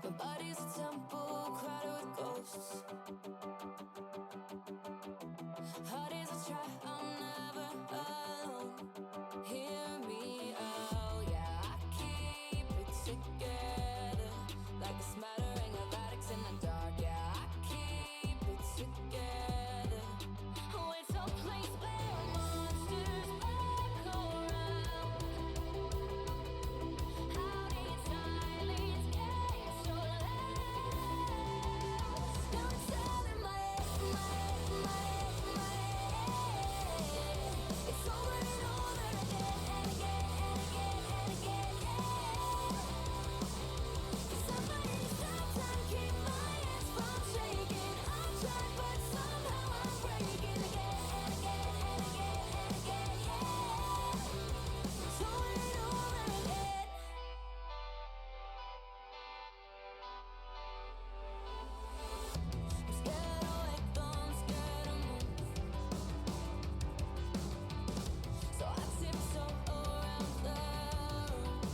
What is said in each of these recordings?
My body's a temple crowded with ghosts. Hard as I try, I'm never alone. Hear me out, yeah, I keep it together. Like a smattering of addicts in the dark, yeah, I keep it together. It's a place where monsters lurk around. How did silence get so loud? Now it's all in my head. It's over and over again and again and again and again, yeah. Somebody stop time, keep my hands from shaking. I'm trying, but somehow I'm breaking again and again and again and again, yeah. It's over and over again. I'm scared awake, though I'm scared to move. So I tiptoe around the room.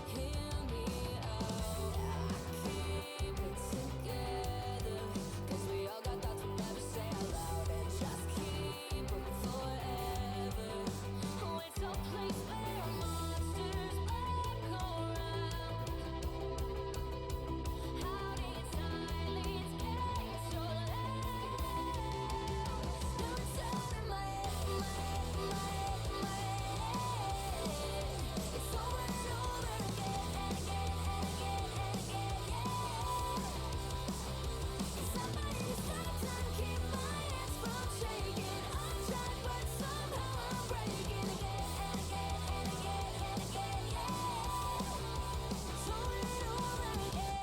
Hear me out. I keep it together. 'Cause we all got thoughts we never say out loud. And just keep 'em forever. Oh, it's a place where monsters lurk around. How did silence get so loud? Now it's all in my head. It's over and over again and again and again and again, yeah. Somebody stop time, keep my hands from shaking. I'm trying, but somehow I'm breaking again and again and again and again, yeah. It's over and over again.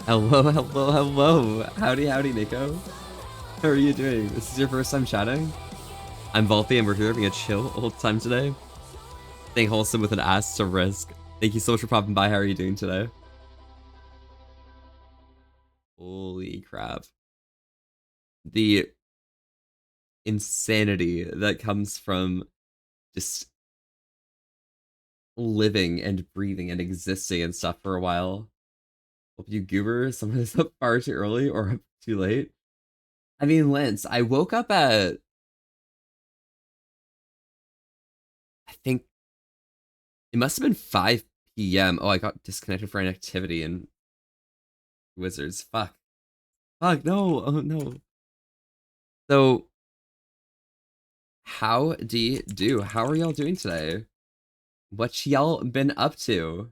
Hello, hello, hello. Howdy, howdy, Nico. How are you doing? This is your first time chatting? I'm Volpe and we're here having a chill old time today. Staying wholesome with an ass to risk. Thank you so much for popping by. How are you doing today? Holy crap. The insanity that comes from just living and breathing and existing and stuff for a while. Hope you goobers, someone is up far too early or up too late. I mean, Lance, I woke up at, I think it must have been 5 p.m. Oh, I got disconnected for an activity in Wizards. Fuck. Fuck, no. Oh, no. So, how do you do? How are y'all doing today? What y'all been up to?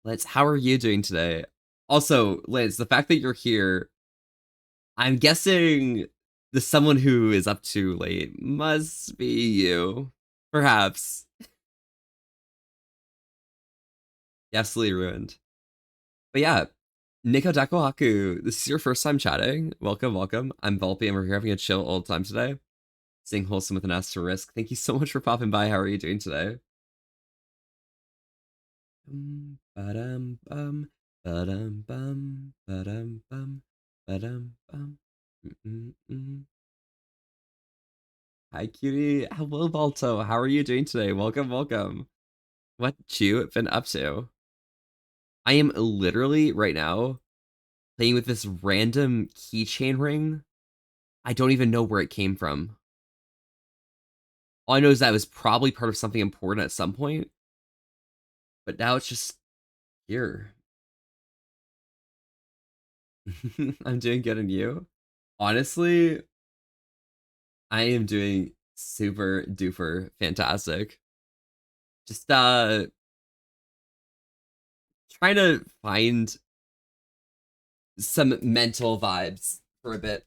Lance, how are you doing today? Also, Lance, the fact that you're here, I'm guessing the someone who is up too late must be you. Perhaps. Absolutely ruined. But yeah, Nico Dakohaku, this is your first time chatting. Welcome, welcome. I'm Volpe and we're here having a chill old time today. Staying wholesome with an asterisk. Thank you so much for popping by. How are you doing today? Ba-dum bum, ba-dum bum, ba-dum bum, ba-dum bum. Hi, cutie. Hello, Balto. How are you doing today? Welcome, welcome. What you been up to? I am literally right now playing with this random keychain ring. I don't even know where it came from. All I know is that it was probably part of something important at some point, but now it's just here. I'm doing good, and you? Honestly, I am doing super duper fantastic. Just trying to find some mental vibes for a bit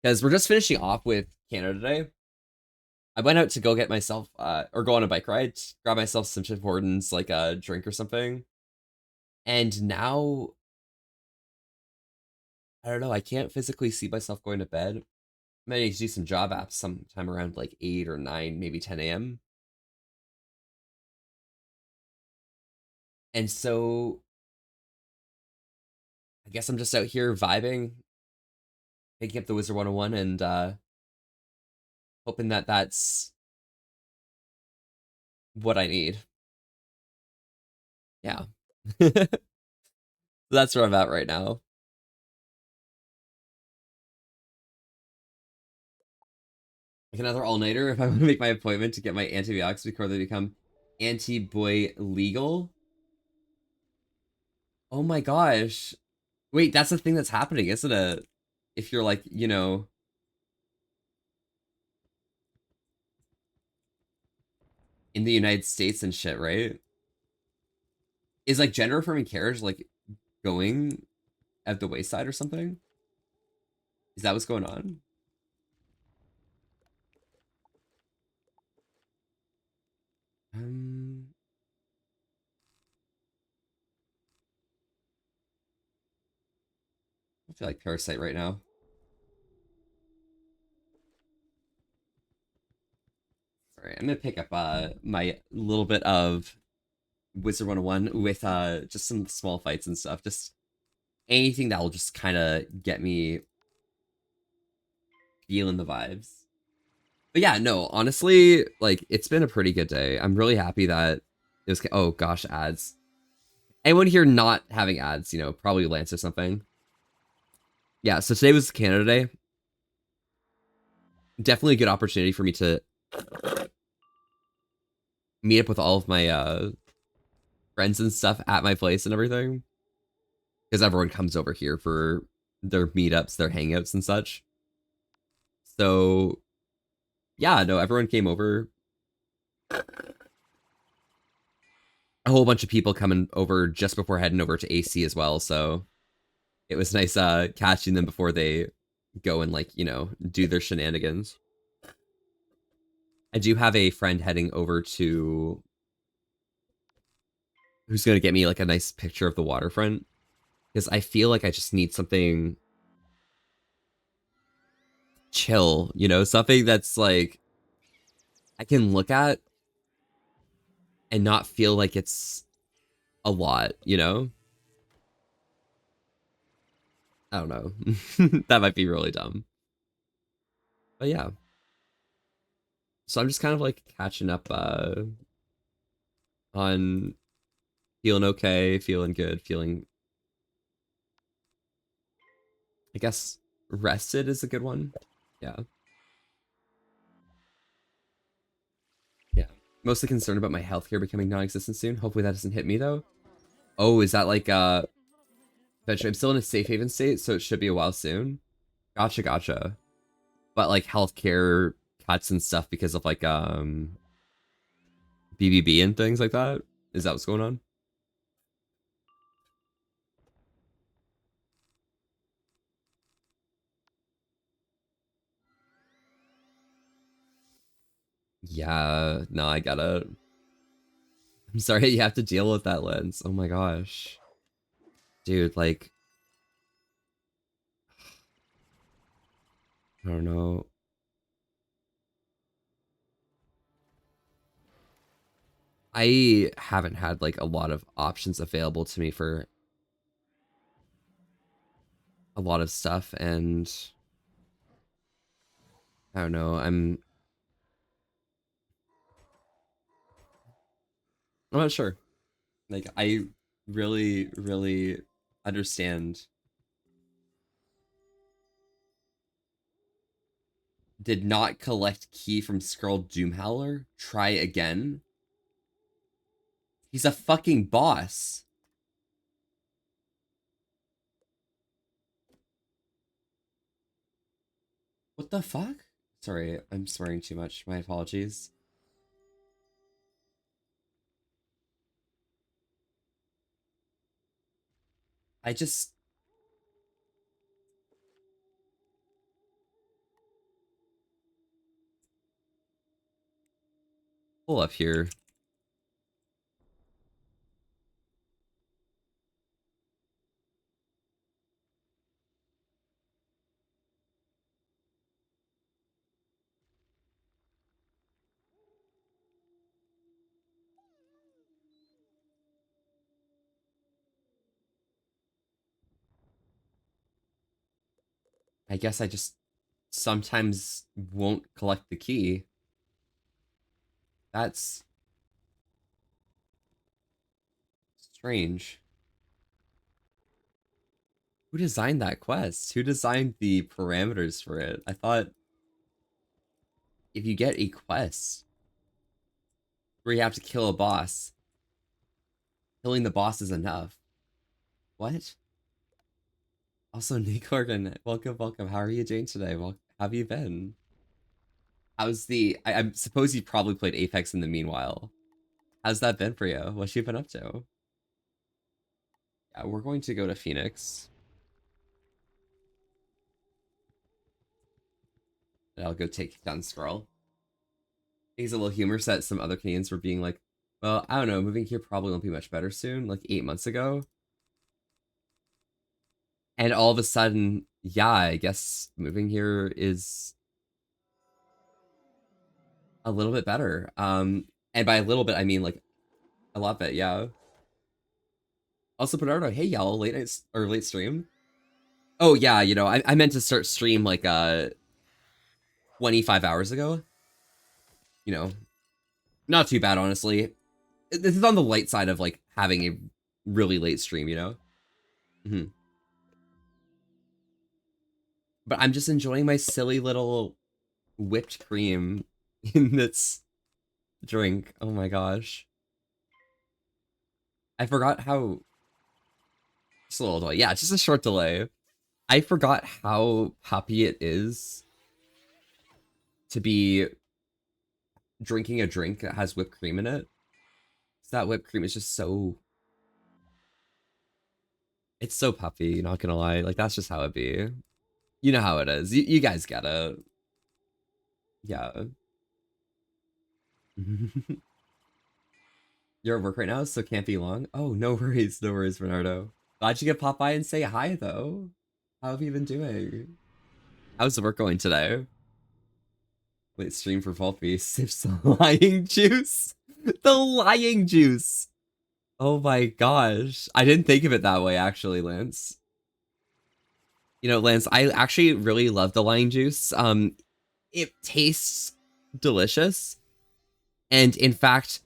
because we're just finishing off with Canada today. I went out to go get myself, or go on a bike ride, grab myself some Tim Hortons, like a drink or something. And now, I don't know, I can't physically see myself going to bed. I'm gonna need to do some job apps sometime around like 8 or 9, maybe 10 a.m. And so, I guess I'm just out here vibing, picking up the Wizard 101 and hoping that that's what I need. Yeah. That's where I'm at right now. Like another all-nighter if I want to make my appointment to get my antibiotics before they become anti-boy legal. Oh my gosh. Wait, that's the thing that's happening, isn't it? If you're like, in the United States and shit, right? Is like gender affirming carriage like going at the wayside or something? Is that what's going on? Um, I feel like Parasite right now. All right, I'm gonna pick up my little bit of Wizard 101 with just some small fights and stuff. Just anything that will just kind of get me feeling the vibes. But yeah, no, honestly, like it's been a pretty good day. I'm really happy that it was. Oh gosh, ads. Anyone here not having ads, probably Lance or something. Yeah, so today was Canada Day. Definitely a good opportunity for me to meet up with all of my friends and stuff at my place and everything. Because everyone comes over here for their meetups, their hangouts and such. So yeah, no, everyone came over. A whole bunch of people coming over just before heading over to AC as well. So it was nice catching them before they go and like, do their shenanigans. I do have a friend heading over to who's gonna get me like a nice picture of the waterfront. Because I feel like I just need something chill, something that's like I can look at and not feel like it's a lot. I don't know. That might be really dumb. But yeah. So I'm just kind of like catching up on feeling okay, feeling good, feeling I guess rested is a good one. Yeah. Yeah. Mostly concerned about my healthcare becoming non-existent soon. Hopefully that doesn't hit me though. Oh, is that like eventually I'm still in a safe haven state, so it should be a while soon. Gotcha, gotcha. But like healthcare cuts and stuff because of like BBB and things like that. Is that what's going on? Yeah, no, I gotta. I'm sorry you have to deal with that lens. Oh my gosh. Dude, like, I don't know. I haven't had like a lot of options available to me for a lot of stuff, and I don't know. I'm not sure. Like, I really, really understand. Did not collect key from Skrull Doomhowler. Try again. He's a fucking boss. What the fuck? Sorry, I'm swearing too much. My apologies. I just pull up here. I guess I just sometimes won't collect the key. That's strange. Who designed that quest? Who designed the parameters for it? I thought if you get a quest where you have to kill a boss, killing the boss is enough. What? Also, Nick Organ, welcome, welcome. How are you doing today? Well, how have you been? How's the? I suppose you probably played Apex in the meanwhile. How's that been for you? What you been up to? Yeah, we're going to go to Phoenix. And I'll go take down Skrull. He's a little humor set. Some other Canadians were being like, well, I don't know, moving here probably won't be much better soon, like 8 months ago. And all of a sudden, yeah, I guess moving here is a little bit better. And by a little bit, I mean like a lot bit, yeah. Also, Bernardo, hey y'all, late night or late stream. Oh yeah, you know, I meant to start stream like 25 hours ago. You know, not too bad honestly. This is on the light side of like having a really late stream, you know. Mm-hmm. But I'm just enjoying my silly little whipped cream in this drink. Oh my gosh. I forgot how. Just a little delay. Yeah, it's just a short delay. I forgot how puppy it is to be drinking a drink that has whipped cream in it. So that whipped cream is just so. It's so puppy, not gonna lie. Like, that's just how it be. You know how it is. You guys get it. Yeah. You're at work right now, so can't be long. Oh, no worries. No worries, Bernardo. Glad you could pop by and say hi, though. How have you been doing? How's the work going today? Wait, stream for Volpe. Sips the lying juice. The lying juice. Oh my gosh. I didn't think of it that way, actually, Lance. You know, Lance, I actually really love the lying juice. It tastes delicious. And in fact,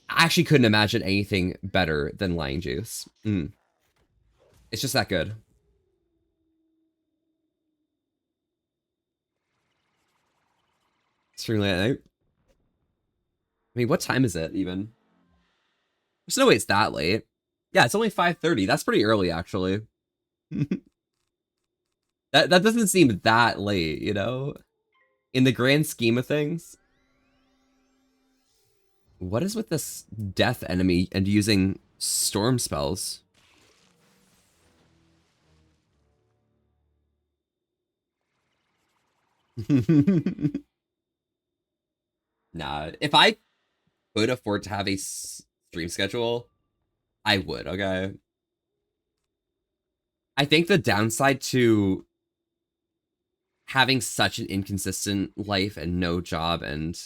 I actually couldn't imagine anything better than lying juice. It's just that good. Stream late at night. I mean, what time is it even? There's no way it's that late. Yeah, it's only 5:30. That's pretty early, actually. That doesn't seem that late, you know? In the grand scheme of things. What is with this death enemy and using storm spells? Nah, if I could afford to have a stream schedule, I would, okay? I think the downside to having such an inconsistent life and no job and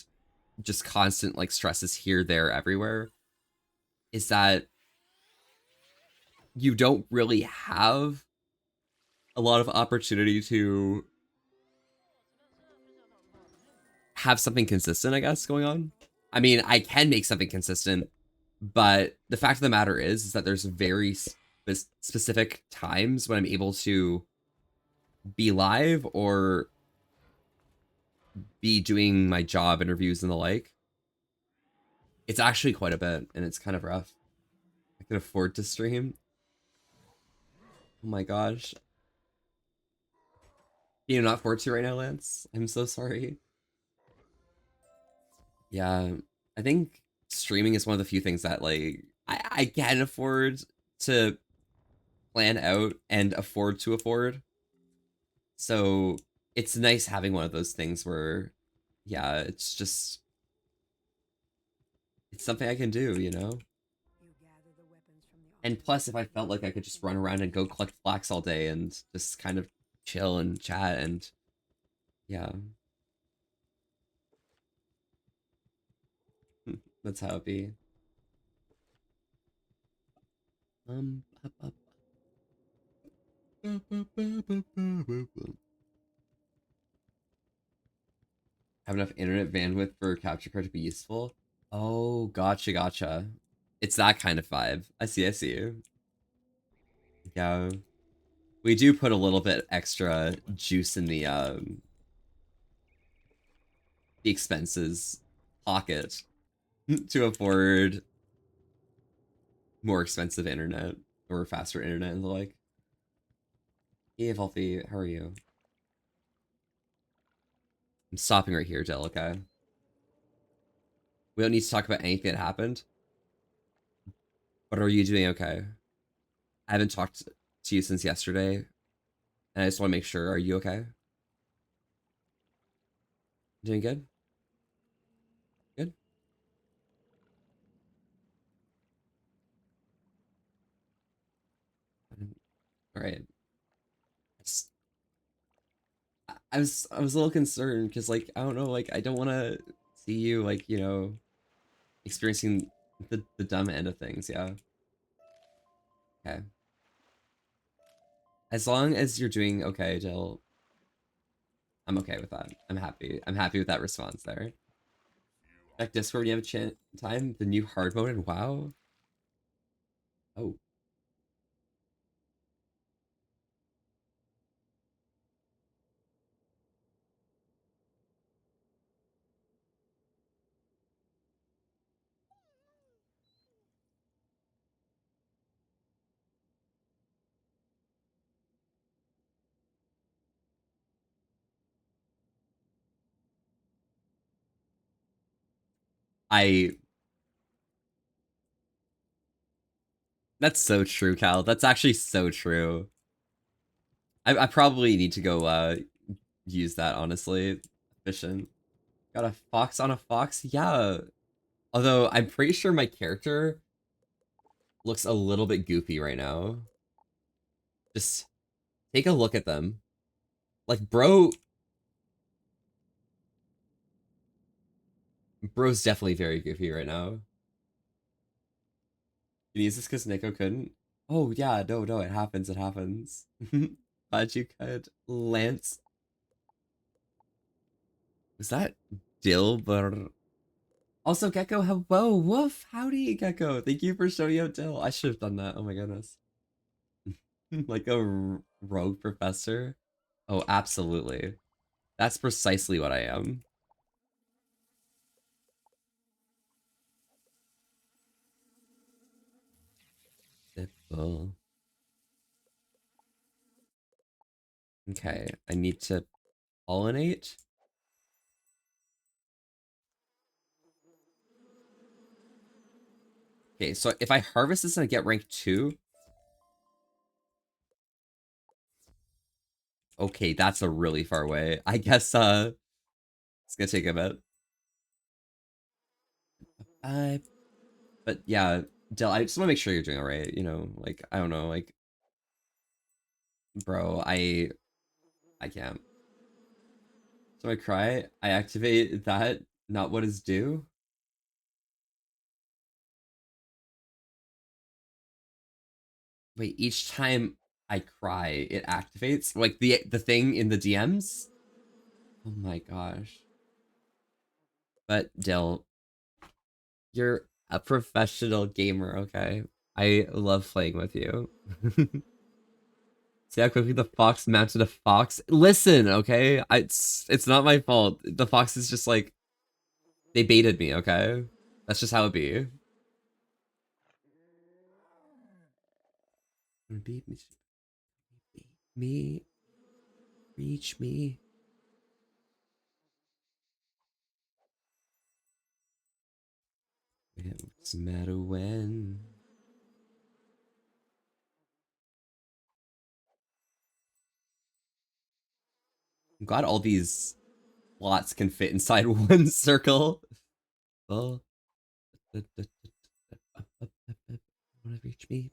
just constant like stresses here, there, everywhere is that you don't really have a lot of opportunity to have something consistent, I guess, going on. I mean, I can make something consistent, but the fact of the matter is that there's very specific times when I'm able to be live or be doing my job interviews and the like. It's actually quite a bit, and it's kind of rough. I can afford to stream. Oh my gosh. You know, not afford to right now, Lance. I'm so sorry. Yeah, I think streaming is one of the few things that like I can afford to plan out and afford to afford. So it's nice having one of those things where, yeah, it's just it's something I can do, you know? And plus, if I felt like I could just run around and go collect flax all day and just kind of chill and chat and yeah, that's how it be. Up, up. Have enough internet bandwidth for a capture card to be useful. Oh, gotcha, gotcha. It's that kind of vibe. I see, I see. Yeah, we do put a little bit extra juice in the expenses pocket to afford more expensive internet or faster internet and the like. Hey, Healthy, how are you? I'm stopping right here, Del, okay? We don't need to talk about anything that happened, but are you doing okay? I haven't talked to you since yesterday, and I just want to make sure. Are you okay? Doing good? Good? All right. Just, I was a little concerned because like I don't know, like I don't want to see you like, you know, experiencing the dumb end of things, yeah. Okay. As long as you're doing okay, Jill, I'm okay with that. I'm happy. I'm happy with that response there. Check Discord when you have a time. The new hard mode and WoW. Oh, I. That's so true, Cal. That's actually so true. I probably need to go use that honestly. Efficient. Got a fox on a fox? Yeah. Although I'm pretty sure my character looks a little bit goofy right now. Just take a look at them. Like bro's definitely very goofy right now. Can you use this because Nico couldn't? Oh yeah, no, it happens, it happens. Glad you could. Lance. Was that Dilber? Also, Gecko, hello, woof, howdy, Gecko. Thank you for showing out Dill. I should have done that. Oh my goodness. Like a rogue professor. Oh, absolutely. That's precisely what I am. Simple. Okay, I need to pollinate. Okay, so if I harvest this and I get rank 2, okay, that's a really far way. I guess it's gonna take a bit. Uh, but yeah, Del, I just want to make sure you're doing all right. You know, like I don't know, like bro, I can't. So I cry. I activate that. Not what is due. Wait, each time I cry, it activates like the thing in the DMs. Oh my gosh. But Del, you're a professional gamer, okay? I love playing with you. See how quickly the fox mounted a fox? Listen, okay? It's not my fault. The fox is just like they baited me, okay? That's just how it be. Beat me, beat me, reach me. What's the matter when? I'm glad all these plots can fit inside one circle. Oh, wanna reach me?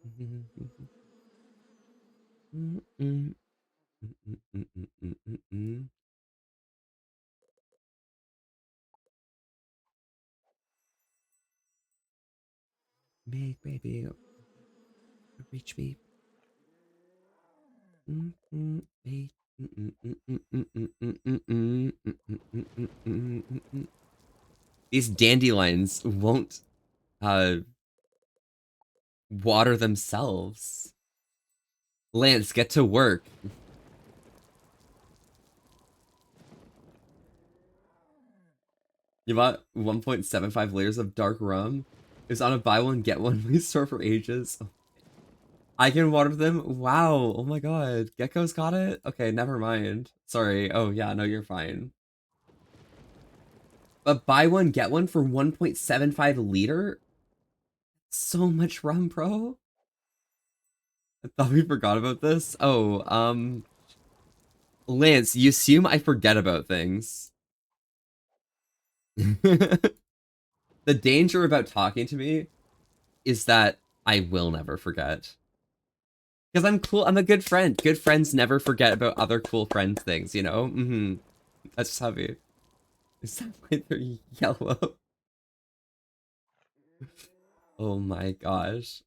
Make baby reach me. These dandelions won't uh water themselves. Lance, get to work. You bought 1.75 layers of dark rum. It was on a buy one get one we store for ages. I can water them. Wow. Oh my god. Gecko's got it? Okay, never mind. Sorry. Oh yeah, no, you're fine. But buy one get one for 1.75 liter? So much rum, bro. I thought we forgot about this. Oh, Lance, you assume I forget about things. The danger about talking to me is that I will never forget. Because I'm cool. I'm a good friend. Good friends never forget about other cool friends things, you know? That's just how we... Is that why they're yellow? Oh my gosh.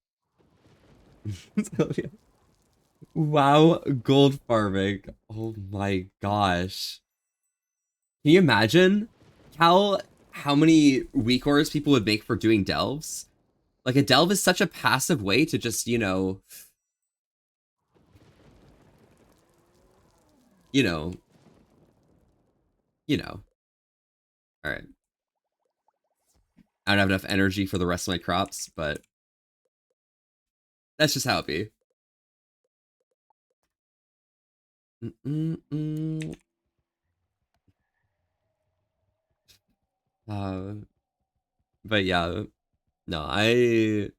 Wow, gold farming. Oh my gosh. Can you imagine how many weak ores people would make for doing delves? Like a delve is such a passive way to just, you know, you know. All right. I don't have enough energy for the rest of my crops, but that's just how it be. Uh, but yeah, no, I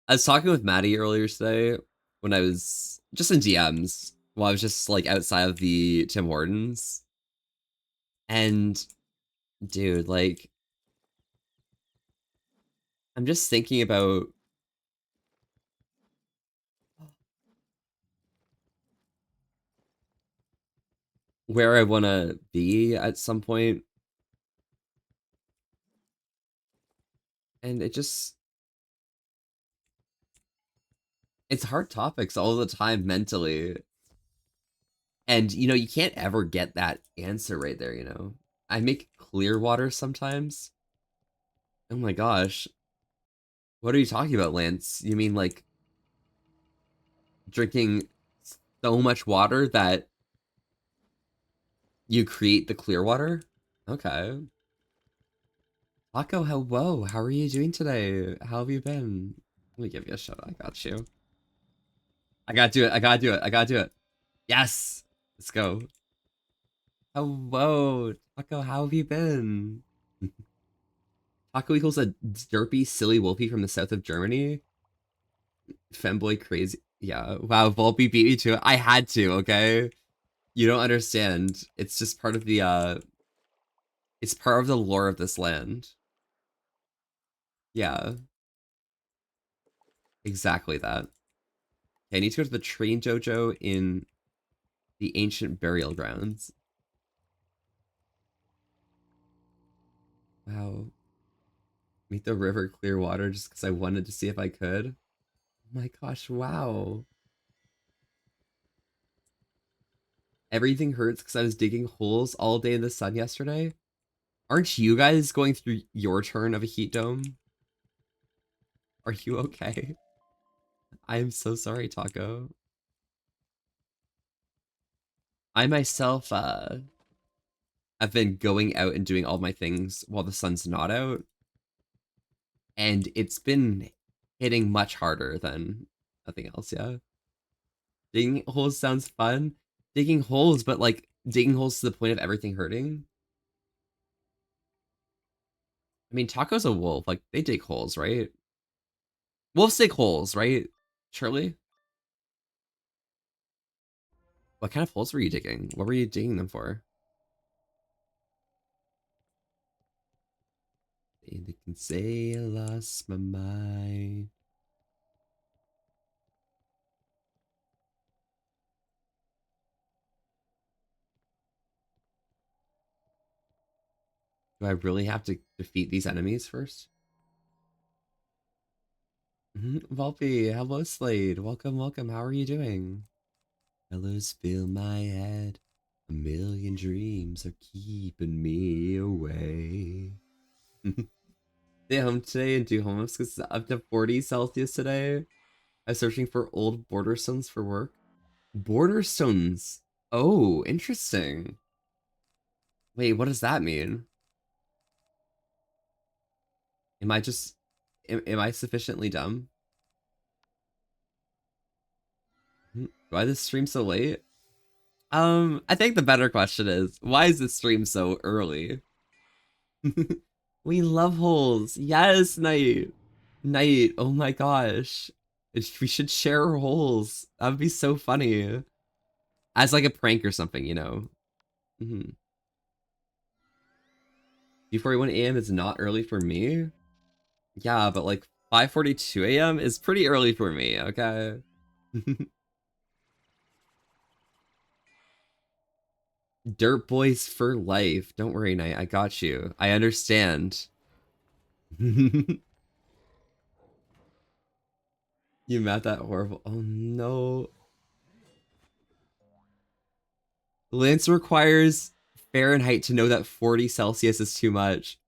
was talking with Maddie earlier today when I was just in DMs while I was just like outside of the Tim Hortons. And dude, like I'm just thinking about where I want to be at some point, and it's hard topics all the time mentally. And you can't ever get that answer right there. I make clear water sometimes. Oh my gosh. What are you talking about, Lance? You mean like drinking so much water that you create the clear water? Okay. Taco, hello. How are you doing today? How have you been? Let me give you a shout out. I got you. I gotta do it. I gotta do it. I gotta do it. Yes. Let's go. Hello. Taco, how have you been? Taco equals a derpy, silly Wolfie from the south of Germany. Femboy crazy. Yeah. Wow, Volpe beat me to it. I had to, okay? You don't understand. It's just part of it's part of the lore of this land. Yeah, exactly that. Okay, I need to go to the train dojo in the ancient burial grounds. Wow. Make the river clear water just because I wanted to see if I could. Oh my gosh, wow. Everything hurts because I was digging holes all day in the sun yesterday. Aren't you guys going through your turn of a heat dome? Are you okay? I am so sorry, Taco. I myself have been going out and doing all my things while the sun's not out, and it's been hitting much harder than nothing else, yeah. Digging holes sounds fun. Digging holes, but like digging holes to the point of everything hurting. I mean, Taco's a wolf. Like they dig holes, right? Wolves dig holes, right? Surely. What kind of holes were you digging? What were you digging them for? They can say I lost my mind. Do I really have to defeat these enemies first? Volpe, hello Slade. Welcome, welcome. How are you doing? Colors fill my head. A million dreams are keeping me away. Stay home today and do homework because it's up to 40 Celsius today. I'm searching for old border stones for work. Border stones. Oh, interesting. Wait, what does that mean? Am I just am I sufficiently dumb? Why this stream so late? I think the better question is, why is this stream so early? We love holes. Yes, Knight. Knight, oh my gosh. We should share holes. That would be so funny. As like a prank or something, you know? 2:41 a.m. is not early for me? Yeah, but like 5:42 a.m. is pretty early for me, okay? Dirt boys for life. Don't worry, Knight. I got you. I understand. You met that horrible. Oh no. Lance requires Fahrenheit to know that 40 Celsius is too much.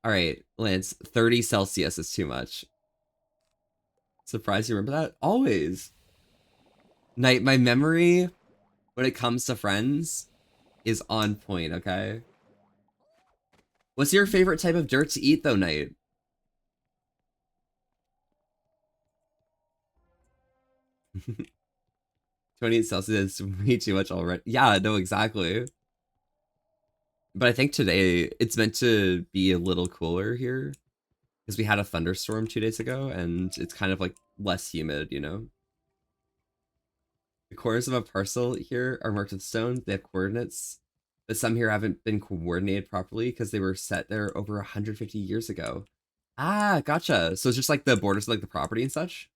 All right, Lance, 30 Celsius is too much. Surprised you remember that? Always. Knight, my memory when it comes to friends is on point, okay? What's your favorite type of dirt to eat though, Knight? 28 Celsius is way too much already. Yeah, no, exactly. But I think today it's meant to be a little cooler here because we had a thunderstorm 2 days ago and it's kind of like less humid, you know? The corners of a parcel here are marked with stone. They have coordinates, but some here haven't been coordinated properly because they were set there over 150 years ago. Ah, gotcha. So it's just like the borders of like the property and such.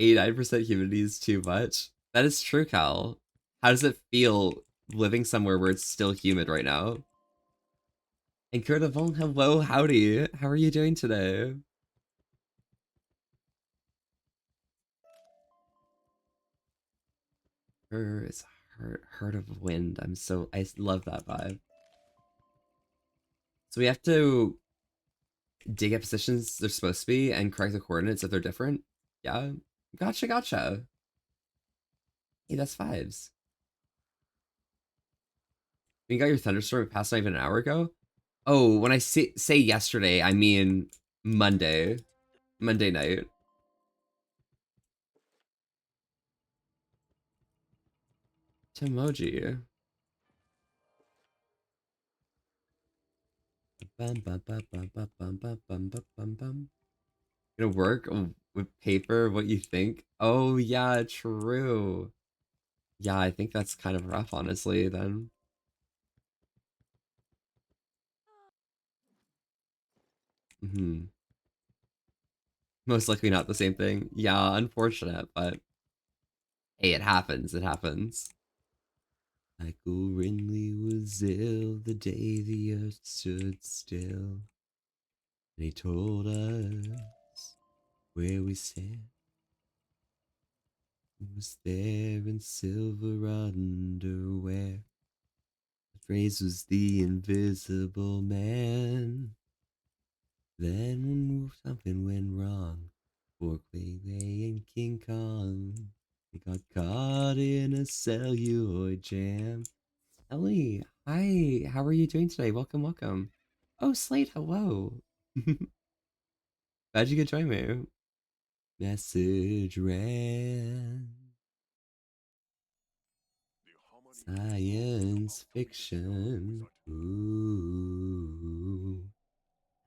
89% humidity is too much. That is true, Cal. How does it feel living somewhere where it's still humid right now? And Kurdavon, hello, howdy. How are you doing today? It's heart of wind. I love that vibe. So we have to dig at positions they're supposed to be and correct the coordinates if they're different. Yeah. Gotcha, gotcha. Hey, that's vibes. You got your thunderstorm past not even an hour ago? Oh, when I say yesterday, I mean Monday. Monday night. Timoji. Bum, bum, bum, bum, bum, bum, bum, bum, bum, bum, bum. Gonna work with paper, what you think? Oh, yeah, true. Yeah, I think that's kind of rough, honestly, then. Hmm. Most likely not the same thing. Yeah, unfortunate, but hey, it happens. It happens. Michael Rinley was ill the day the earth stood still. And he told us where we stand. He was there in silver underwear. The phrase was the invisible man. Then when something went wrong for Queequeg and King Kong, they got caught in a celluloid jam. Ellie, hi, how are you doing today? Welcome, welcome. Oh, Slate, hello. Glad you could join me. Message ran. Science fiction. Ooh.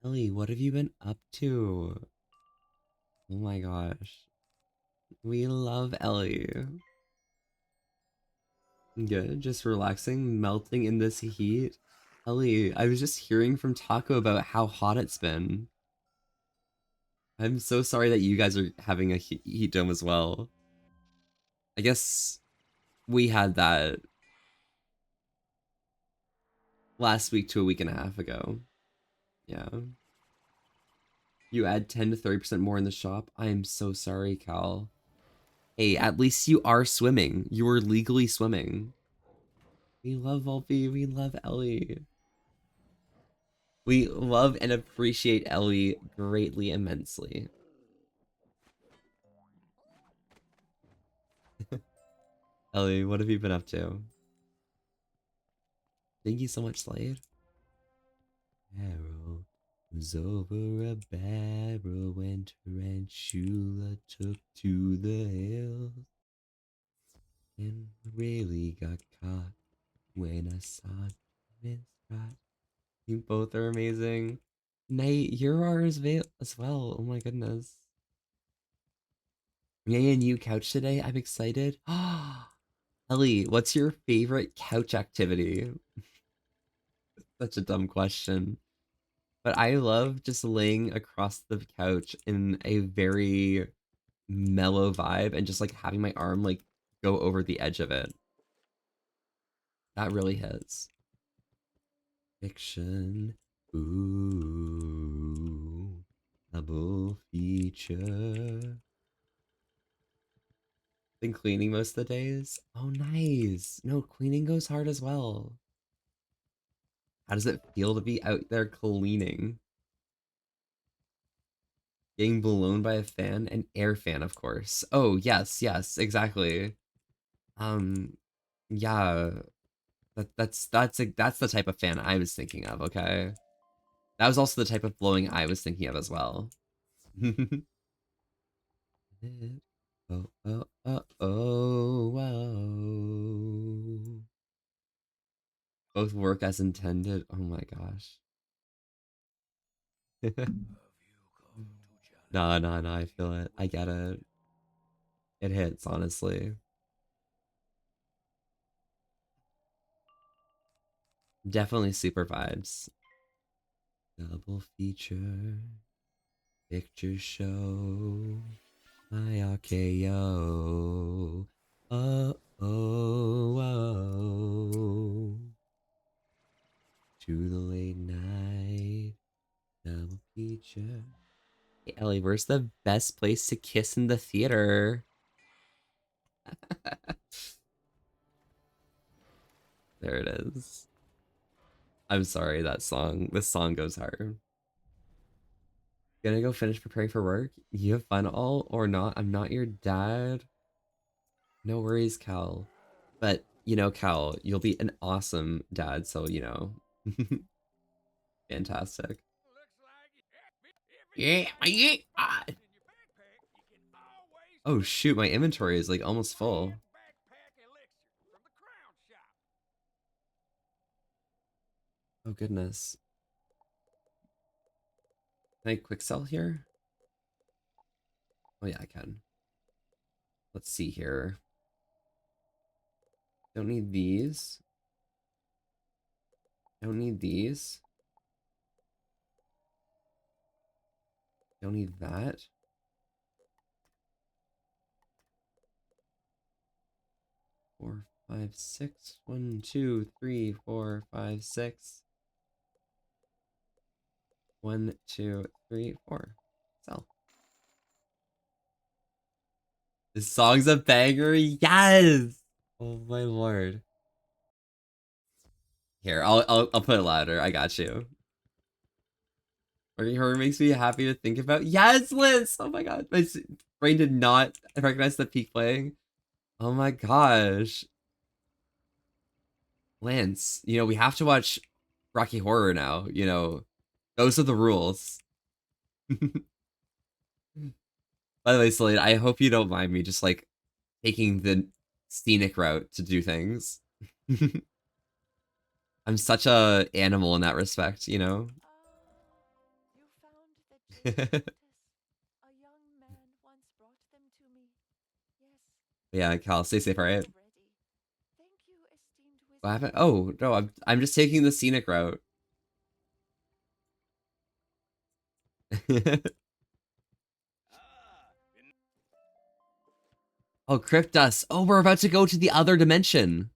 Ellie, what have you been up to? Oh my gosh. We love Ellie. Good, just relaxing, melting in this heat. Ellie, I was just hearing from Taco about how hot it's been. I'm so sorry that you guys are having a heat dome as well. I guess we had that last week to a week and a half ago. Yeah. You add 10 to 30% more in the shop. I am so sorry, Cal. Hey, at least you are swimming. You are legally swimming. We love Volpe. We love Ellie. We love and appreciate Ellie greatly, immensely. Ellie, what have you been up to? Thank you so much, Slade. Arrow was over a barrel when Tarantula took to the hills and really got caught when I saw Miss Scott. You both are amazing. Knight, you're ours as well. Oh my goodness. Yay, and you couch today? I'm excited. Ellie, what's your favorite couch activity? Such a dumb question. But I love just laying across the couch in a very mellow vibe and just like having my arm like go over the edge of it. That really hits. Fiction. Ooh. Double feature. Been cleaning most of the days. Oh, nice. No, cleaning goes hard as well. How does it feel to be out there cleaning? Getting blown by a fan? An air fan, of course. Oh, yes, yes, exactly. Um, yeah, that's the type of fan I was thinking of, okay? That was also the type of blowing I was thinking of as well. Oh, oh, oh, oh, wow. Both work as intended. Oh my gosh. No, no, no, I feel it. I get it. It hits, honestly. Definitely super vibes. Double feature. Picture show. My RKO. Oh, oh, oh. To the late night. Double feature. Hey, Ellie, where's the best place to kiss in the theater? There it is. I'm sorry, that song. This song goes hard. Gonna go finish preparing for work? You have fun all or not? I'm not your dad. No worries, Cal. But, Cal, you'll be an awesome dad, so, fantastic. Yeah, yeah. Oh shoot, my inventory is like almost full. Oh goodness. Can I quick sell here? Oh yeah, I can. Let's see here. Don't need these. Don't need these. Don't need that. Four, five, six. 1, 2, 3, 4, 5, 6. 1, 2, 3, 4. Sell. This song's a banger. Yes. Oh my lord. Here, I'll put it louder. I got you. Working horror makes me happy to think about. Yes, Liz. Oh my god, my brain did not recognize the peak playing. Oh my gosh, Lance. We have to watch Rocky Horror now. Those are the rules. By the way, Slade, I hope you don't mind me just like taking the scenic route to do things. I'm such a animal in that respect. You found the jade lotus. A young man once brought them to me. Yeah, Cal, stay safe, alright? Already. Thank you, esteemed What happened? wizard. Oh, no, I'm just taking the scenic route. Oh, Cryptus. Oh, we're about to go to the other dimension.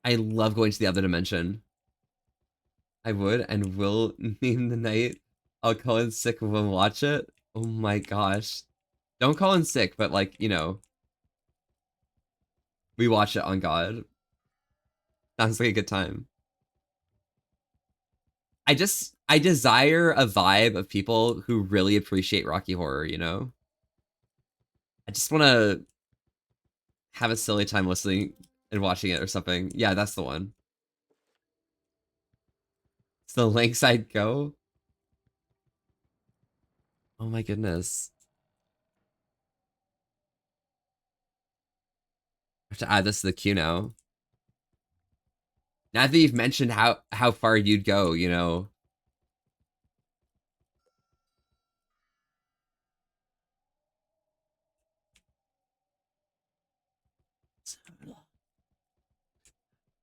I love going to the other dimension. I would and will name the night. I'll call in sick when we watch it. Oh my gosh. Don't call in sick, but like, you know, we watch it on God. Sounds like a good time. I desire a vibe of people who really appreciate Rocky Horror, you know? I just want to have a silly time listening and watching it or something. Yeah, that's the one. It's the lengths I'd go. Oh my goodness. I have to add this to the queue now. Now that you've mentioned how far you'd go, you know.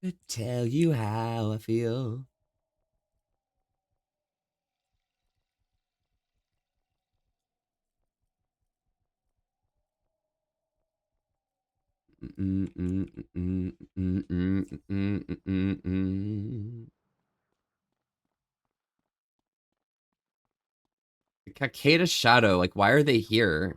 To tell you how I feel. Kakeda Shadow, like why are they here?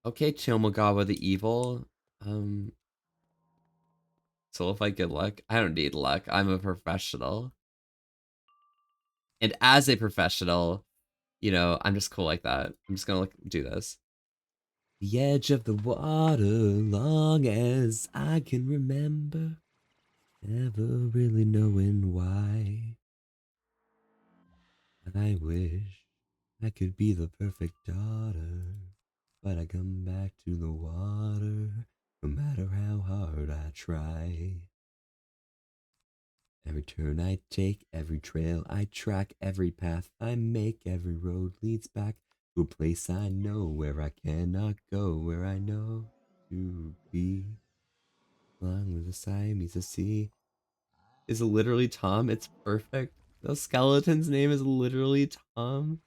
Okay, Chomagawa the evil. Um, so if I get luck, I don't need luck. I'm a professional. And as a professional, you know, I'm just cool like that. I'm just gonna like do this. The edge of the water, long as I can remember, never really knowing why. I wish I could be the perfect daughter, but I come back to the water, no matter how hard I try. Every turn I take, every trail I track, every path I make, every road leads back to a place I know where I cannot go, where I know to be. Along with the Siamese sea is literally Tom. It's perfect. The skeleton's name is literally Tom.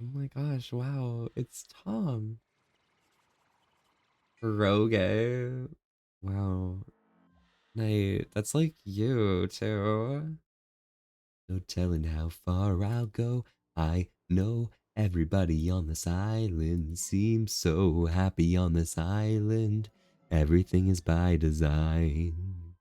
Oh my gosh, wow, it's Tom. Rogue. Wow. Night. That's like you too. No telling how far I'll go. I know everybody on this island seems so happy on this island. Everything is by design.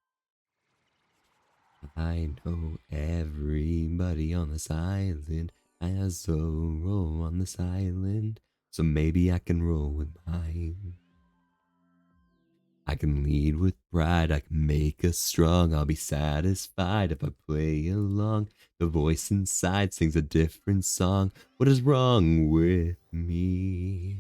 I know everybody on this island has a role on this island, so maybe I can roll with mine. I can lead with pride, I can make us strong. I'll be satisfied if I play along. The voice inside sings a different song. What is wrong with me?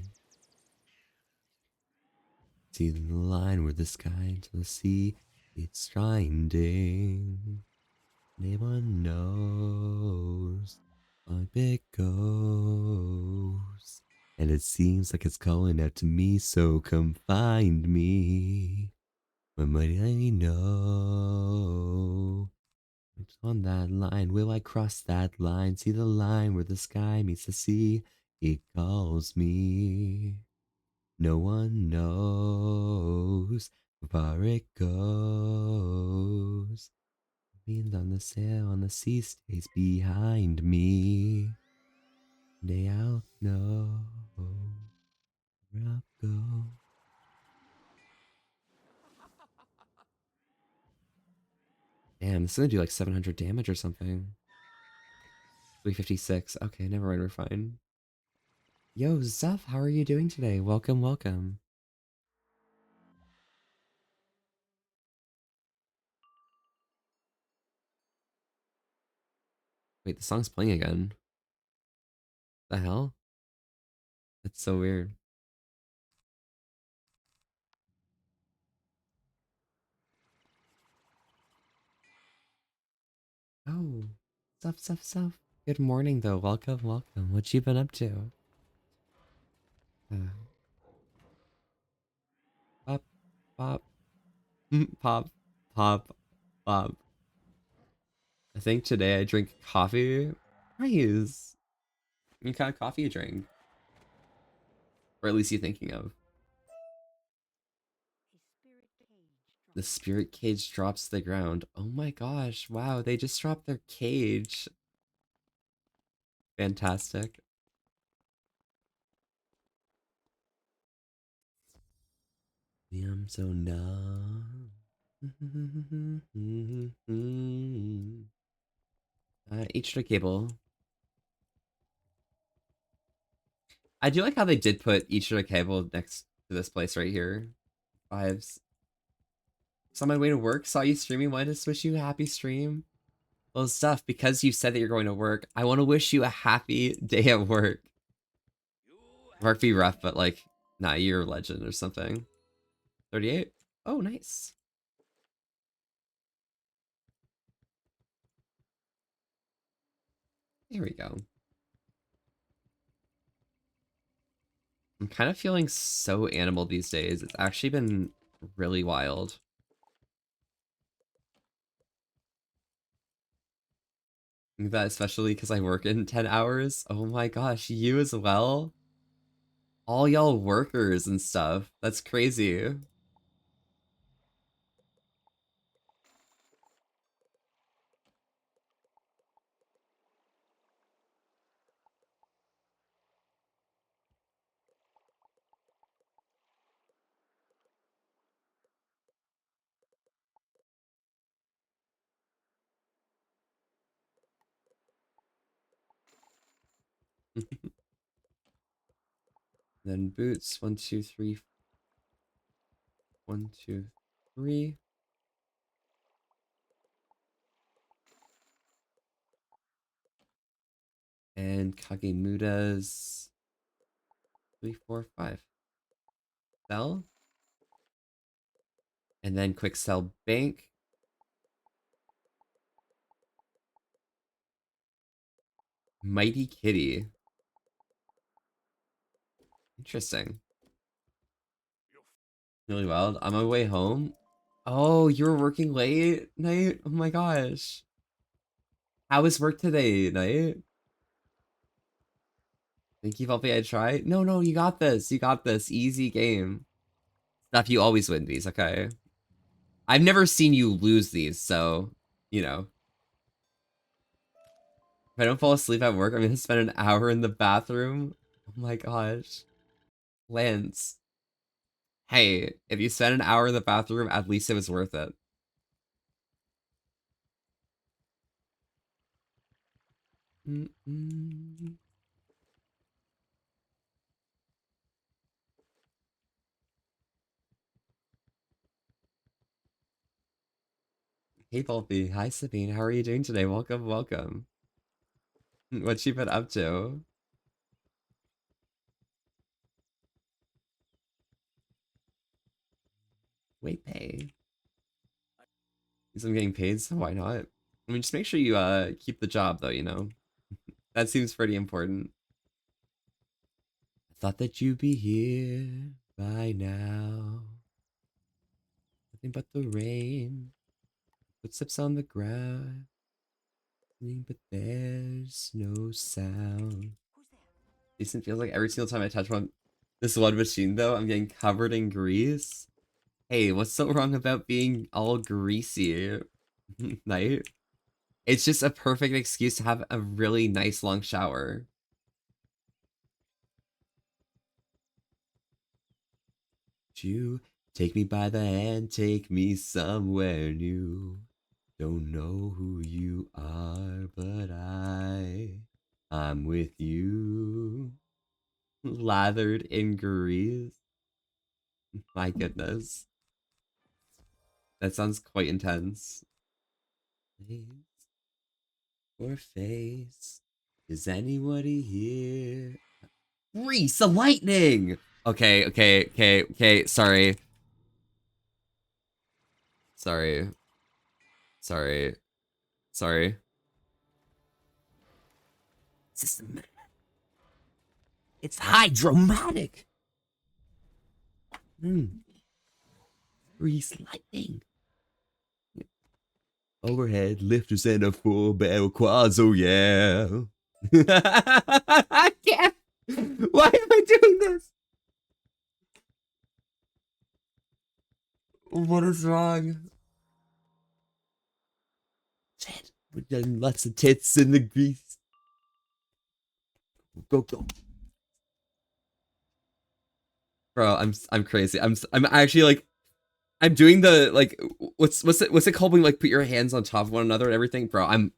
See the line where the sky to the sea, it's grinding. Anyone knows how it goes. And it seems like it's calling out to me, so come find me. When might I know? It's on that line, will I cross that line? See the line where the sky meets the sea? It calls me. No one knows how far it goes. Means on the sail on the sea stays behind me. Day I'll know where I'll go. Damn, this is gonna do like 700 damage or something. 356. Okay, never mind, we're fine. Yo, Zeph, how are you doing today? Welcome, welcome. Wait, the song's playing again. The hell? That's so weird. Oh, Stuff. Good morning, though. Welcome, welcome. What you been up to? Uh, pop, pop, pop, pop, pop. I think today I drink coffee. Nice. What kind of coffee you drink? Or at least you thinking of? The spirit cage drops to the ground. Oh my gosh, wow, they just dropped their cage. Fantastic. I'm so numb. Each to cable. I do like how they did put each to cable next to this place right here. Vibes. It's on my way to work, saw you streaming, wanted to wish you a happy stream. Well, stuff, because you said that you're going to work, I want to wish you a happy day at work. Work be rough, but like, nah, you're a legend or something. 38? Oh, nice. Here we go. I'm kind of feeling so animal these days. It's actually been really wild. That especially because I work in 10 hours. Oh my gosh, you as well? All y'all workers and stuff. That's crazy. Then boots, 1, 2, 3, 1, 2, 3. And Kagemuda's 3, 4, 5. Sell. And then quick sell bank. Mighty Kitty. Interesting. Really wild. On my way home. Oh, you were working late night? Oh my gosh. How was work today, night? Think you've helped me I try? No, you got this. You got this. Easy game. Stuff, you always win these, okay? I've never seen you lose these, so, you know. If I don't fall asleep at work, I'm gonna spend an hour in the bathroom. Oh my gosh. Lance. Hey, if you spend an hour in the bathroom, at least it was worth it. Hey, Volpe. Hi, Sabine. How are you doing today? Welcome, welcome. What you been up to? Wait, pay. Because I'm getting paid, so why not? I mean, just make sure you keep the job, though, you know? That seems pretty important. I thought that you'd be here by now. Nothing but the rain, footsteps on the ground, but there's no sound. Decent feels like every single time I touch this one machine, though, I'm getting covered in grease. Hey, what's so wrong about being all greasy? Night? It's just a perfect excuse to have a really nice long shower. You take me by the hand, take me somewhere new. Don't know who you are, but I'm with you. Lathered in grease. My goodness. That sounds quite intense. Or face. Is anybody here? Grease, the lightning! Okay. Sorry. Sorry. Sorry. Sorry. Systematic. It's hydromatic. Grease lightning. Overhead lifters and a full barrel quads. Oh yeah. I can't. Why am I doing this? What is wrong? Shit. We're done lots of tits in the grease. Go go. Bro, I'm crazy. I'm actually like I'm doing the like what's it called when you like put your hands on top of one another and everything, bro. I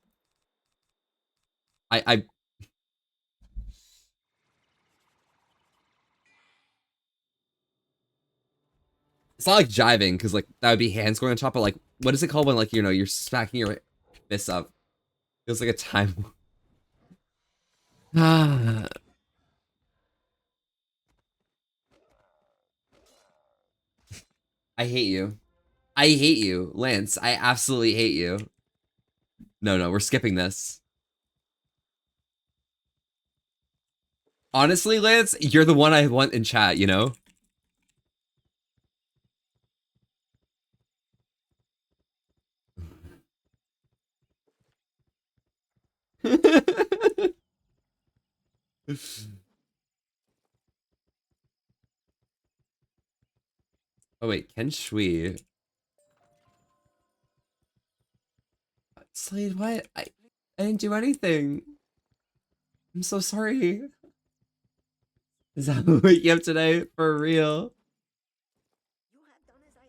it's not like jiving because like that would be hands going on top, but like what is it called when like you're smacking your fists up? Feels like a time. I hate you. I hate you, Lance. I absolutely hate you. No, we're skipping this. Honestly, Lance, you're the one I want in chat, you know? Oh wait, Ken Shui. Slade, what? I didn't do anything. I'm so sorry. Is that what wake you up today? For real? You have done as I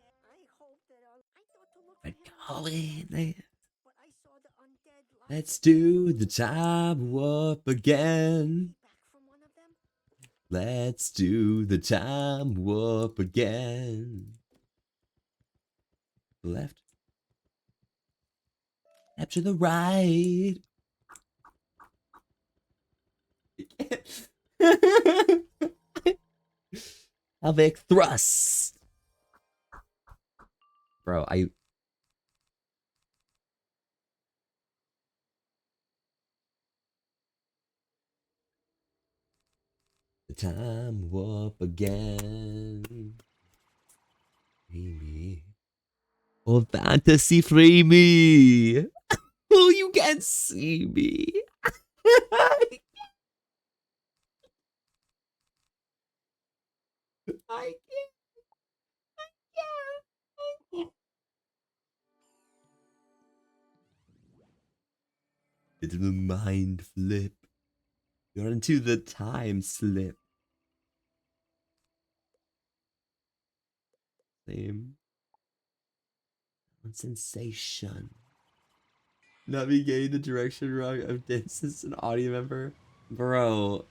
hope that I thought to look But for help, Colin, but I saw the undead let's do the time warp again. back from one of them. Let's do the time warp again. Left. Up to the right. Avec thrust. Bro, the time warp again. Free me. Oh, fantasy, free me. Oh, you can't see me. I can't. It's the mind flip. You're into the time slip. Same. Sensation. Navigating the direction wrong of distance an audio member. Bro,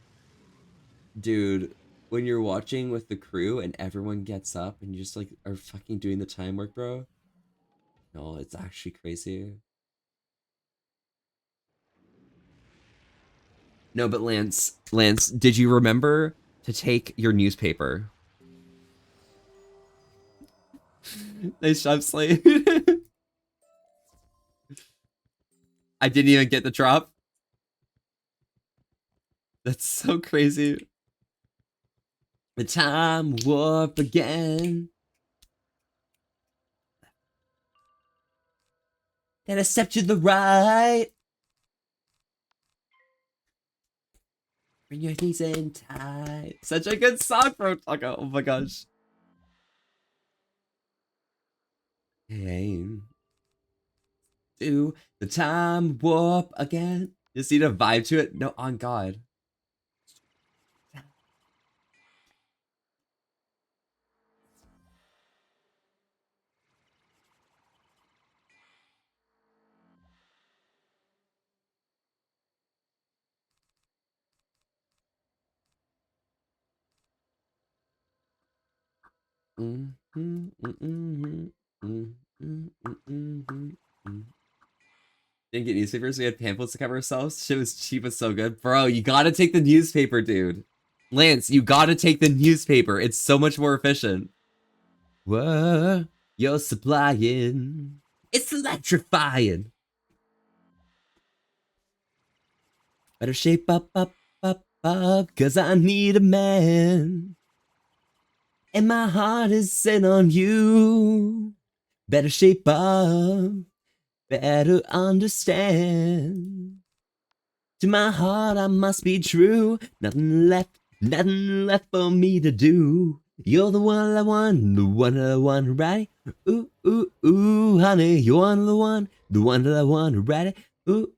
dude, when you're watching with the crew and everyone gets up and you just like are fucking doing the time work, bro. No, it's actually crazy. No, but Lance, did you remember to take your newspaper? Nice job, Slade. I didn't even get the drop. That's so crazy. The time warp again. And a step to the right. Bring your knees in tight. Such a good song, bro. Oh my gosh. Hey. Do the time warp again. Just need a vibe to it. No, on God. Didn't get newspapers. We had pamphlets to cover ourselves. Shit was cheap, but so good. Bro, you gotta take the newspaper, dude. Lance, you gotta take the newspaper. It's so much more efficient. What you're supplying. It's electrifying. Better shape up, cause I need a man. And my heart is set on you. Better shape up, better understand. To my heart, I must be true. Nothing left for me to do. You're the one I want, the one that I want, right? Ooh, honey, you're the one that I want, right? Ooh,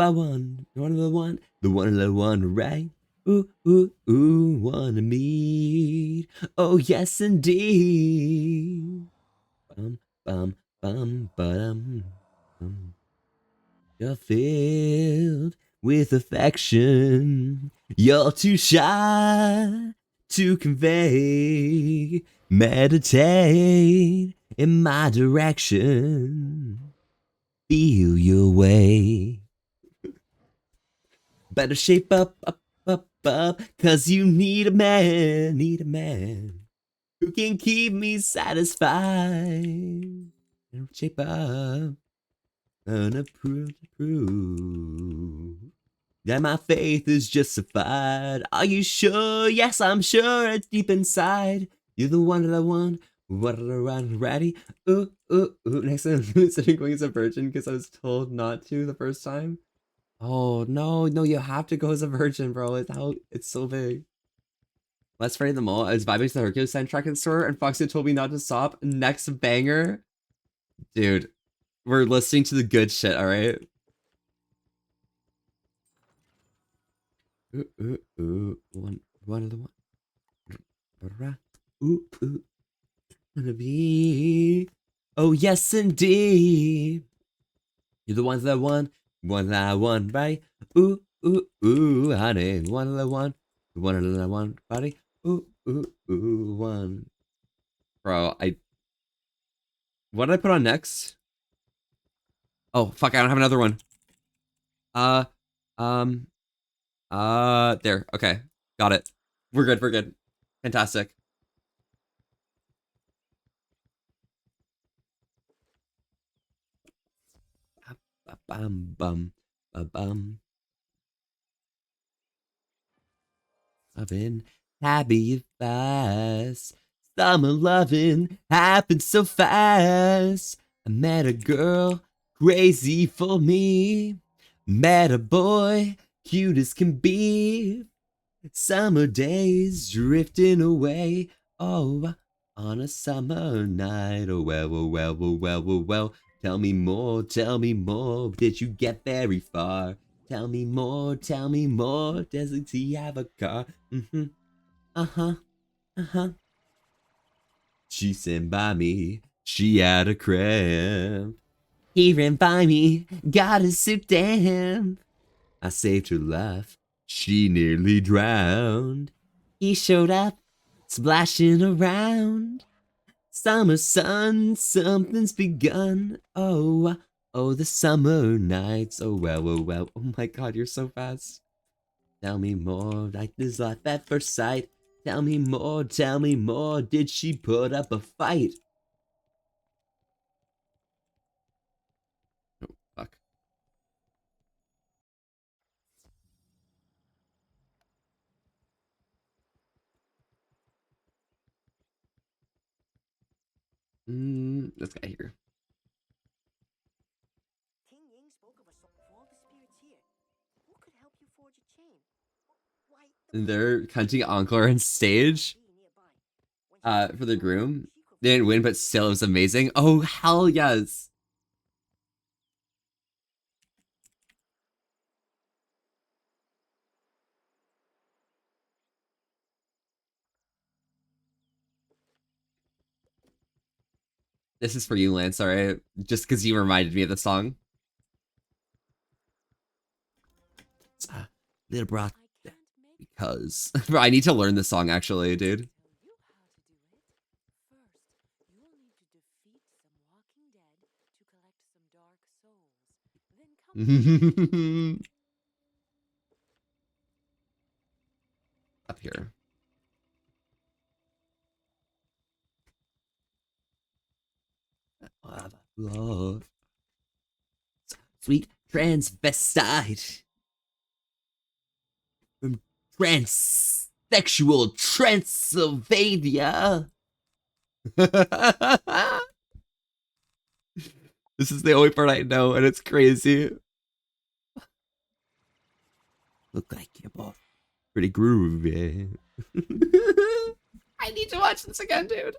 I want, you're the one that I want, right? Ooh, wanna meet. Oh, yes, indeed. Bum, bum, bum. You're filled with affection. You're too shy to convey. Meditate in my direction. Feel your way. Better shape up, cause you need a man who can keep me satisfied. Shape up, unapproved, approved. That my faith is justified. Are you sure? Yes, I'm sure it's deep inside. You're the one that I want. What are around ready? Ooh. Next time I'm sitting going as a virgin because I was told not to the first time. Oh no, you have to go as a virgin, bro. It's so big. Last Friday in the mall, I was vibing to the Hercules soundtrack in the store, and Foxy told me not to stop. Next banger, dude. We're listening to the good shit, all right? One of the one. Ooh, gonna be. Oh yes, indeed. You're the ones that one that I want, right? Honey, one that I want, the one that I want, buddy. One. Bro, what did I put on next? Oh fuck, I don't have another one. Uh, um, there. Okay, got it. We're good. We're good. Fantastic. Bum bum bum. I've been happy fast. Summer loving happened so fast. I met a girl crazy for me. Met a boy cute as can be. Summer days drifting away. Oh, on a summer night. Oh, well. Tell me more, tell me more. Did you get very far? Tell me more, tell me more. Doesn't he have a car? Mm-hmm. Uh-huh. Uh-huh. She sat by me. She had a cramp. He ran by me. Got a suit damn. I saved her life. She nearly drowned. He showed up, splashing around. Summer sun, something's begun. Oh, the summer nights. Oh, well. Oh my god, you're so fast. Tell me more, like this life at first sight. Tell me more, tell me more. Did she put up a fight? Oh, fuck. This guy here. King Ying spoke of a song of all the spirits here. Who could help you forge a chain? Why, And they're hunting Encore on stage. For the groom. They didn't win, but still it was amazing. Oh, hell yes. This is for you, Lance, alright? Just because you reminded me of the song. Little brat. Because. Bro, I need to learn this song, actually, dude. Up here. Love. Sweet transvestite. transsexual Transylvania. This is the only part I know, and it's crazy. Look like you're both pretty groovy. I need to watch this again, dude.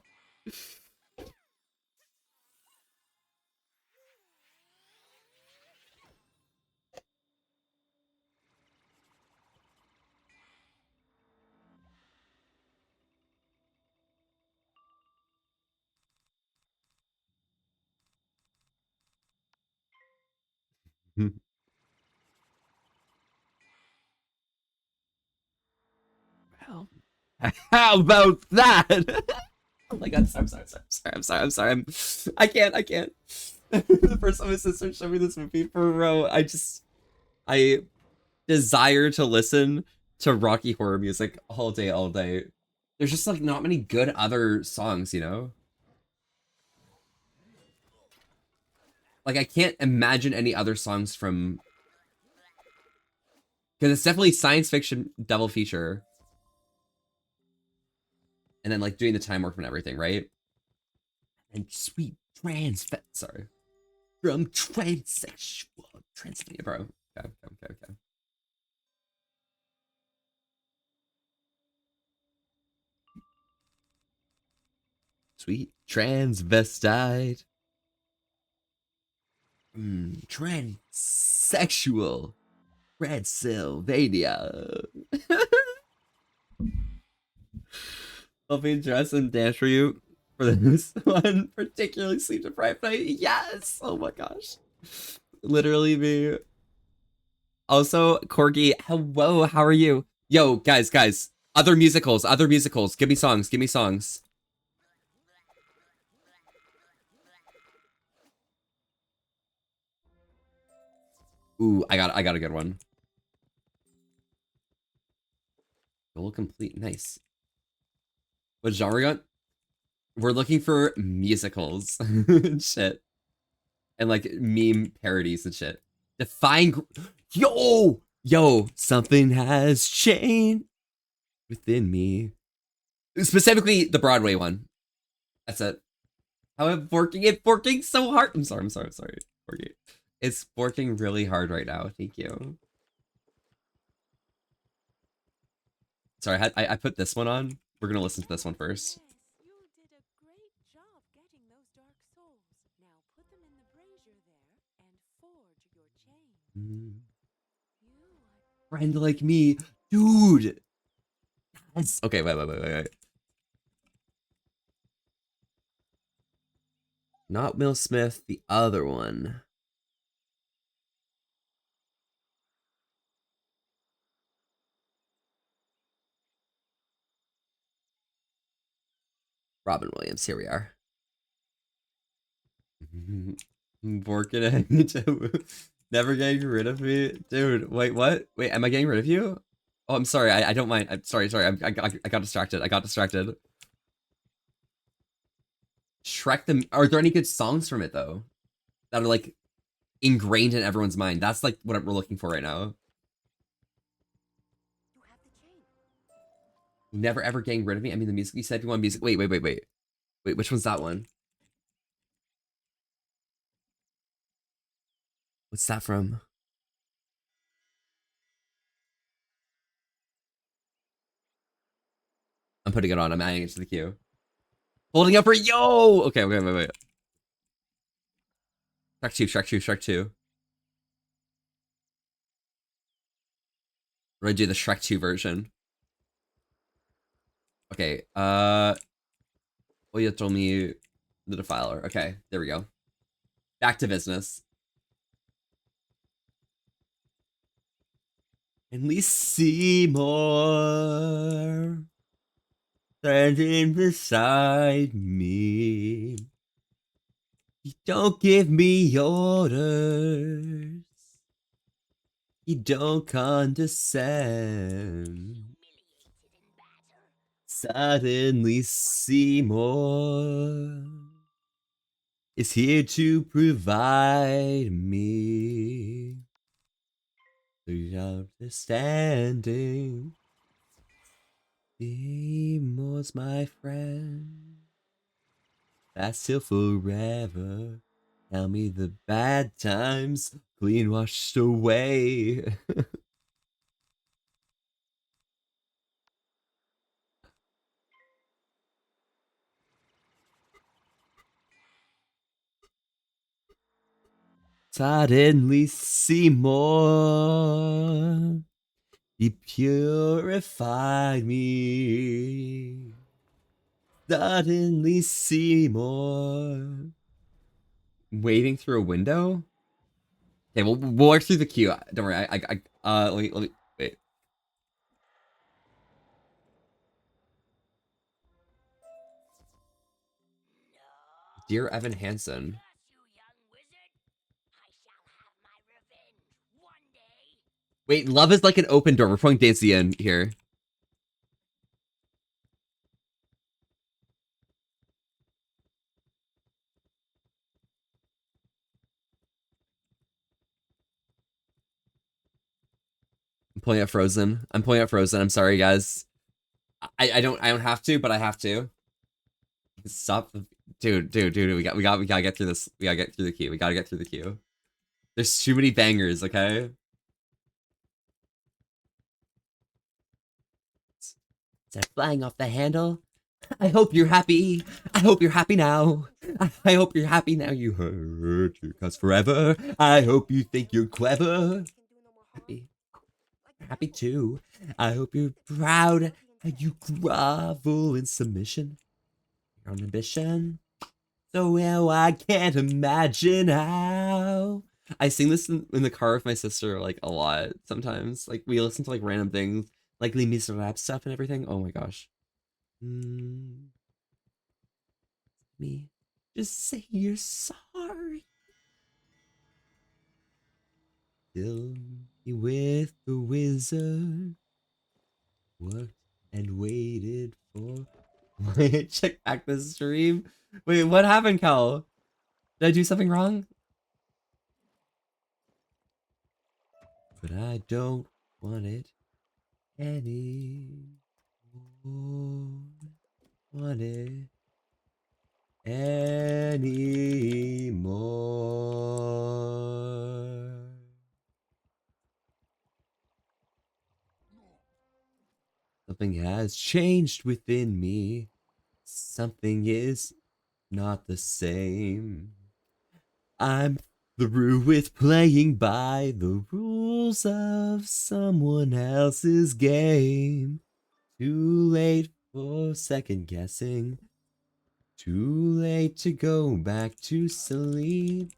Well, how about that? Oh my god, I'm sorry. I can't. The first time my sister showed me this movie, bro, I desire to listen to Rocky Horror music all day, all day. There's just like not many good other songs, you know? Like I can't imagine any other songs from, because it's definitely science fiction double feature. And then like doing the time warp and everything, right? And sweet sorry. From transsexual Transylvania, bro. Okay. Sweet transvestite. Transsexual Transylvania. I'll be dressed and dance for you for this one particularly sleep deprived night. Yes! Oh my gosh. Literally me. Also, Corgi, hello, how are you? Yo, guys. Other musicals. Give me songs. Ooh, I got a good one. Goal complete, nice. What genre we got? We're looking for musicals and shit. And like meme parodies and shit. Yo, something has changed within me. Specifically the Broadway one. That's it. How I'm working so hard. I'm sorry. Working. It's working really hard right now. Thank you. Sorry, I put this one on. We're gonna listen to this one first. Yes, you did a great job getting those dark souls. Now put them in the brazier there and forge your chain. You are Friend like me, dude. Yes. Okay, wait. Not Will Smith, the other one. Robin Williams, here we are. Working at never getting rid of me. Dude, wait, what? Wait, am I getting rid of you? Oh, I'm sorry, I don't mind. I'm sorry. I got distracted. Shrek are there any good songs from it though? That are like ingrained in everyone's mind. That's like what we're looking for right now. you have the chain. Never ever getting rid of me. I mean, the music you said you want music. Wait. Wait, which one's that one? What's that from? I'm putting it on. I'm adding it to the queue. Holding up for yo. Okay, wait. Shrek 2. We're gonna do the Shrek 2 version. Okay, well, you told me the Defiler. Okay, there we go. Back to business. Henley Seymour standing beside me. You don't give me orders. You don't condescend. Suddenly Seymour is here to provide me the understanding Seymour's my friend. That's still forever. Tell me the bad times clean washed away. Suddenly Seymour, he purified me. Suddenly Seymour. Waiting through a window? Okay, we'll work through the queue. Don't worry. Let me wait. Dear Evan Hansen. Curse you, young wizard! I shall have my revenge one day. Wait, love is like an open door. We're playing Daisy in here. I'm pulling up Frozen. I'm pulling up Frozen. I'm sorry, guys. I don't have to, but I have to. Stop, dude. We gotta get through this. We gotta get through the queue. We gotta get through the queue. There's too many bangers. Okay. Is that flying off the handle? I hope you're happy. I hope you're happy now. I hope you're happy now. You hurt your cause forever. I hope you think you're clever. Happy. Happy too. I hope you're proud and you grovel in submission. Your own ambition. So well, I can't imagine how. I sing this in the car with my sister like a lot sometimes. Like we listen to like random things, like Les Miserables stuff and everything. Oh my gosh. Me, just say you're sorry. Fill me with the wizard. Worked and waited for. Wait, check back the stream. Wait, what happened, Cal? Did I do something wrong? But I don't want it anymore. Want it anymore. Something has changed within me. Something is not the same. I'm through with playing by the rules of someone else's game. Too late for second guessing. Too late to go back to sleep.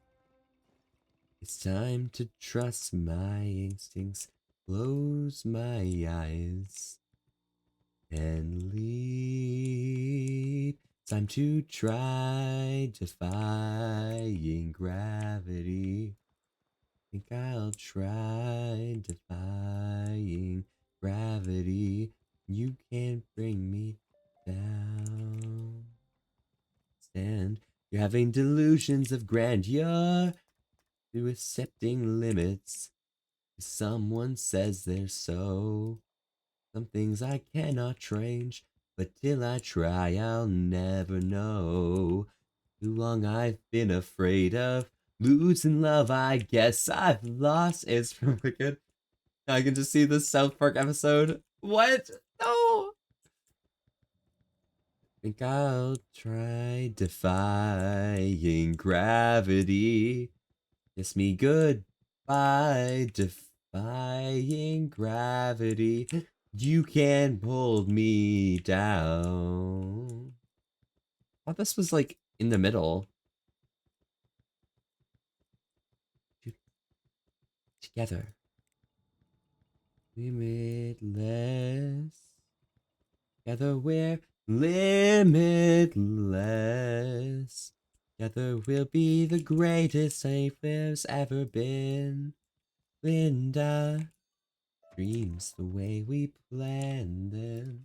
It's time to trust my instincts. Close my eyes and leave. Time to try defying gravity. Think I'll try defying gravity. You can't bring me down. Stand, you're having delusions of grandeur through accepting limits. Someone says they're so. Some things I cannot change, but till I try, I'll never know. Too long I've been afraid of losing love. I guess I've lost. It's from Wicked. I can just see the South Park episode. What? No. Think I'll try defying gravity. Kiss me goodbye, defying gravity. You can't hold me down. I thought this was like in the middle. Together. Limitless. Together we're limitless. Together we'll be the greatest safe there's ever been. Linda, dreams the way we planned them.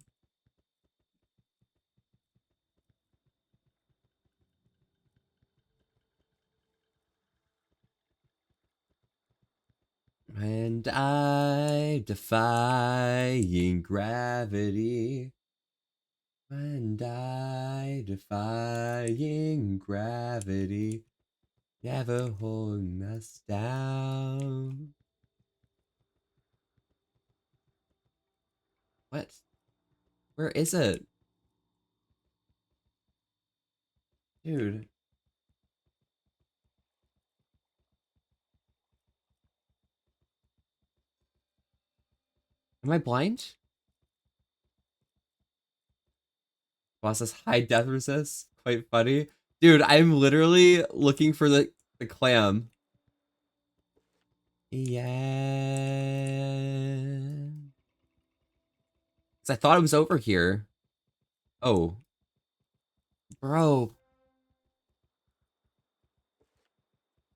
And I defying gravity. And I, defying gravity, never holding us down. What? Where is it? Dude. Am I blind? Boss says high death resist. Quite funny. Dude, I'm literally looking for the clam. Yeah. Cause I thought it was over here. Oh. Bro.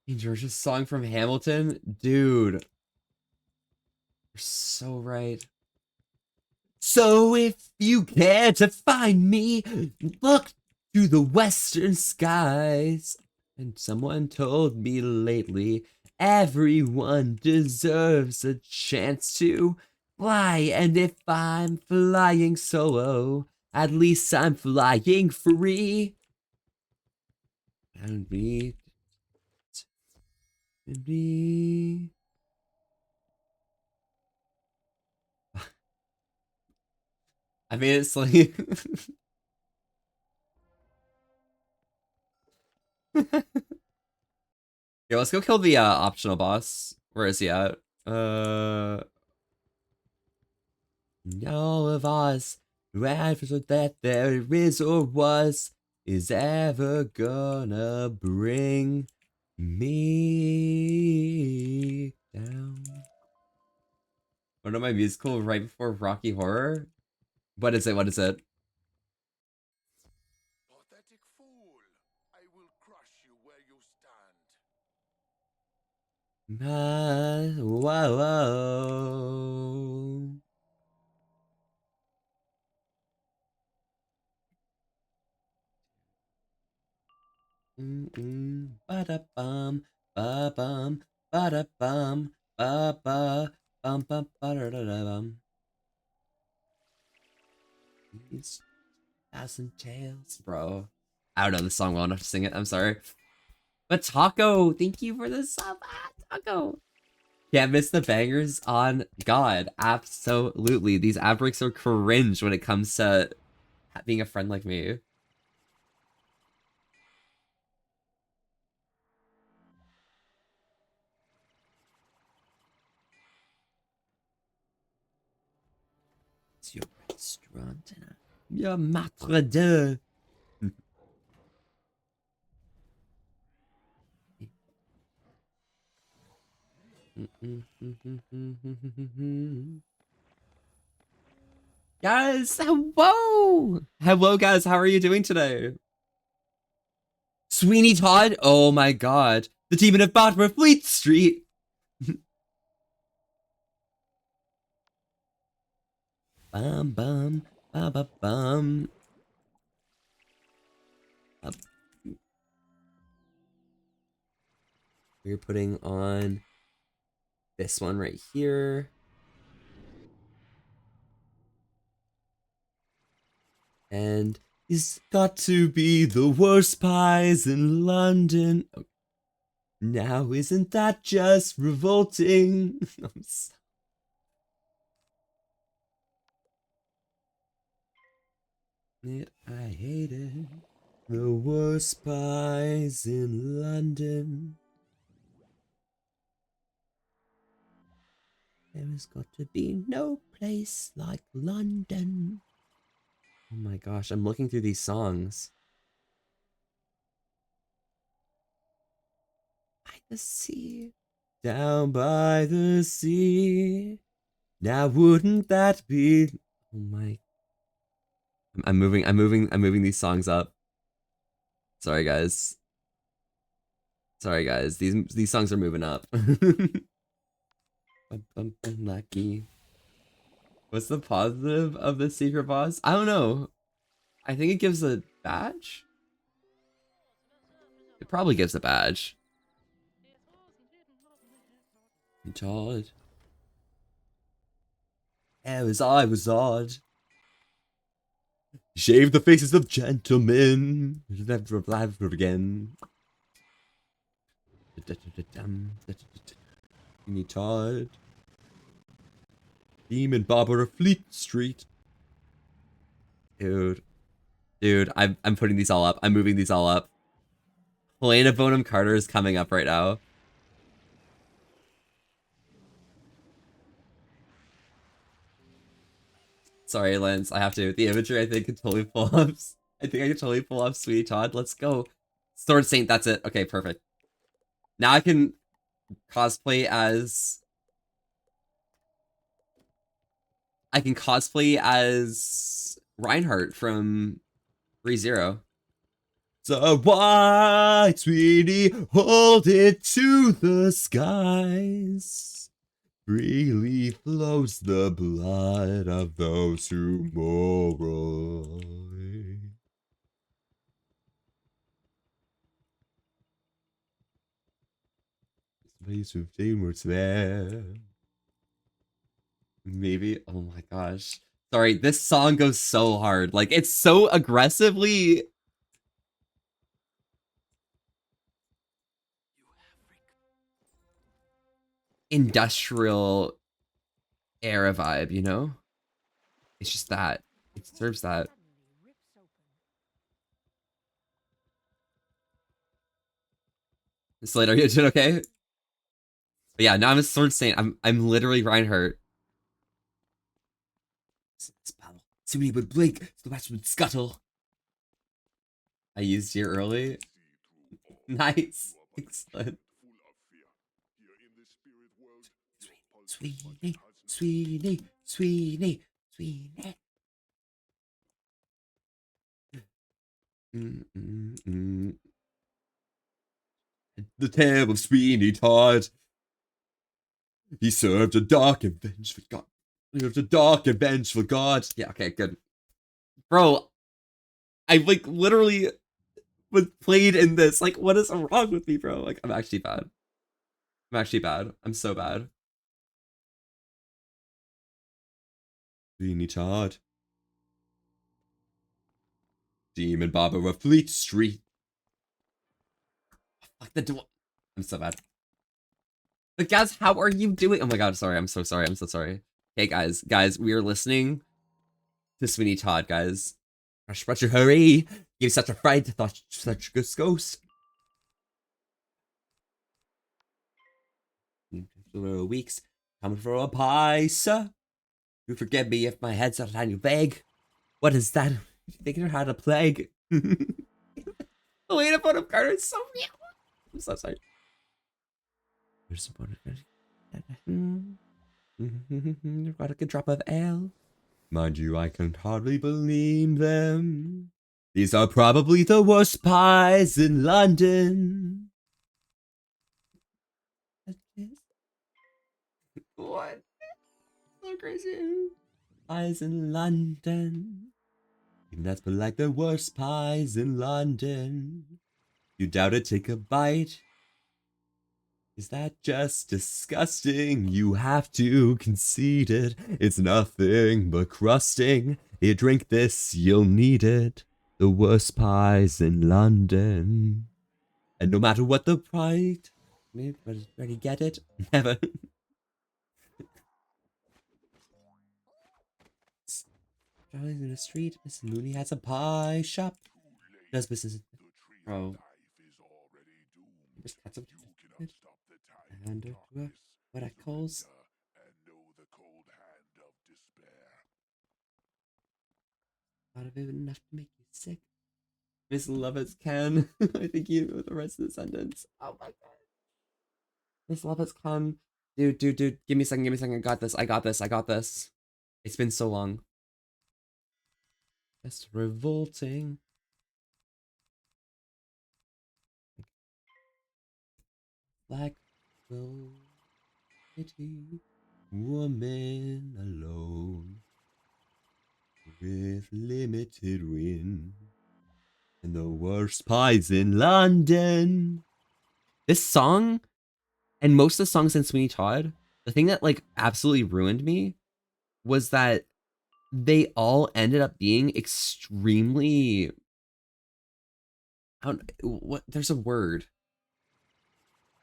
King George's song from Hamilton? Dude. You're so right. So if you care to find me, look to the western skies. And someone told me lately, everyone deserves a chance to fly. And if I'm flying solo, at least I'm flying free. And be. I mean, it's like. Yeah, let's go kill the optional boss. Where is he at? All of us, whoever that there is or was, is ever gonna bring me down. One of my musical right before Rocky Horror? What is it? What is it? Pathetic fool! I will crush you where you stand. Whoa. Ba-da-bum, ba-bum, ba-da-bum, ba-ba, bum, ba-da-da-da-bum. These thousand tales, bro. I don't know the song well enough to sing it. I'm sorry. But Taco, thank you for the sub. Taco. Can't miss the bangers on God. Absolutely. These ad breaks are cringe when it comes to being a friend like me. It's your restaurant. Your maitre de. Guys, hello! Hello, guys, how are you doing today? Sweeney Todd? Oh my god. The demon of Baltimore Fleet Street! Bum bum, ba ba bum. We're putting on this one right here. And he's got to be the worst pies in London. Oh, now isn't that just revolting? I hate it. The worst pies in London. There has got to be no place like London. Oh my gosh, I'm looking through these songs. By the sea. Down by the sea. Now wouldn't that be... Oh my... I'm moving these songs up. Sorry guys. Sorry guys, these songs are moving up. Lucky. What's the positive of the secret boss? I don't know. I think it gives a badge? It probably gives a badge. Todd. I was odd. Shave the faces of gentlemen. Never again. Sweeney Todd. Demon Barber of Fleet Street. Dude. Dude, I'm putting these all up. I'm moving these all up. Helena Bonham Carter is coming up right now. Sorry, Lance. I have to. The imagery, I think, can totally pull up. I think I can totally pull off Sweetie Todd. Let's go. Sword Saint, that's it. Okay, perfect. Now I can cosplay as... I can cosplay as Reinhardt from ReZero. So why, sweetie, hold it to the skies? Freely flows the blood of those who mourn. Space 15 words there. Maybe. Oh my gosh. Sorry, this song goes so hard. Like, it's so aggressively industrial era vibe, you know? It's just that. It serves that. Slade, are you doing okay? But yeah, now I'm a Sword Saint. I'm literally Reinhardt. This battle. Somebody would blink, the match would scuttle. I used you early. Nice. Excellent. Sweetie, sweetie, sweetie, sweetie. The tale of Sweeney Todd. He served a dark and vengeful God. He served a dark and vengeful God. Yeah, okay, good. Bro, I like literally was played in this. Like, what is wrong with me, bro? Like, I'm actually bad. I'm actually bad. I'm so bad. Sweeney Todd. Demon Barber of Fleet Street. Fuck the door. I'm so bad. But guys, how are you doing? Oh my god, sorry. I'm so sorry. I'm so sorry. Hey guys, we are listening to Sweeney Todd, guys. Rush, rush, hurry! Give such a fright, thought such a ghost. Weeks, coming for a pie, sir. You forgive me if my head's not on your bag. What is that? You think you know how to plague? The way to put up Carter is so real. I'm so sorry. There's got a good drop of ale. Mind you, I can hardly believe them. These are probably the worst pies in London. What? So crazy. Pies in London. Even that's but like the worst pies in London. You doubt it, take a bite. Is that just disgusting? You have to concede it. It's nothing but crusting. You drink this, you'll need it. The worst pies in London. And no matter what the price, ready get it? Never. Charlie's in the street. Miss Mooney has a pie shop. Does business. Bro. Just cut some. And what I calls. Not of it enough to make you sick. Miss Lovitz can. I think you with the rest of the sentence. Oh my god. Miss Lovitz can. Dude. Give me a second. I got this. It's been so long. That's revolting. Black city woman alone with limited wind and the worst pies in London. This song and most of the songs in Sweeney Todd, the thing that like absolutely ruined me was that they all ended up being extremely, I don't, what, there's a word.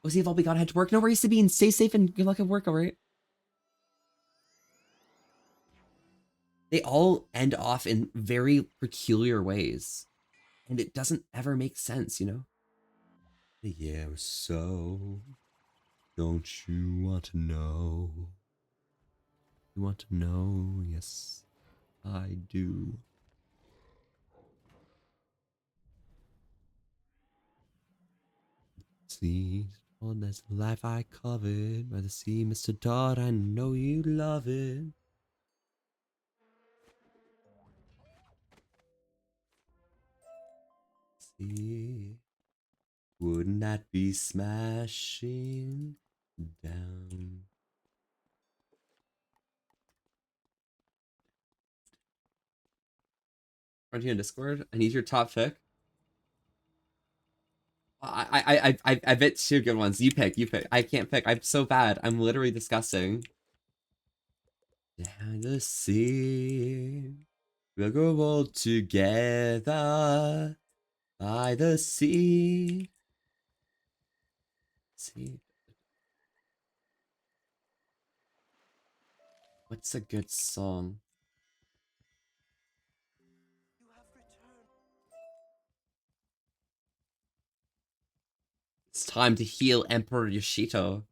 Was he evolved? We gotta head to work. No worries, Sabine. Stay safe and good luck at work, alright? They all end off in very peculiar ways. And it doesn't ever make sense, you know? Yeah, so don't you want to know? You want to know? Yes, I do. See, on this life I covered by the sea, Mr. Dodd, I know you love it. See, wouldn't that be smashing down? Aren't you in Discord? I need your top pick. I bet two good ones. You pick, you pick. I can't pick. I'm so bad. I'm literally disgusting. Down the sea, we'll go all together by the sea. See, what's a good song? It's time to heal Emperor Yoshito.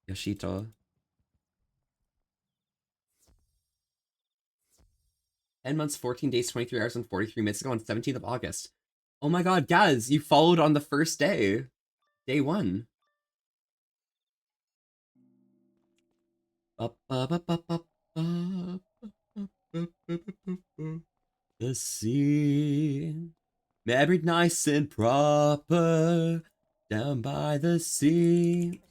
Yoshito. 10 months, 14 days, 23 hours, and 43 minutes ago on 17th of August. Oh my god, Gaz, you followed on the first day. Day one. Up, up, up, up, up, up, the sea. Married nice and proper. Down by the sea.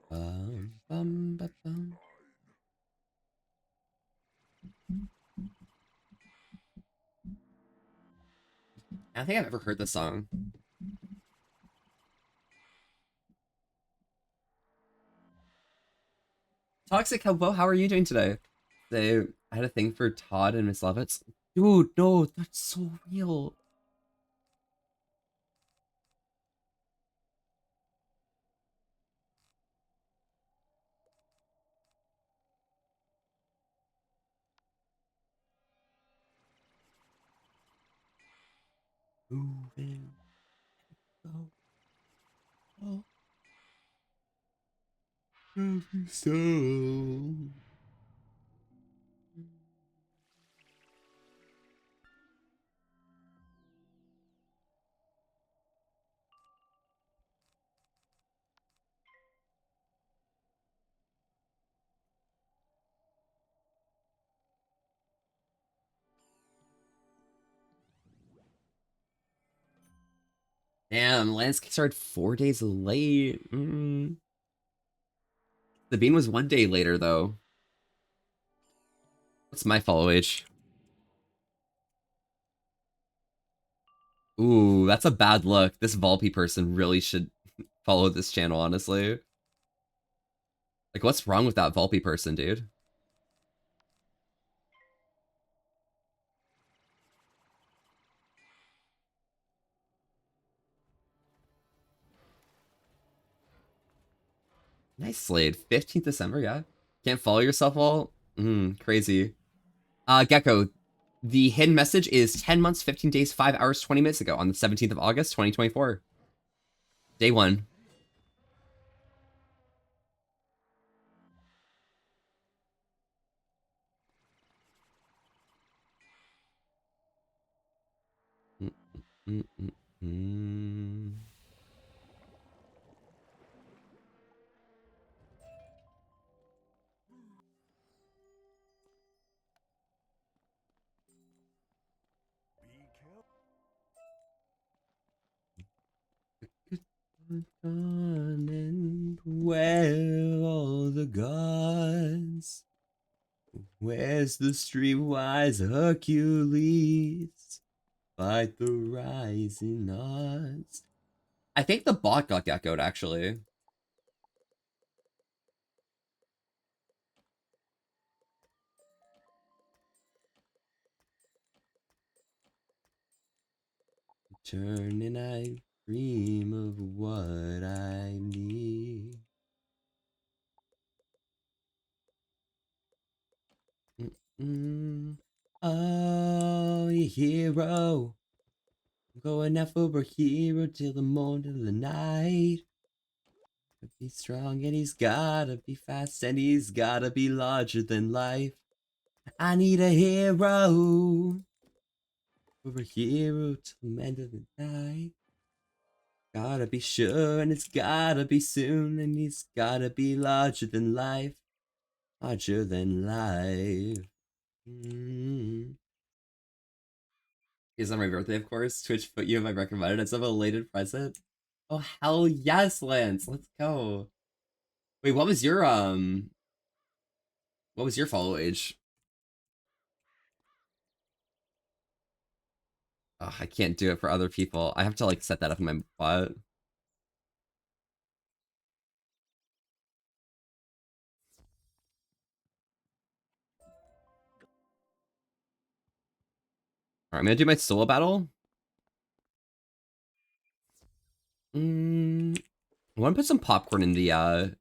Bum, bum, ba, bum. I don't think I've ever heard this song. Toxic Hobo, how are you doing today? I had a thing for Todd and Miss Lovitz. Dude, no, that's so real. Moving. Oh, oh, so. Damn, Lance started 4 days late. The bean was 1 day later, though. What's my follow age? Ooh, that's a bad look. This Volpe person really should follow this channel, honestly. Like, what's wrong with that Volpe person, dude? Nice Slade. 15th December, yeah. Can't follow yourself all? Crazy. Gecko, the hidden message is 10 months, 15 days, 5 hours, 20 minutes ago on the 17th of August, 2024. Day one. Mm, mm, mm. Gone and where all the gods? Where's the streetwise Hercules? Fight the rising odds. I think the bot got geckoed, actually. Turn and I dream of what I need. Oh, you hero. I'm going out for a hero till the morning of the night. Be strong and he's gotta be fast and he's gotta be larger than life. I need a hero. For a hero till the end of the night. Gotta be sure and it's gotta be soon and he's gotta be larger than life. Larger than life. It's on my birthday, of course. Twitch put you in my recommended as a belated present. Oh hell yes, Lance. Let's go. Wait, what was your follow age? Oh, I can't do it for other people. I have to like set that up in my bot. Alright, I'm gonna do my solo battle. I wanna put some popcorn in the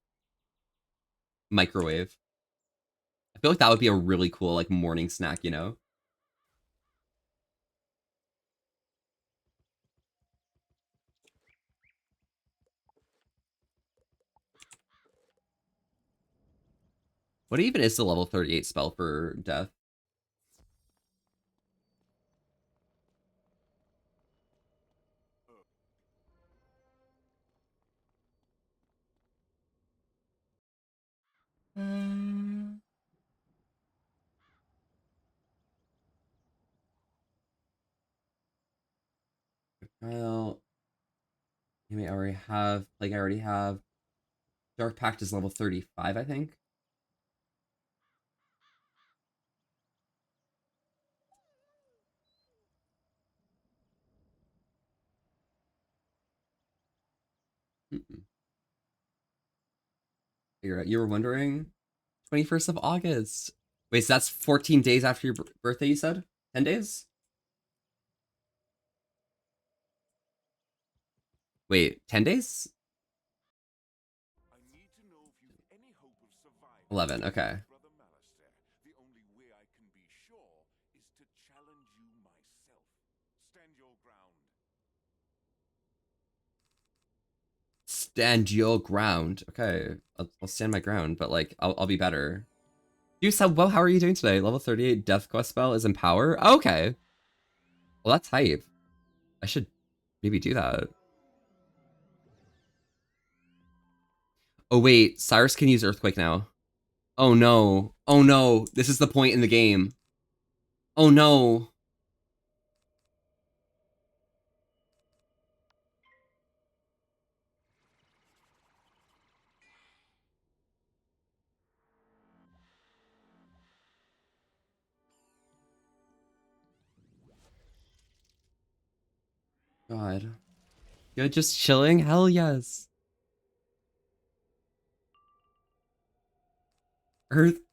microwave. I feel like that would be a really cool like morning snack, you know? What even is the level 38 spell for death? Well, I already have, like I already have. Dark Pact is level 35, I think. Figure out. You were wondering? 21st of August. Wait, so that's 14 days after your birthday, you said? 10 days? Wait, 10 days? I need to know if you've any hope of surviving. 11, okay. Brother Malistaire, the only way I can be sure is to challenge you myself. Stand your ground. Stand your ground. Okay, I'll stand my ground, but like, I'll be better. You said, well, how are you doing today? Level 38 Death Quest spell is Empower? Oh, okay. Well, that's hype. I should maybe do that. Oh, wait. Cyrus can use Earthquake now. Oh, no. Oh, no. This is the point in the game. Oh, no. God. You're just chilling? Hell yes.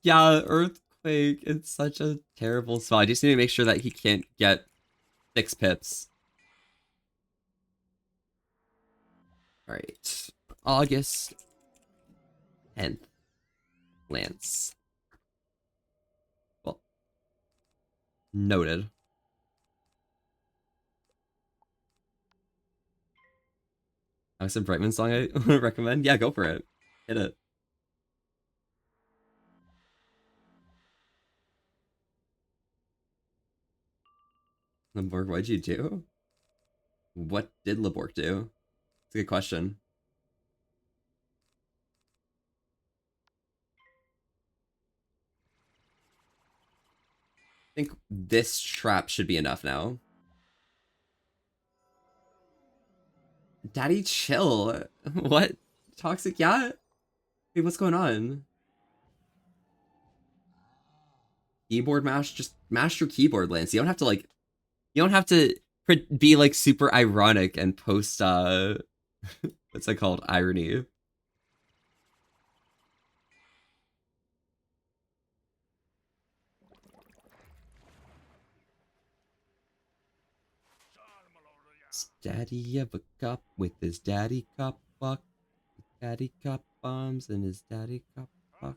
Yeah, Earthquake. It's such a terrible spell. I just need to make sure that he can't get 6 pips. Alright. August 10th. Lance. Well, noted. Alex and Brightman song I recommend? Yeah, go for it. Hit it. Laborg, what'd you do? What did Laborg do? It's a good question. I think this trap should be enough now. Daddy, chill. What? Toxic yacht? Wait, what's going on? Keyboard mash, just mash your keyboard, Lance. You don't have to like, you don't have to be like super ironic and post what's that called, irony. Daddy of a cup with his daddy cup buck. Daddy cup bombs and his daddy cup buck.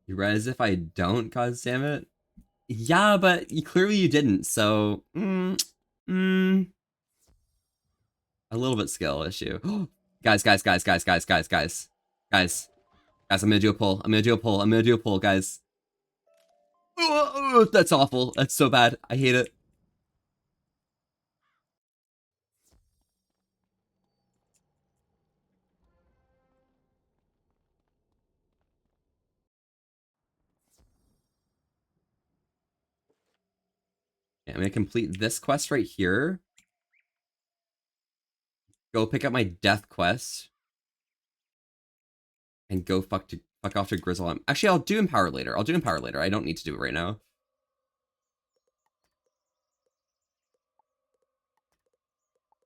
You read as if I don't, god damn it. Yeah, but clearly you didn't, so a little bit skill issue. Guys, guys, guys, guys, guys, guys, guys. Guys. Guys, I'm gonna do a pull. I'm gonna do a pull. I'm gonna do a pull, guys. That's awful. That's so bad. I hate it. Okay, I'm gonna complete this quest right here. Go pick up my death quest. And go fuck off to Grizzle. Actually, I'll do Empower later. I'll do Empower later. I don't need to do it right now.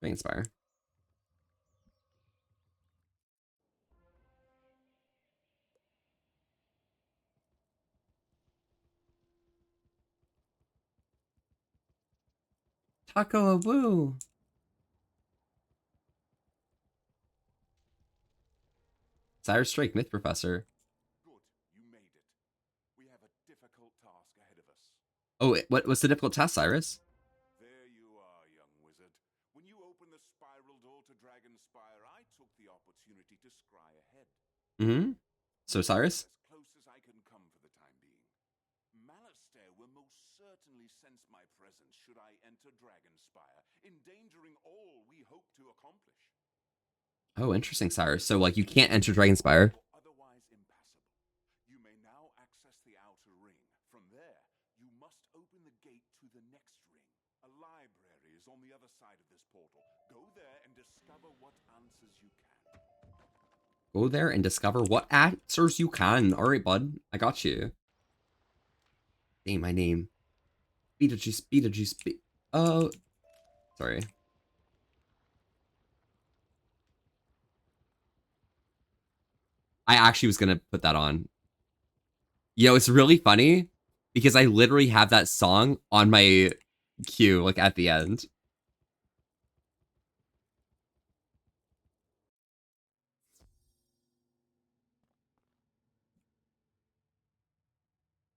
Inspire. Taco a woo. Cyrus Strike, Myth Professor. Good, you made it. We have a difficult task ahead of us. Oh, what's the difficult task, Cyrus? There you are, young wizard. When you opened the spiral door to Dragonspire, I took the opportunity to scry ahead. Mm-hmm. So, Cyrus? As close as I can come for the time being. Malastair will most certainly sense my presence should I enter Dragonspire, endangering all we hope to accomplish. Oh, interesting, Cyrus. So, like, you can't enter Dragonspire. Otherwise impassable. You may now access the outer ring. From there, you must open the gate to the next ring. A library is on the other side of this portal. Go there and discover what answers you can. Go there and discover what answers you can. All right, bud. I got you. Say my name. Beetlejuice, Beetlejuice, oh. Sorry. I actually was gonna put that on. Yo, it's really funny because I literally have that song on my queue, like at the end.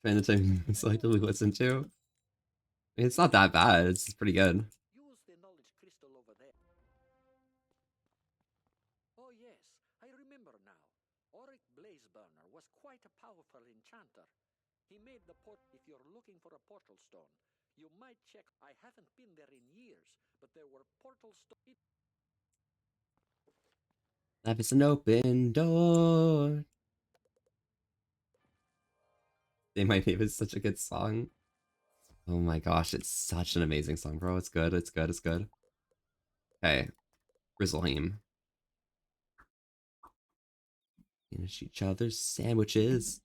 Find the time it's like to listen to. It's not that bad. It's pretty good. Use the knowledge crystal over there. Oh yes, I remember now. Auric Blazeburner was quite a powerful enchanter. He made the port. If you're looking for a portal stone, you might check. I haven't been there in years, but there were portal stones. Life is an open door. Say my name is such a good song. Oh my gosh, it's such an amazing song, bro. It's good, it's good, it's good. Okay. Grizzleheim. Finish each other's sandwiches.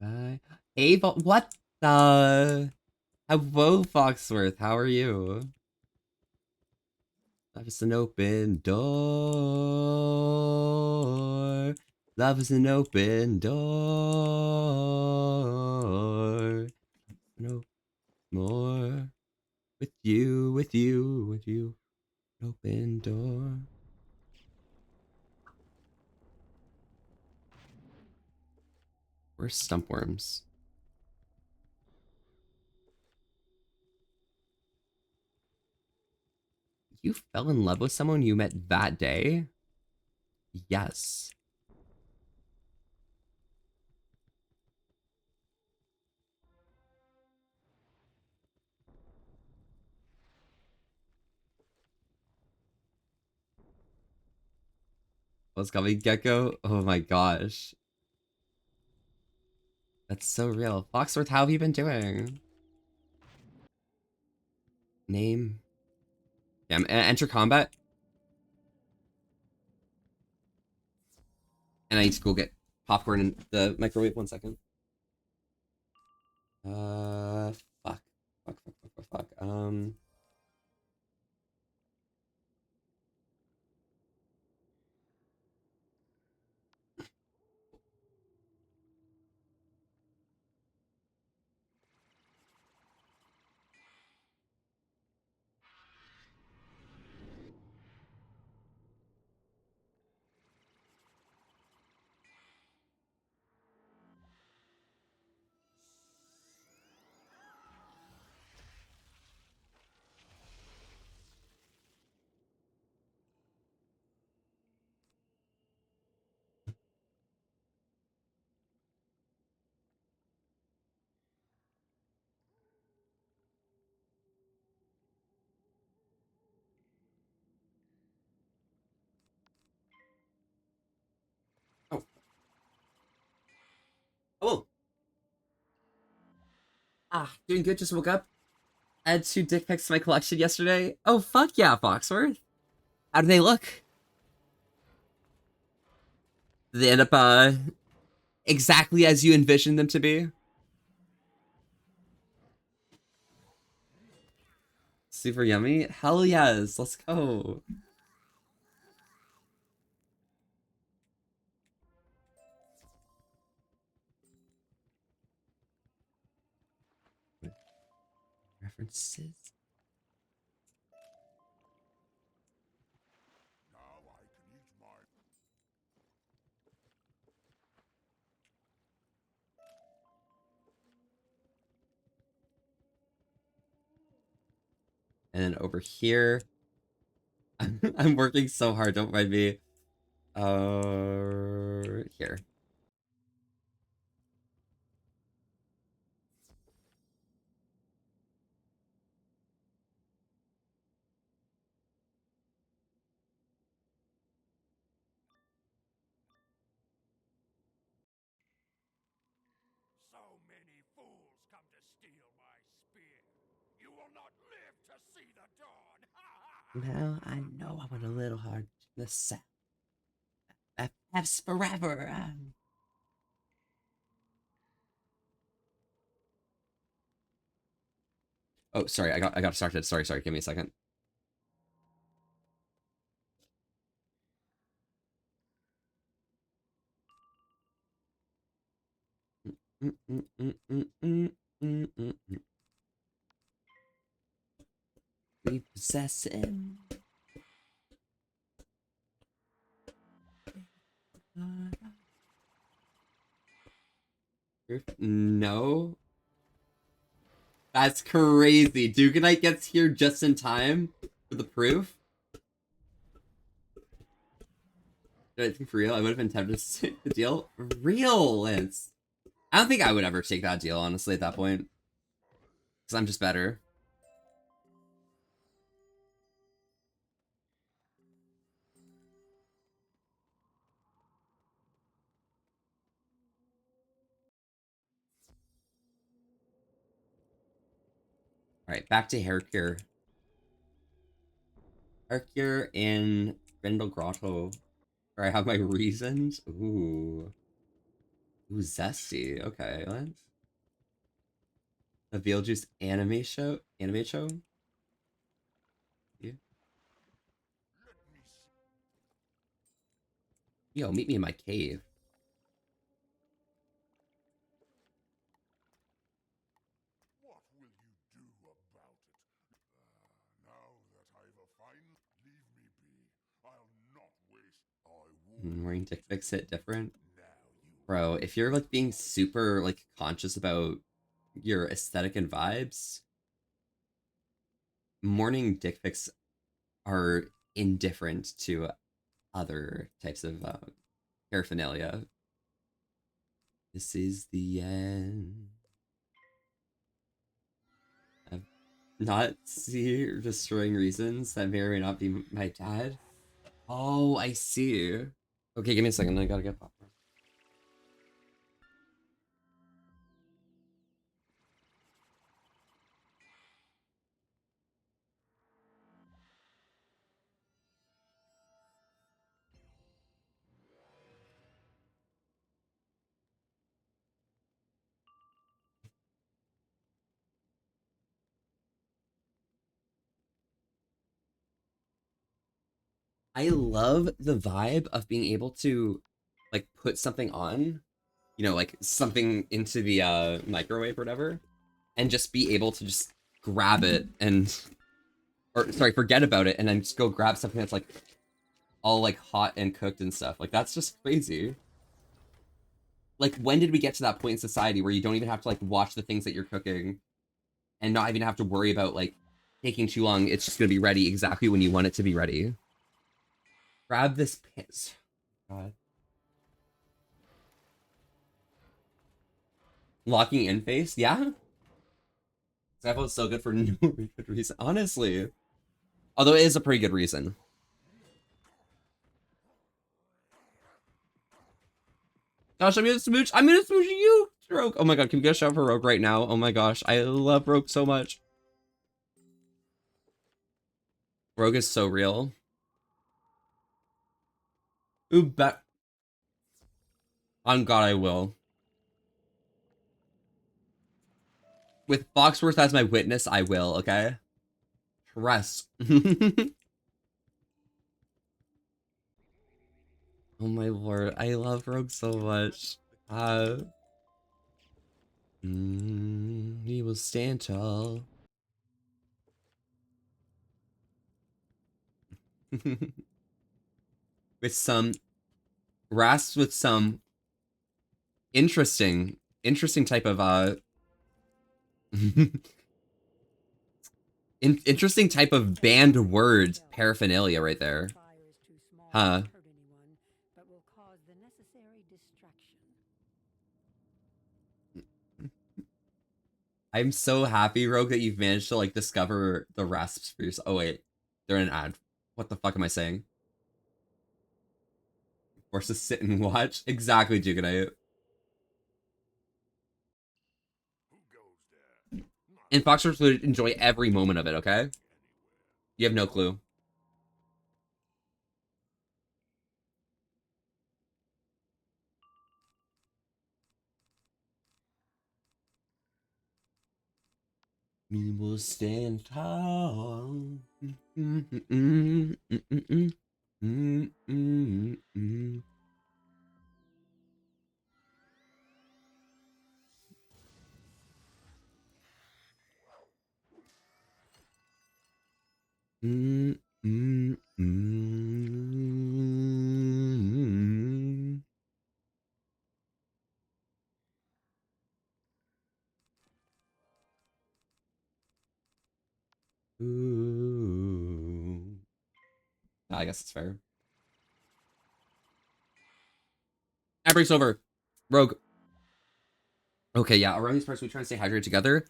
Bye. Ava, what the? Hello, Foxworth. How are you? Love is an open door. Love is an open door. No more. With you, with you, with you. Open door. Where's Stumpworms? You fell in love with someone you met that day? Yes. What's coming, Gecko? Oh my gosh. That's so real. Foxworth, how have you been doing? Name. Yeah, enter combat. And I need to go get popcorn in the microwave. 1 second. Fuck. Fuck. Oh. Oh. Doing good. Just woke up. Add 2 dick pics to my collection yesterday. Oh, fuck yeah, Foxworth. How do they look? Did they end up, exactly as you envisioned them to be? Super yummy? Hell yes, let's go. References? Now I can eat my... And then over here, I'm working so hard, don't mind me. Here. So many fools come to steal my spear. You will not live to see the dawn. Well, I know I went a little hard. The set. F's forever. Oh, sorry, I got distracted. Sorry, give me a second. We possess him. No. That's crazy. Duganite gets here just in time for the proof. I think for real, I would have been tempted to take the deal. Real, Lance. I don't think I would ever take that deal, honestly, at that point. Because I'm just better. Alright, back to hair cure. Hair cure in Grendel Grotto. Where I have my reasons. Ooh. Ooh, zesty. Okay, Lance. The Beetlejuice anime show? Anime show? Yeah. Yo, meet me in my cave. What will you do about it? Now that I've a fine, leave me be. I'll not waste. I won't. Wearing dick pics hit different. Now you. Bro, if you're like being super like conscious about your aesthetic and vibes, morning dick pics are indifferent to other types of paraphernalia. This is the end. I've not see or destroying reasons that may or may not be my dad. Oh, I see. Okay, give me a second. I gotta get popcorn. I love the vibe of being able to like put something on, you know, like something into the microwave or whatever, and just be able to just grab it and or sorry, forget about it and then just go grab something that's like all like hot and cooked and stuff. Like that's just crazy. Like when did we get to that point in society where you don't even have to like watch the things that you're cooking and not even have to worry about like taking too long? It's just gonna be ready exactly when you want it to be ready. Grab this pants. God. Locking in face, yeah. That was so good for no good reason, honestly. Although it is a pretty good reason. Gosh, I'm gonna smooch. I'm gonna smooch you, Rogue. Oh my god, can we get a shout for Rogue right now? Oh my gosh, I love Rogue so much. Rogue is so real. Ooh, bet. On God, I will. With Foxworth as my witness, I will. Okay. Trust. Oh my lord, I love Rogue so much. He will stand tall. With some rasps with some interesting type of interesting type of banned word paraphernalia right there. Huh. I'm so happy, Rogue, that you've managed to like discover the rasps for yourself. Oh wait, they're in an ad. What the fuck am I saying? Forced to sit and watch? Exactly, Jugonite. And Foxworth would enjoy every moment of it, okay? You have no clue. We will stand tall. Ooh. I guess it's fair. Ad break's over. Rogue. Okay, yeah. Around these parts, we try to stay hydrated together.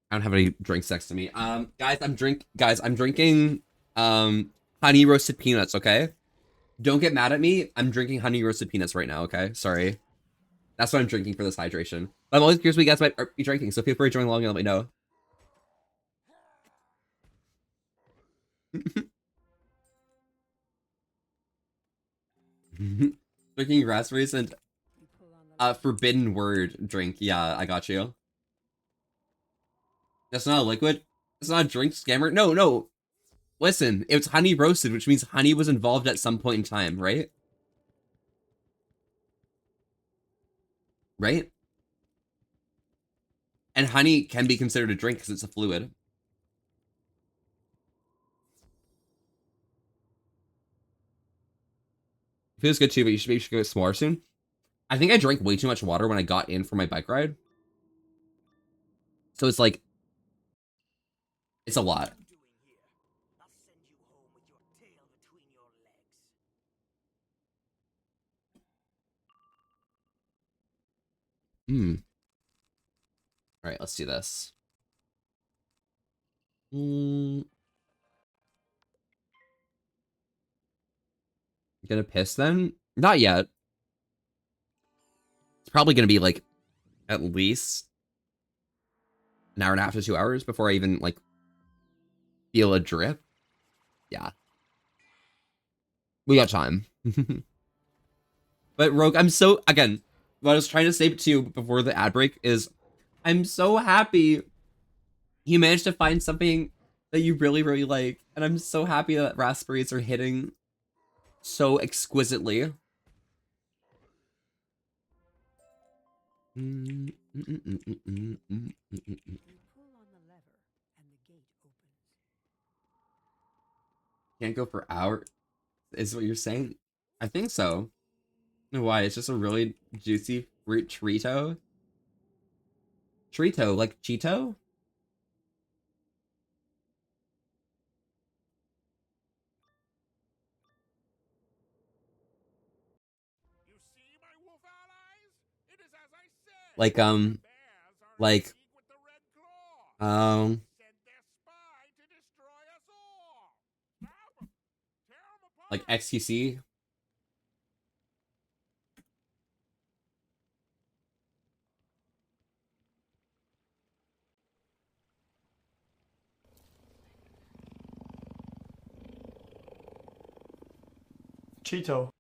I don't have any drinks next to me. Guys, I'm drinking honey roasted peanuts, okay? Don't get mad at me. I'm drinking honey roasted peanuts right now, okay? Sorry. That's what I'm drinking for this hydration. But I'm always curious what you guys might be drinking, so feel free to join along and let me know. Drinking raspberries and forbidden word drink. Yeah, I got you. That's not a liquid. It's not a drink, scammer. No, no. Listen, it's honey roasted, which means honey was involved at some point in time, right? Right? And honey can be considered a drink because it's a fluid. Feels good too, but you should go s'more soon. I think I drank way too much water when I got in for my bike ride. So it's like, it's a lot. Hmm. All right, let's do this. You gonna piss then? Not yet. It's probably gonna be like at least an hour and a half to 2 hours before I even like feel a drip. Yeah, we got time. But Rogue, I'm so again. What I was trying to say to you before the ad break is, I'm so happy you managed to find something that you really, really like, and I'm so happy that raspberries are hitting so exquisitely. You pull on the lever, and the gate opens. Can't go for hours, is what you're saying? I think so. Why? It's just a really juicy fruit Trito. Trito, like Cheeto? You see, my wolf allies? It is as I said. Like, The bears are in like, league with the Red Claw. um, They sent their spy to destroy us all. Stop 'em. Tear 'em like apart. XQC? Cheeto.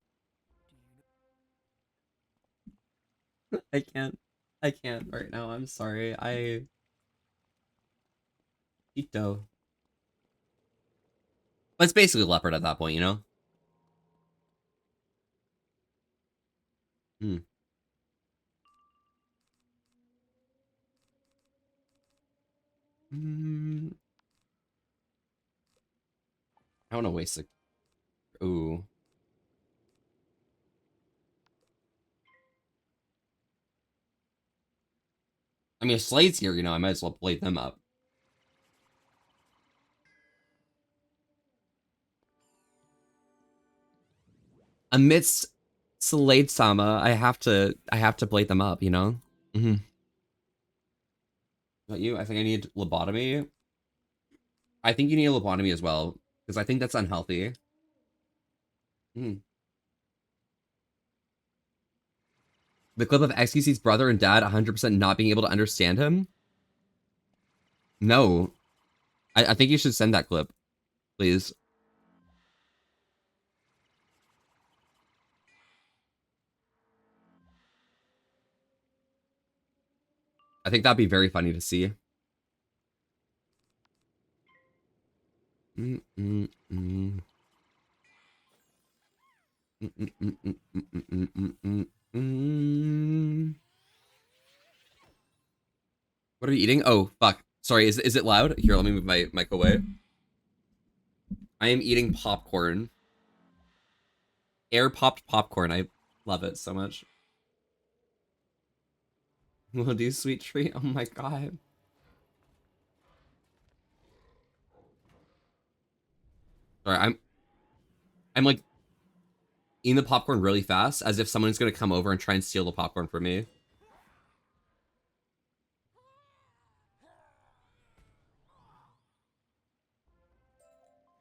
I can't. I can't right now. I'm sorry. Cheeto. But it's basically leopard at that point, you know? Hmm. Mm, I don't want to waste a. Ooh. I mean, if Slade's here, you know, I might as well blade them up. Amidst Slade Sama, I have to blade them up, you know? Mm-hmm. Not you? I think I need lobotomy. I think you need a lobotomy as well, because I think that's unhealthy. Mm. The clip of XQC's brother and dad 100% not being able to understand him? No. I think you should send that clip, please. I think that'd be very funny to see. Mm, mm, mm. Mm, mm, mm, mm, mm, mm, mm, mm, mm. What are you eating? Oh, fuck. Sorry, is it loud? Here, let me move my mic away. I am eating popcorn. Air popped popcorn. I love it so much. We'll do sweet treat. Oh my god. Sorry, I'm like eating the popcorn really fast, as if someone's gonna come over and try and steal the popcorn from me.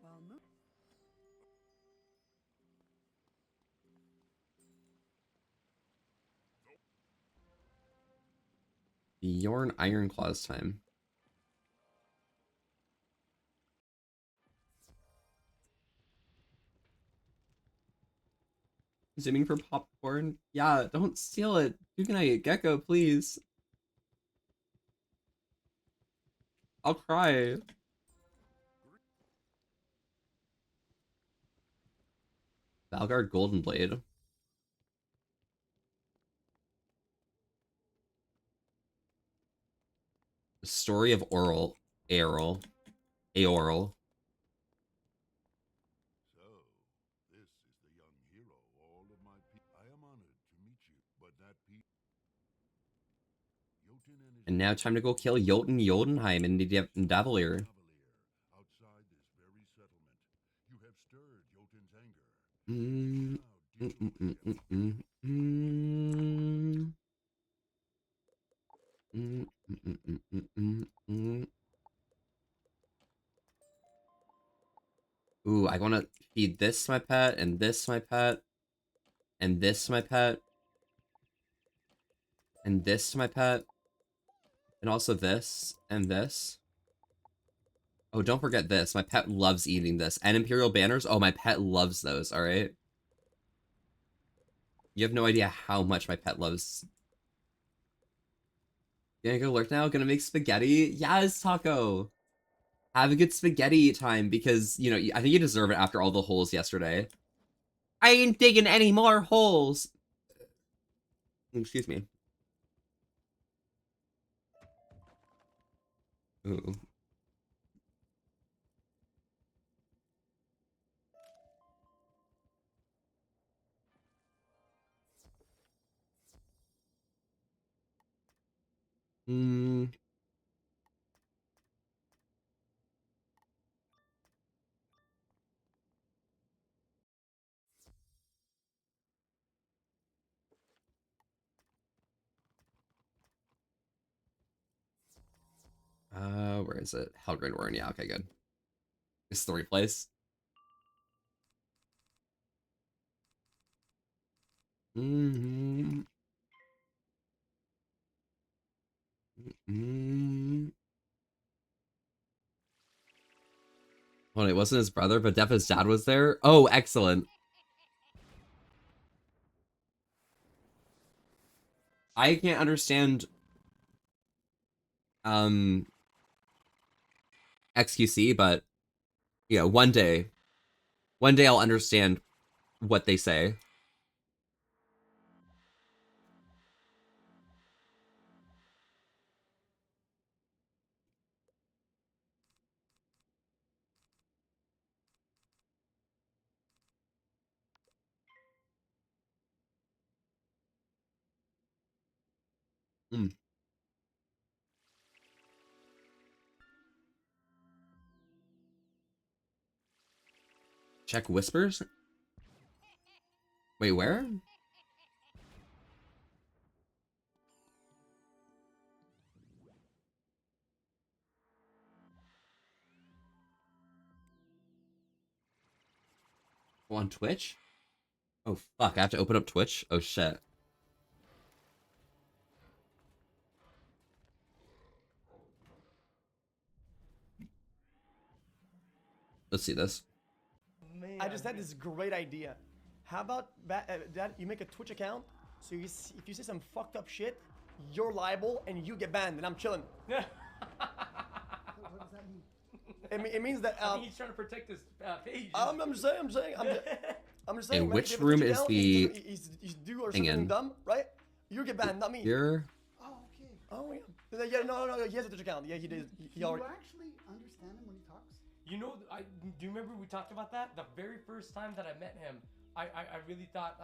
While Bjorn Ironclaw's time. Zooming for popcorn. Yeah, don't steal it. You can I gecko, please. I'll cry. Valgard Golden Blade. The story of Oral. Aoral. Aoral. So, this is the young hero all of my people. I am honored to meet you, but that Jotun and his And now time to go kill Jotun Jotunheim and Davalier. outside this very settlement. You have stirred Jotun's anger. Mm, Now mm, deal mm, with mm, him. mm, mm, mm, mm, mm, mm, mm, mm. Ooh, I want to feed this my pet and this my pet. And this to my pet. And this to my pet. And also this. And this. Oh, don't forget this. My pet loves eating this. And Imperial Banners. Oh, my pet loves those, alright? You have no idea how much my pet loves. Gonna go lurk now? Gonna make spaghetti? Yes, Taco! Have a good spaghetti time because, you know, I think you deserve it after all the holes yesterday. I ain't digging any more holes! Excuse me. Ooh. Hmm. Where is it? Helgrin Warren. Yeah, okay, good. It's the replace. Mm-hmm. Mm-hmm. Well, it wasn't his brother, but Defa's dad was there. Oh, excellent. I can't understand XQC, but yeah, one day I'll understand what they say. Mm. Check whispers? Wait, where? Oh, on Twitch? Oh fuck, I have to open up Twitch? Oh shit. Let's see this. I just had this great idea. How about that you make a Twitch account, so if you say some fucked up shit, you're liable and you get banned, and I'm chilling. What does that mean? It means that I think he's trying to protect his page. I'm just saying, I'm just saying. And man, which if you have a room Twitch is account, the he's do or thing something in? dumb, right? You get banned, not me. Here? Oh, okay. Oh yeah. Yeah, no, he has a Twitch account. Yeah, he did. He Can already. you actually understand him when he talks? You know, do you remember we talked about that? The very first time that I met him, I really thought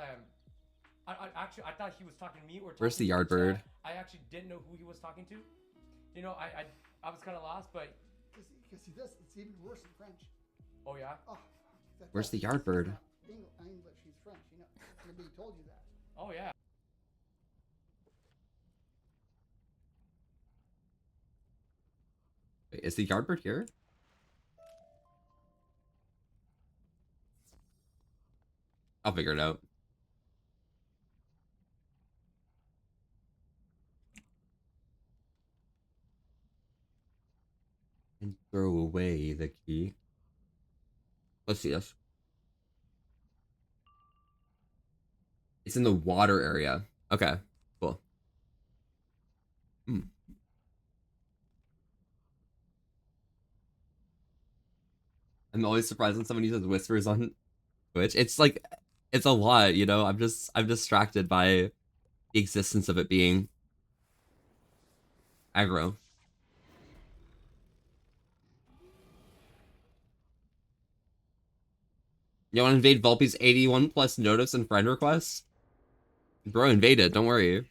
I thought he was talking to me or talking Where's the to Yardbird? chat. I actually didn't know who he was talking to. You know, I was kind of lost, but Because see this, it's even worse in French. oh yeah, Oh, Where's the Yardbird? English, he's French, you know. Maybe he told you that. oh yeah. Wait, is the Yardbird here? I'll figure it out. And throw away the key. Let's see this. It's in the water area. Okay, cool. Hmm. I'm always surprised when someone uses whispers on Twitch. It's like, it's a lot, you know? I'm distracted by the existence of it being aggro. You want to invade Volpe's 81 plus notice and friend requests? Bro, invade it, don't worry.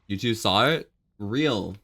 You two saw it? Real.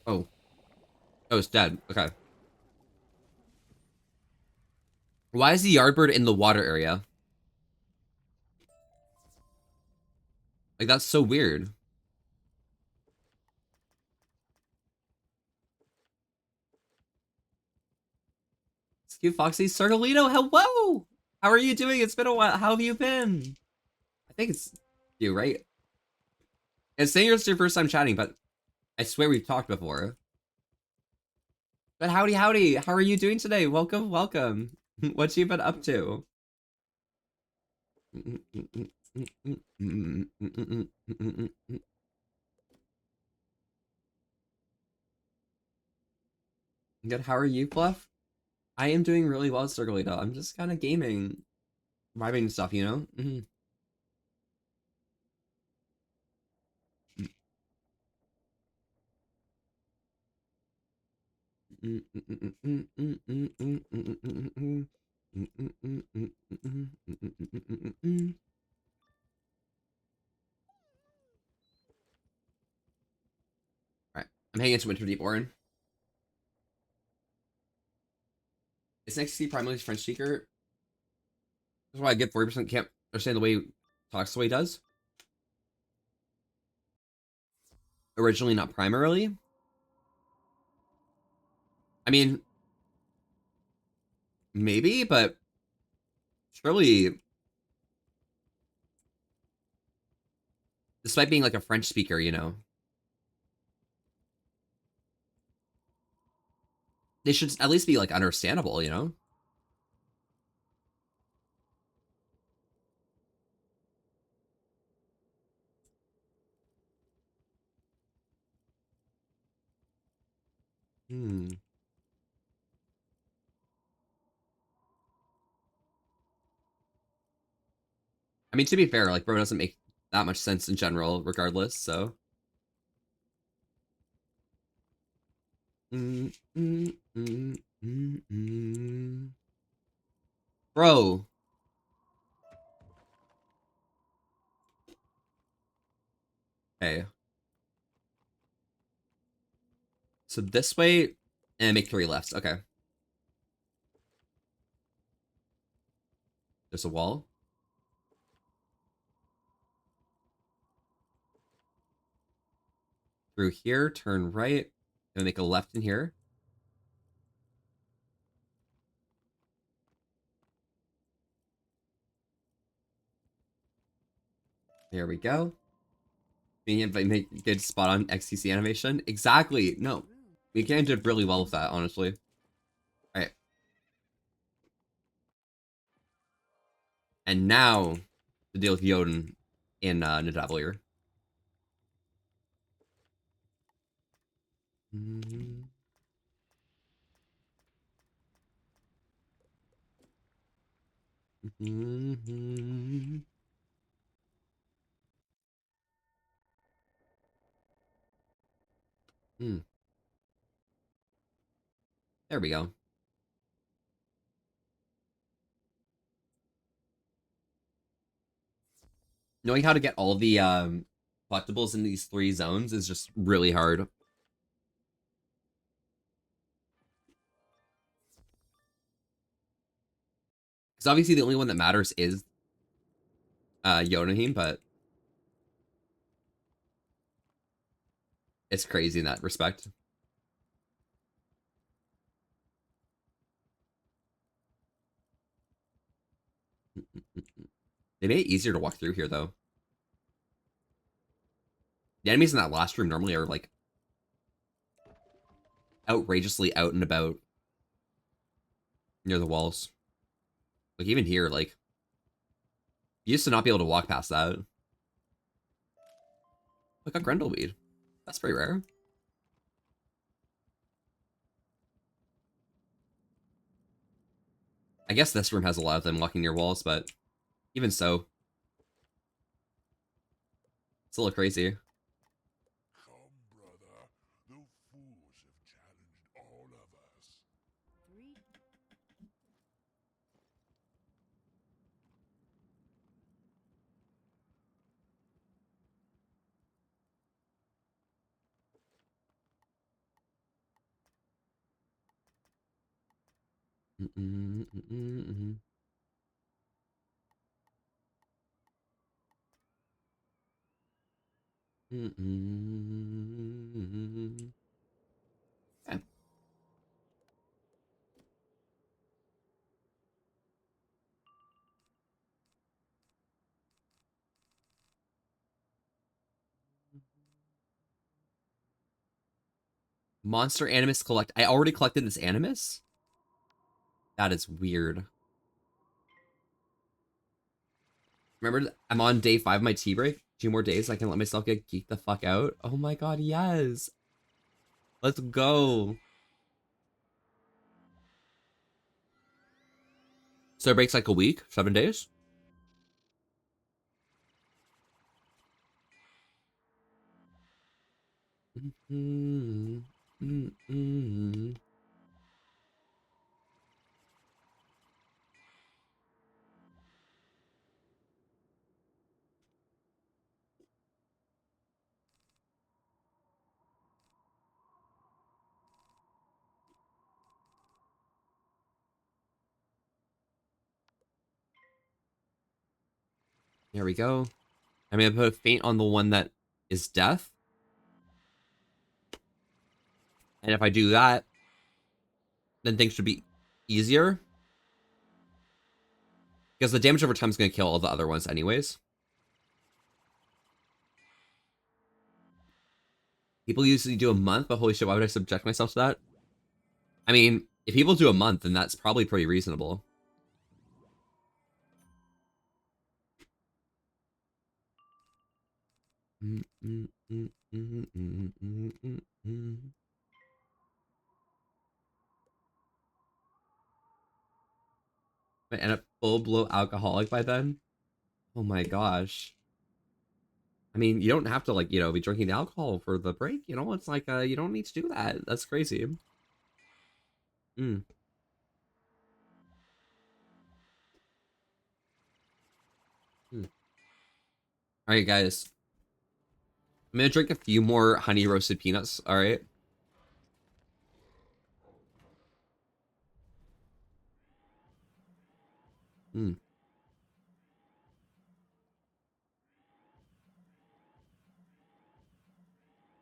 Oh. Oh, it's dead. Okay. Why is the yardbird in the water area? Like, that's so weird. Excuse Foxy. Circolito, hello! How are you doing? It's been a while. How have you been? I think it's you, right? It's saying it's your first time chatting, but I swear we've talked before. But howdy, howdy. How are you doing today? Welcome, welcome. What you been up to? Good. How are you, Fluff? I am doing really well, Circolito. I'm just kind of gaming, vibing stuff, you know? Alright, I'm hanging into Winter Deep Orin. It's next to see primarily French speaker. That's why I get 40% can't understand the way he talks the way he does. Originally, not primarily. I mean, maybe, but surely, despite being like a French speaker, you know, they should at least be like understandable, you know? Hmm. I mean, to be fair, like, bro doesn't make that much sense in general, regardless, so. Bro. Okay. So this way, and make 3 lefts. Okay. There's a wall. Through here, turn right, and make a left in here. There we go. Make good spot on XTC animation. Exactly. No. We can did really well with that, honestly. Alright. And now to deal with Yoden in Nidavellir. There we go. Knowing how to get all the collectibles in these 3 zones is just really hard. Because obviously the only one that matters is Yonahim, but it's crazy in that respect. They made it easier to walk through here, though. The enemies in that last room normally are, like, outrageously out and about near the walls. Like, even here, like, you used to not be able to walk past that. Look, a Grendelweed. That's pretty rare. I guess this room has a lot of them walking near walls, but even so, it's a little crazy. Come, brother. The fools have challenged all of us. Okay. Monster Animus collect. I already collected this Animus? That is weird. Remember, I'm on day 5 of my tea break. 2 more days, I can let myself get geeked the fuck out. Oh my god, yes. Let's go. So it breaks like a week, 7 days. There we go. I'm gonna put a faint on the one that is death. And if I do that, then things should be easier. Because the damage over time is gonna kill all the other ones anyways. People usually do a month, but holy shit, why would I subject myself to that? I mean, if people do a month, then that's probably pretty reasonable. I end up full-blown alcoholic by then? Oh my gosh. I mean, you don't have to, like, be drinking alcohol for the break, It's like, you don't need to do that. That's crazy. Mm. Mm. Alright, guys. I'm gonna drink a few more honey roasted peanuts, alright? Mm.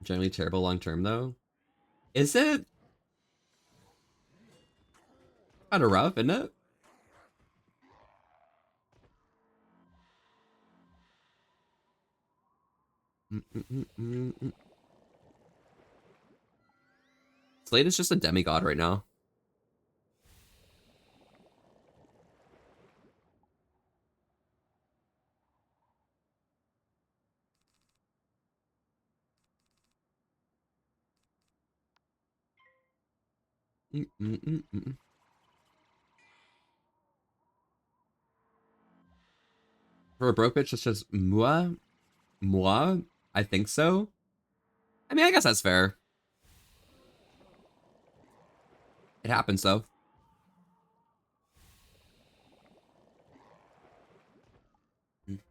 Generally terrible long term, though. Is it? Kind of rough, isn't it? Slade is just a demigod right now. For a broke bitch, it's just moi? Moi? I think so. I mean, I guess that's fair. It happens, though.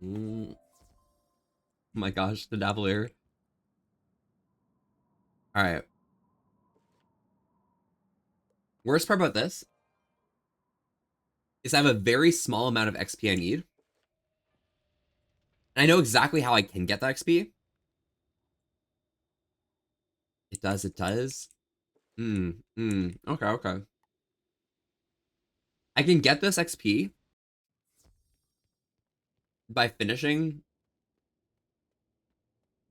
Oh my gosh, the Davalier. Alright. Worst part about this is I have a very small amount of XP I need. And I know exactly how I can get that XP. It does, it does. Okay, okay. I can get this XP by finishing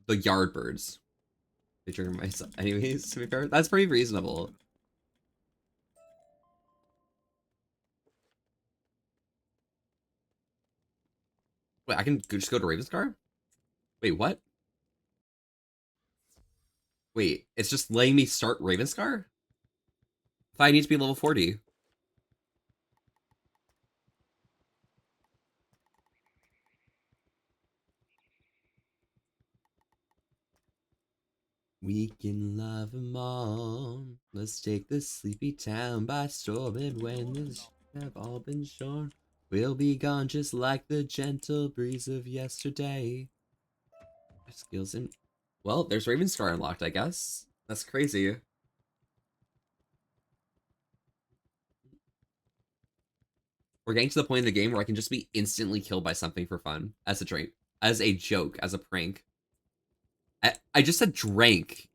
the Yardbirds. Featuring myself. Anyways, to be fair, that's pretty reasonable. Wait, I can just go to Ravenscar? Wait, what? Wait, it's just letting me start Ravenscar? If I need to be level 40. We can love 'em all. Let's take this sleepy town by storm, and when the have all been shorn, we'll be gone just like the gentle breeze of yesterday. Skills in. Well, there's Ravenscar unlocked, I guess. That's crazy. We're getting to the point in the game where I can just be instantly killed by something for fun as a drink, as a joke, as a prank. I just said drank.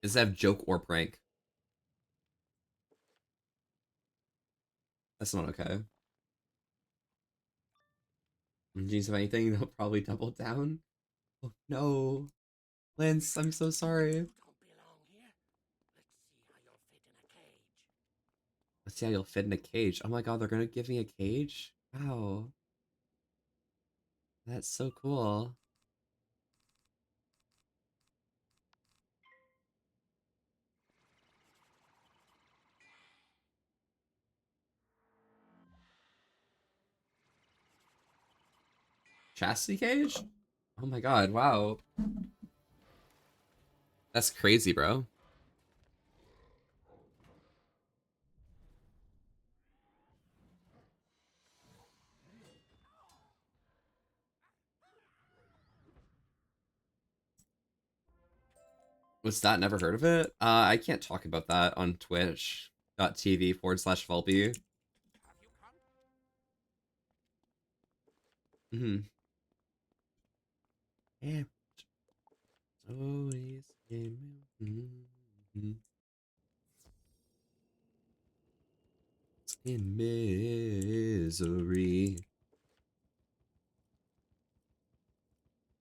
Instead of joke or prank. That's not okay. Jeez, if anything, they'll probably double down. Oh no. Lance, I'm so sorry. You don't belong here. Let's see how you'll fit in a cage. Let's see how you'll fit in a cage. Oh my god, they're gonna give me a cage? Wow. That's so cool. Chastity cage? Oh my god, wow. That's crazy, bro. What's that? Never heard of it? I can't talk about that on twitch.tv/Volpe. Mm-hmm. Yeah. Always in misery.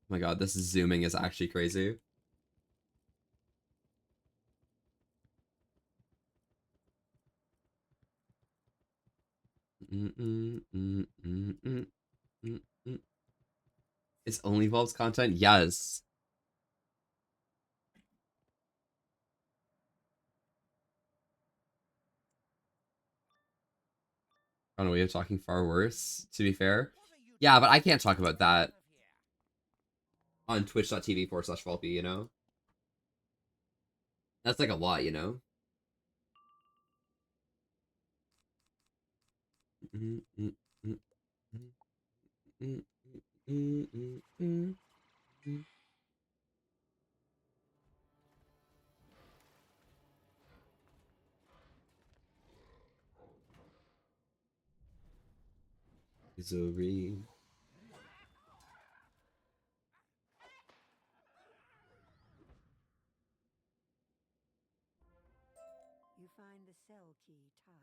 Oh my god, this zooming is actually crazy. It's only Valve's content? Yes. On a way of talking far worse, to be fair. Yeah, but I can't talk about that on twitch.tv/Volpe, you know? That's like a lot, you know? Misery. You find the cell key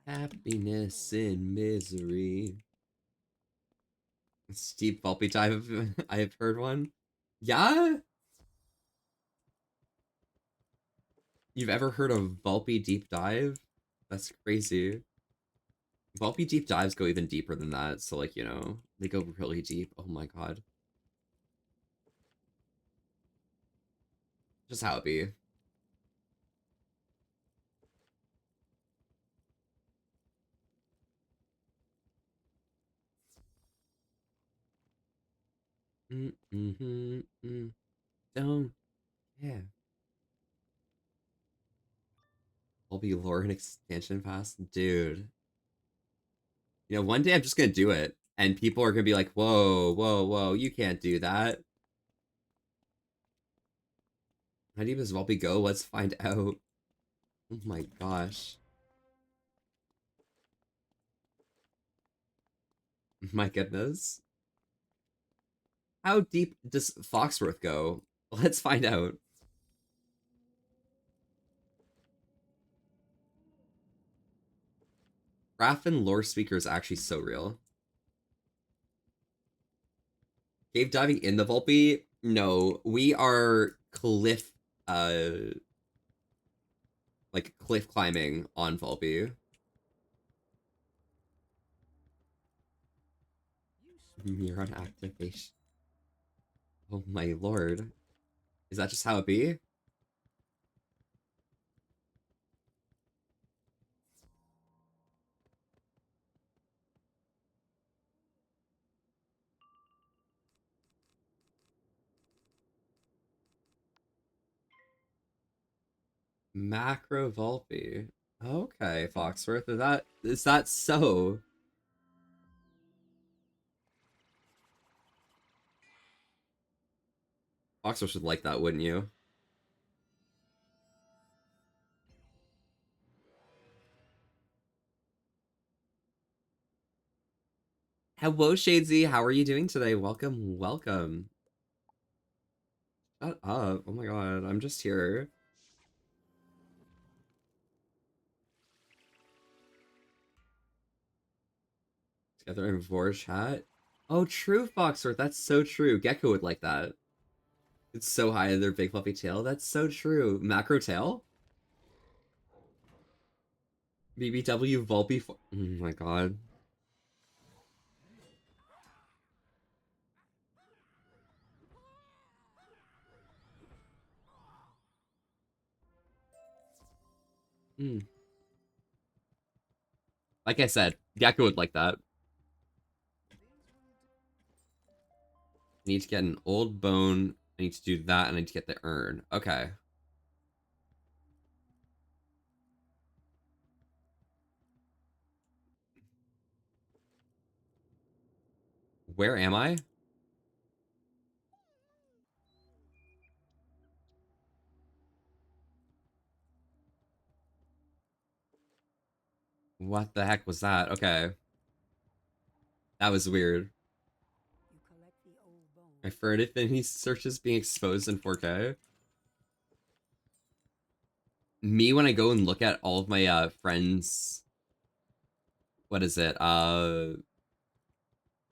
tied. Happiness in misery. Steep Volpe dive. I have heard one. Yeah? You've ever heard of Volpe deep dive? That's crazy. Volpe deep dives go even deeper than that, so like, you know, they go really deep. Oh my god. Just how it be. Don't. Yeah. Volpe lore and expansion pass? Dude. You know, one day I'm just gonna do it, and people are gonna be like, whoa, whoa, whoa, you can't do that. How deep does Volpe go? Let's find out. Oh my gosh. My goodness. How deep does Foxworth go? Let's find out. Raffin lore speaker is actually so real. Cave diving in the Volpe? No, we are cliff, like cliff climbing on Volpe. Neuron activation. Oh my lord. Is that just how it be? Macro Volpe. Okay, Foxworth. Is that so? Foxworth should like that, wouldn't you? Hello, Shadesy. How are you doing today? Welcome, welcome. Shut up. Oh my god, I'm just here. Together in Vor chat. Oh, true, Foxworth. That's so true. Gecko would like that. It's so high in their big fluffy tail. That's so true. Macro tail? BBW Volpe. Oh my god. Mm. Like I said, Gecko would like that. I need to get an old bone. I need to do that, and I need to get the urn. Okay. Where am I? What the heck was that? Okay. That was weird. You collect the old bones. My for anything he searches being exposed in 4K. Me when I go and look at all of my friends, what is it?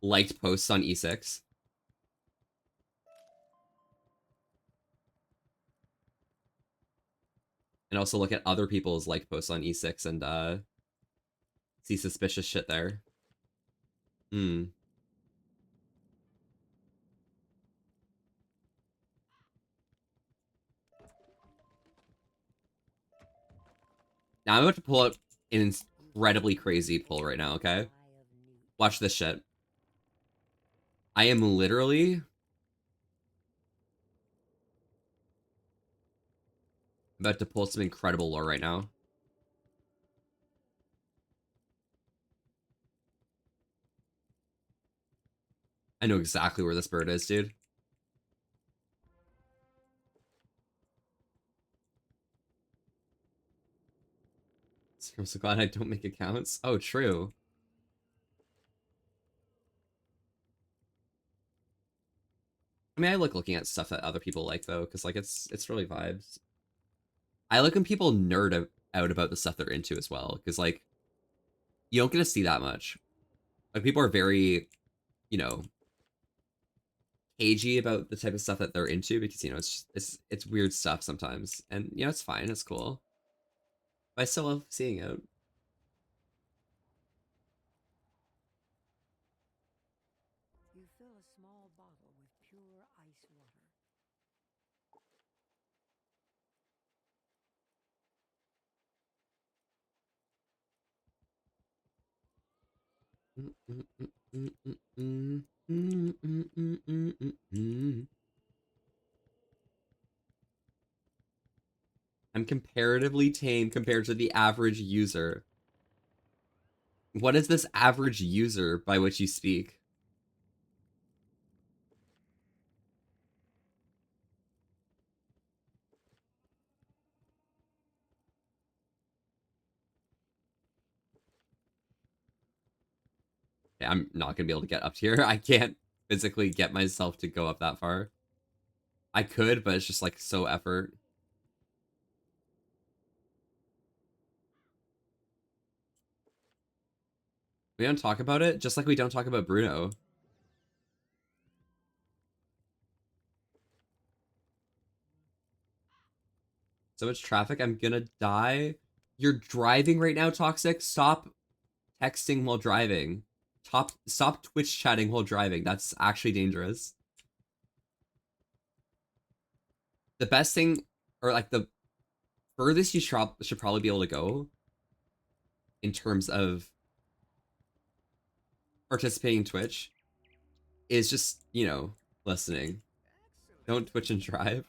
Liked posts on E6. And also look at other people's liked posts on E6 and see suspicious shit there. Hmm. Now I'm about to pull up an incredibly crazy pull right now, okay? Watch this shit. I am literally about to pull some incredible lore right now. I know exactly where this bird is, dude. I'm so glad I don't make accounts. Oh, true. I mean, I like looking at stuff that other people like though, because like it's really vibes. I like when people nerd out about the stuff they're into as well, because like you don't get to see that much. Like people are very, you know, cagey about the type of stuff that they're into because you know it's weird stuff sometimes, and you know it's fine, it's cool. But I still love seeing it. You fill a small bottle with pure ice water. I'm comparatively tame compared to the average user. What is this average user by which you speak? Yeah, I'm not gonna be able to get up here. I can't physically get myself to go up that far. I could, but it's just like so effort. We don't talk about it, just like we don't talk about Bruno. So much traffic, I'm gonna die. You're driving right now, Toxic? Stop texting while driving. Stop Twitch chatting while driving. That's actually dangerous. The best thing, or like the furthest you should probably be able to go in terms of participating in Twitch is just, you know, listening. Don't Twitch and drive.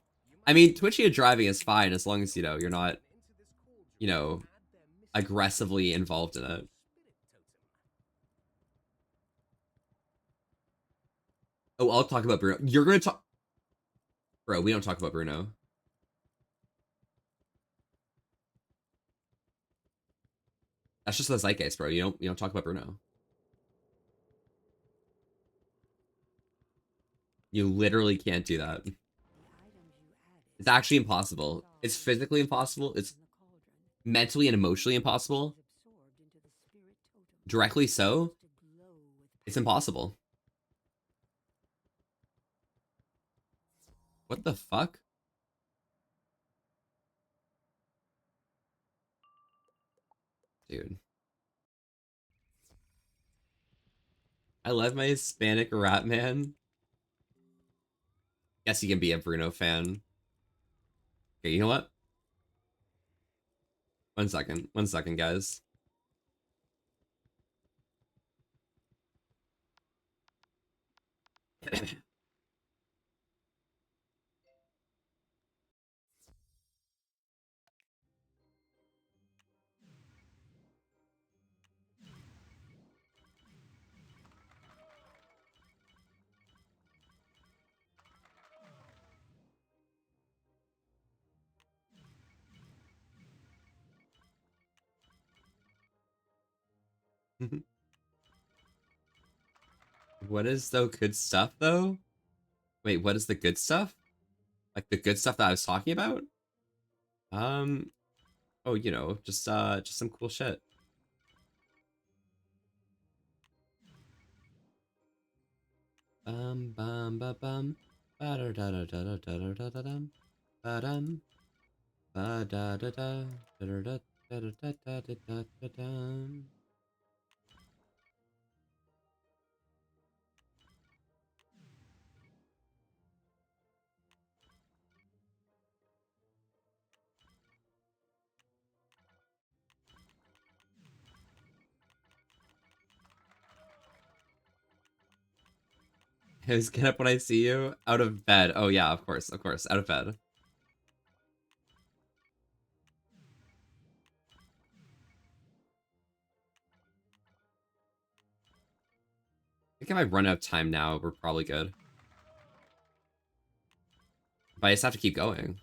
I mean, twitching and driving is fine as long as, you know, you're not, you know, aggressively involved in it. Oh, I'll talk about Bruno. You're gonna talk... Bro, we don't talk about Bruno. That's just the zeitgeist, bro. You don't talk about Bruno. You literally can't do that. The items you added It's actually impossible. It's physically impossible. It's in the cauldron mentally and emotionally impossible. was absorbed into the spirit totem. Directly so, To glow with it's impossible. What the fuck? Dude. I love my Hispanic rap man. Guess you can be a Bruno fan. Okay, you know what? 1 second. 1 second, guys. What is the good stuff, though? Wait, what is the good stuff? Like the good stuff that I was talking about? Um, oh, you know, just some cool shit. Bum ba bum ba da da da da da da da da dum ba dum ba da da da da da da da da da da da da dum. Is get up when I see you out of bed. Oh yeah, of course, out of bed. I think if I run out of time now, we're probably good. But I just have to keep going.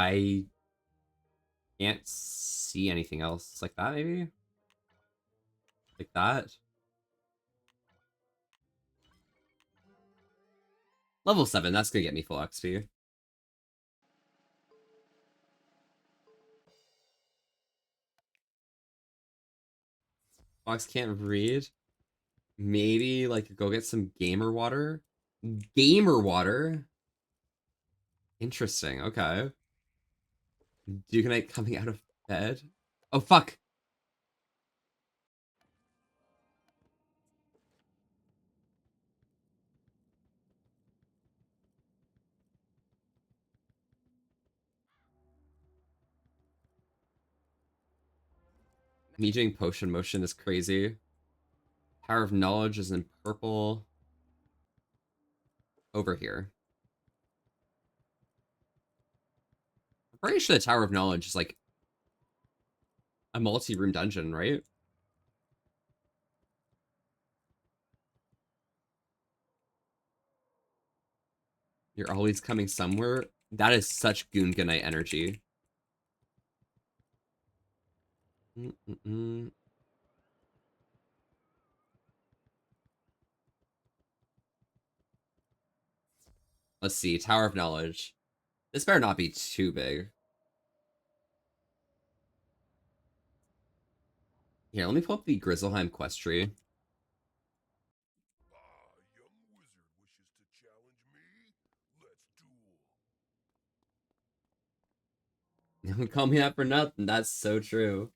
I can't see anything else. Like that, maybe? Like that? Level 7, that's gonna get me full XP. Fox can't read. Maybe, like, go get some gamer water? Gamer water? Interesting, okay. Duke Knight coming out of bed? Oh, fuck! Me doing potion motion is crazy. Tower of Knowledge is in purple. Over here. I'm pretty sure the Tower of Knowledge is like a multi-room dungeon, right? You're always coming somewhere. That is such Goonga Knight energy. Let's see. Tower of Knowledge. This better not be too big. Here, let me pull up the Grizzleheim quest tree. Young wizard wishes to challenge me? Let's duel. Don't call me that for nothing. That's so true.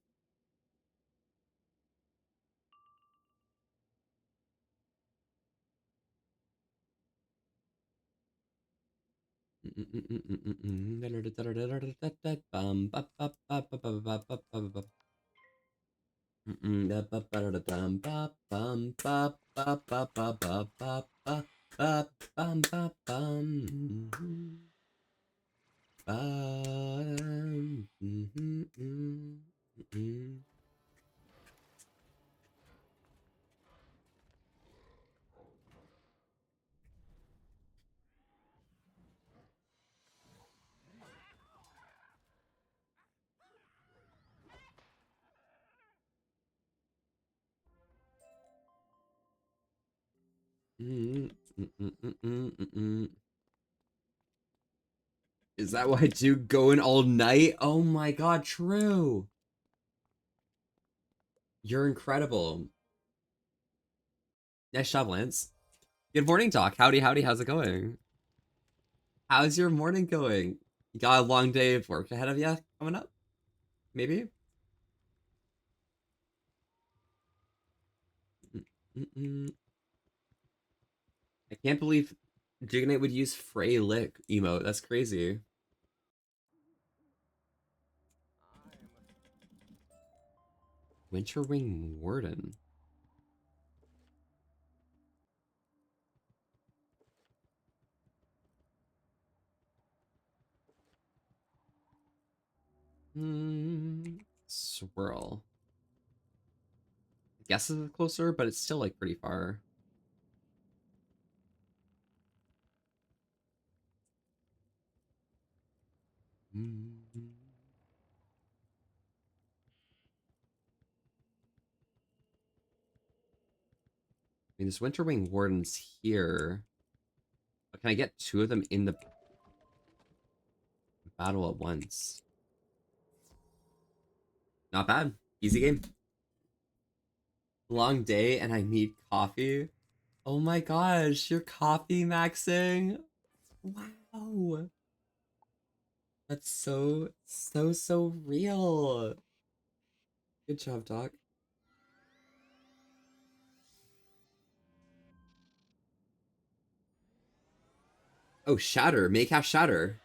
Is that why I do going all night? Oh my god, true. You're incredible. Nice job, Lance. Good morning, Doc. Howdy, howdy. How's it going? How's your morning going? You got a long day of work ahead of you coming up? Maybe? I can't believe Jignate would use Frey Lick emote. That's crazy. Winterwing Warden. Swirl. I guess it's closer, but it's still like pretty far. I mean, this Winterwing Warden's here. But can I get two of them in the battle at once? Not bad. Easy game. Long day and I need coffee. Oh my gosh, you're coffee maxing. Wow. That's so real. Good job, Doc. Oh, Shatter. Make half Shatter.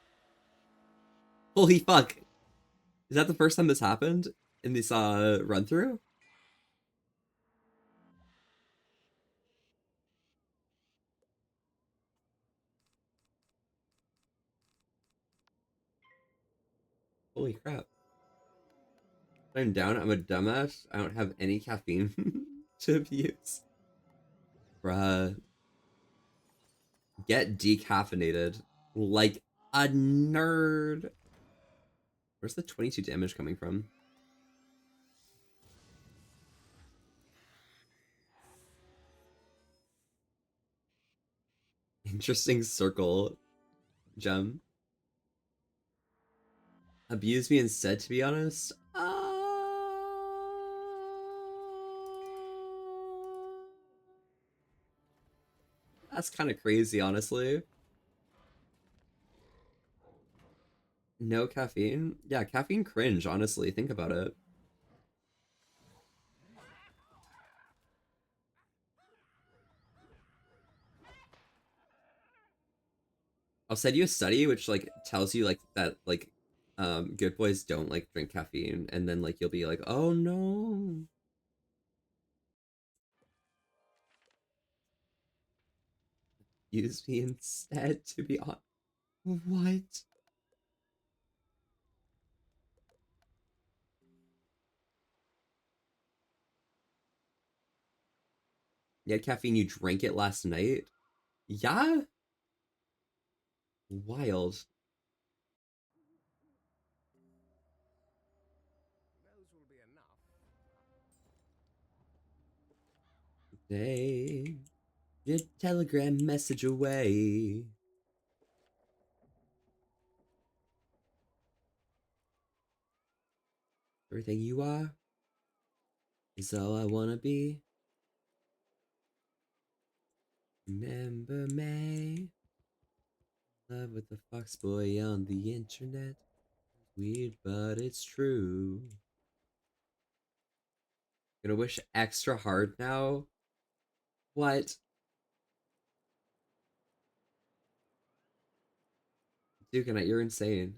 Holy fuck. Is that the first time this happened in this run through? Holy crap. I'm down. I'm a dumbass. I don't have any caffeine to abuse. Bruh. Get decaffeinated. Like a nerd. Where's the 22 damage coming from? Interesting circle, Gem. Abuse me instead, to be honest. That's kind of crazy, honestly. No caffeine? Yeah, caffeine cringe, honestly. Think about it. I'll send you a study which like tells you like that like good boys don't like drink caffeine, and then like you'll be like, oh no. Use me instead, to be honest. What? You had caffeine, you drank it last night? Yeah? Wild. Hey, your telegram message away. Everything you are is all I wanna be. Remember me? Love with the fox boy on the internet. Weird, but it's true. Gonna wish extra hard now? What? Dukenite, you're insane.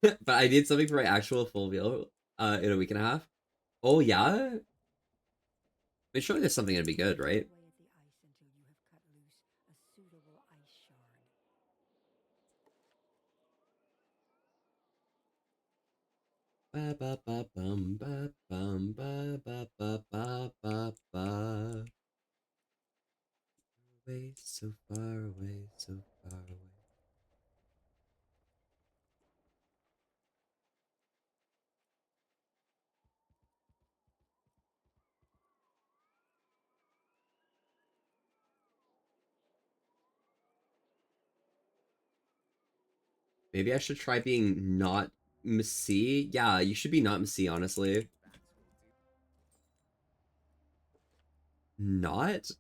But I need something for my actual full meal in a week and a half. Oh yeah? I mean, surely there's something gonna be good, right? Away at the ice until you have cut loose a suitable ice shard. Ba ba ba bum ba bum ba ba ba ba ba ba. Away, so far away, so far away. Maybe I should try being not Missy. Yeah, you should be not Missy, honestly. Not?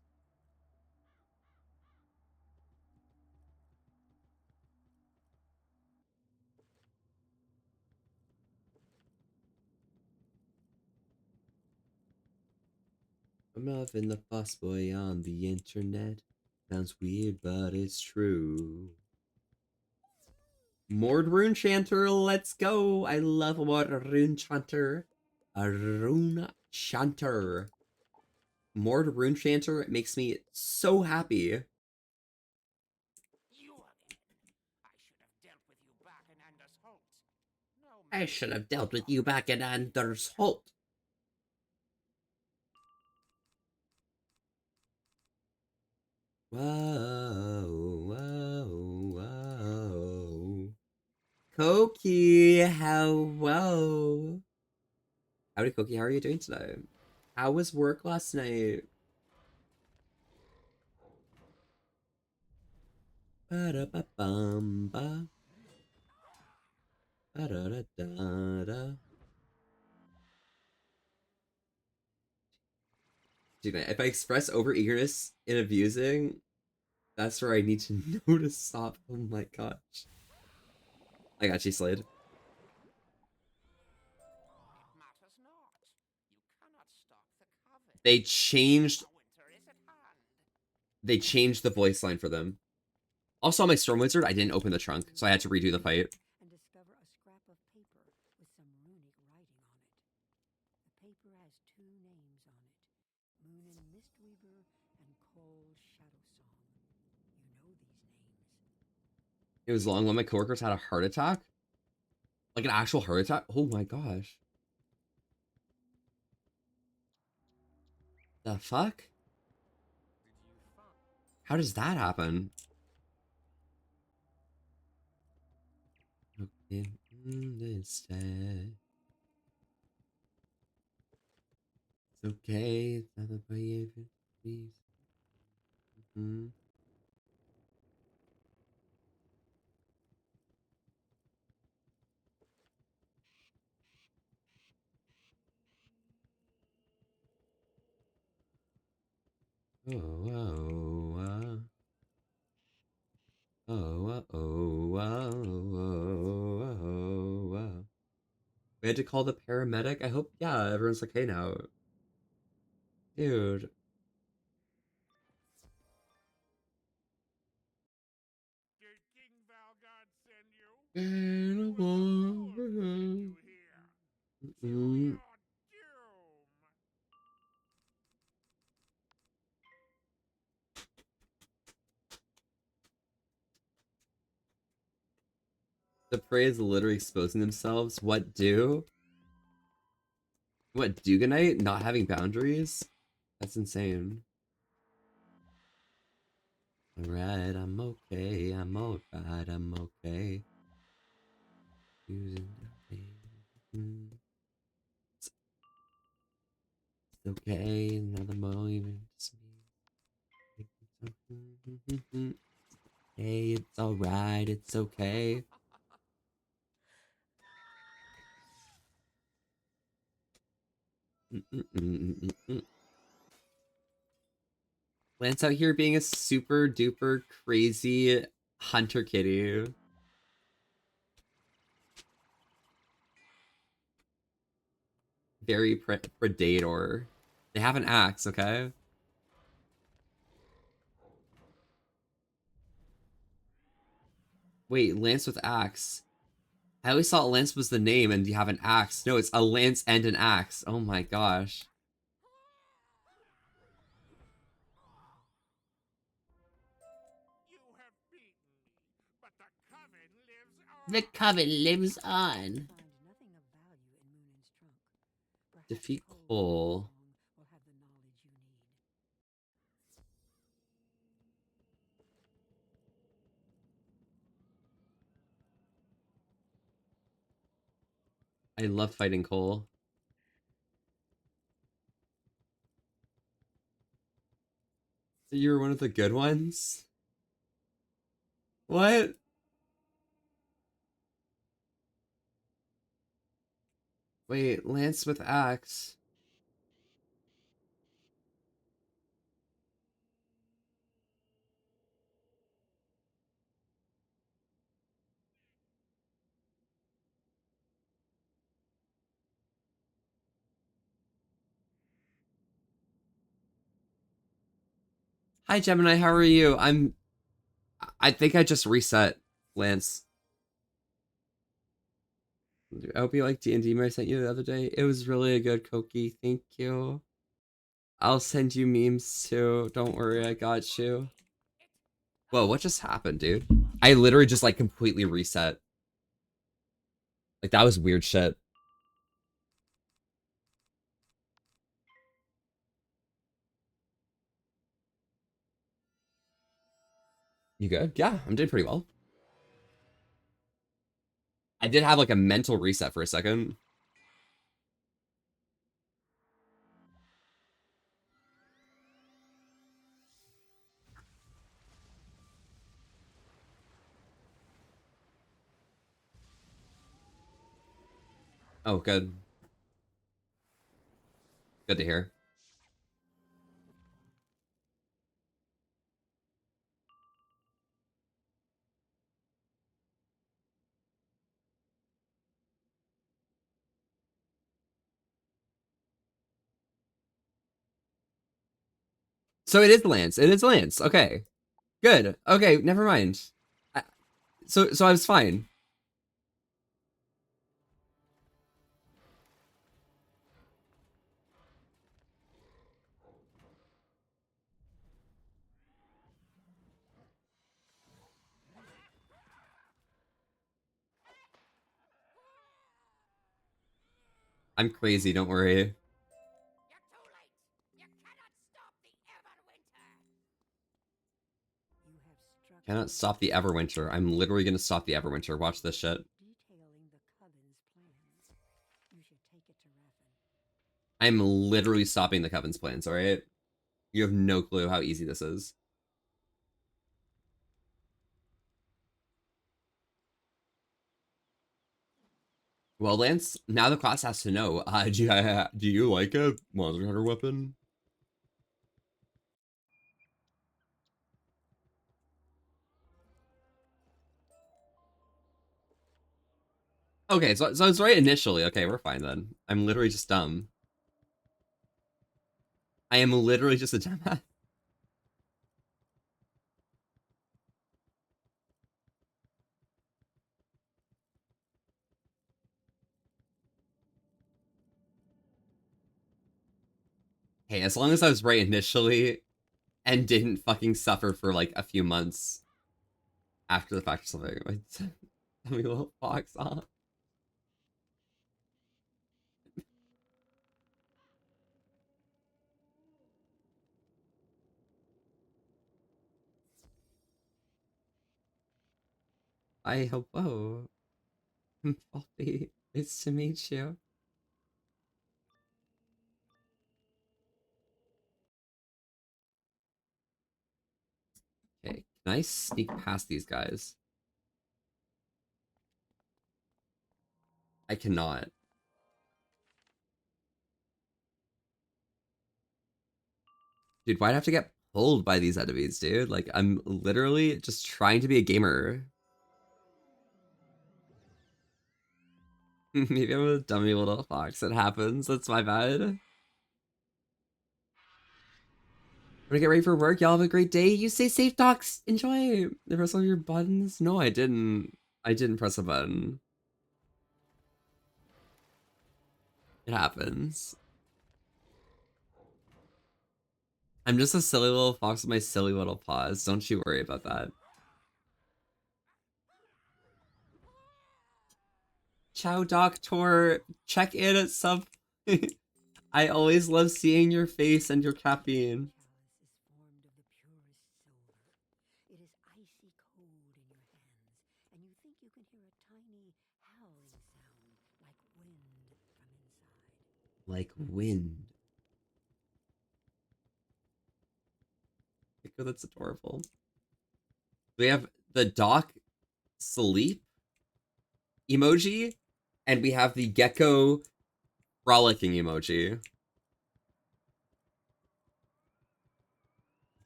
I'm loving the boss boy on the internet. Sounds weird, but it's true. Mord Rune Chanter, let's go! I love Mord Rune Chanter. A Rune Chanter. Mord Rune Chanter makes me so happy. I should have dealt with you back in Anders Holt. Whoa, whoa, whoa. Koki, hello. Howdy, Koki, how are you doing today? How was work last night? Ba-da-ba-bum-ba. Ba-da-da-da-da. Dude, if I express overeagerness in abusing, that's where I need to know to stop. Oh my gosh. I got you, Slade. They changed the voice line for them. Also, on my Storm Wizard, I didn't open the trunk, so I had to redo the fight. And discover a scrap of paper with some runic writing on it. The paper has two names on it: Moonin Mistweaver and Cole Shadowsong. You know these names. It was long when my coworkers had a heart attack. Like an actual heart attack? Oh my gosh. The fuck? How does that happen? Okay, instead. It's okay. It's not about you, please. Mm-hmm. Oh, oh, oh, oh, oh, oh, oh, oh. We had to call the paramedic. I hope, yeah, everyone's okay now. Dude. Did King Valgard send you? What you here? To your doom. The prey is literally exposing themselves. What do? What, Duganite? Not having boundaries? That's insane. Alright, I'm okay. I'm alright. I'm okay. Using the it's okay. Another moment. Hey, it's alright. It's okay. Lance out here being a super duper crazy hunter kitty. Very predator. They have an axe, okay? Wait, Lance with axe. I always thought Lance was the name and you have an axe. No, it's a lance and an axe. Oh my gosh. You have beaten me, but the coven lives on. The coven lives on. Find nothing of value in Moonin's trunk. Perhaps Defeat Cole Cole. will have the knowledge you need. I love fighting Cole. So you were one of the good ones? What? Wait, Lance with axe. Hi Gemini, how are you? I think I just reset, Lance. I hope you like D&D I sent you the other day. It was really a good cookie. Thank you. I'll send you memes too. Don't worry, I got you. Whoa, what just happened, dude? I literally just like completely reset. Like that was weird shit. You good? Yeah, I'm doing pretty well. I did have like a mental reset for a second. Oh, good. Good to hear. So it is Lance. It is Lance. Okay. Good. Okay, never mind. I, so I was fine. I'm crazy, don't worry. You're too late. You cannot stop the Everwinter. You have struck Cannot stop the Everwinter. I'm literally gonna stop the Everwinter. Watch this shit. detailing the Coven's plans. You should take it to Raffen. I'm literally stopping the Coven's plans, alright? You have no clue how easy this is. Well, Lance, now the class has to know. Do you like a Monster Hunter weapon? Okay, so it's right initially. Okay, we're fine then. I'm literally just dumb. I am literally just a dumbass. Hey, as long as I was right initially and didn't fucking suffer for like a few months after the fact or something. Like, tell me little fox off. I hope. Oh, Poppy, it's to meet you. Okay, can I sneak past these guys? I cannot. Dude, why'd I have to get pulled by these enemies, dude? Like, I'm literally just trying to be a gamer. Maybe I'm a dummy little fox. It happens. That's my bad. I'm gonna get ready for work. Y'all have a great day. You stay safe, docs. Enjoy. The rest of your buttons. No, I didn't. I didn't press a button. It happens. I'm just a silly little fox with my silly little paws. Don't you worry about that. Ciao, Doctor. Check in at some. I always love seeing your face and your caffeine. Chalice is formed of the purest silver. It is icy cold in your hands, and you think you can hear a tiny howling sound like wind from inside. Like wind. Oh, that's adorable. We have the Doc sleep emoji, and we have the gecko Frolicking emoji.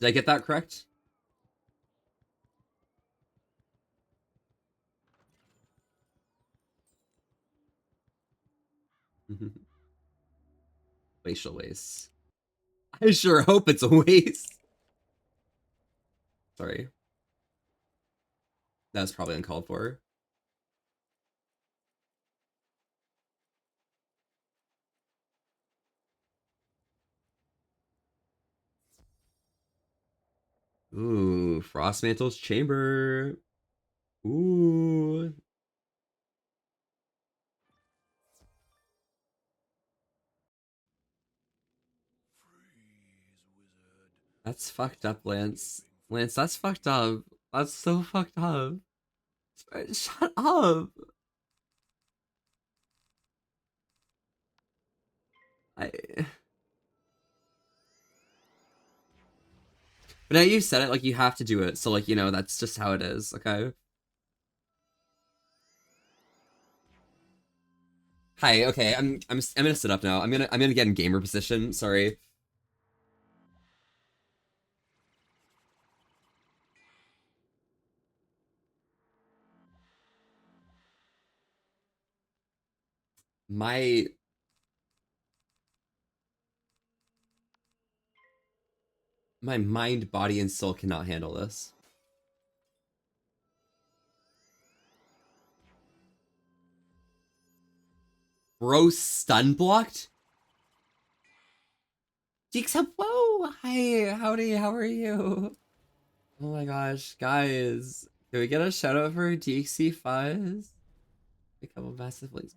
Did I get that correct? Facial waste. I sure hope it's a waste. Sorry. That was probably uncalled for. Ooh, Frostmantle's chamber. Ooh. That's fucked up, Lance. Lance, that's fucked up. That's so fucked up. Shut up. I. But now you said it, like you have to do it. So like, you know, that's just how it is, okay? Hi, okay, I'm gonna sit up now. I'm gonna get in gamer position, sorry. My mind, body, and soul cannot handle this. Bro stun blocked? Deeks, hello! Hi, howdy, how are you? Oh my gosh, guys. Can we get a shout out for DXC Fuzz? A couple massive links.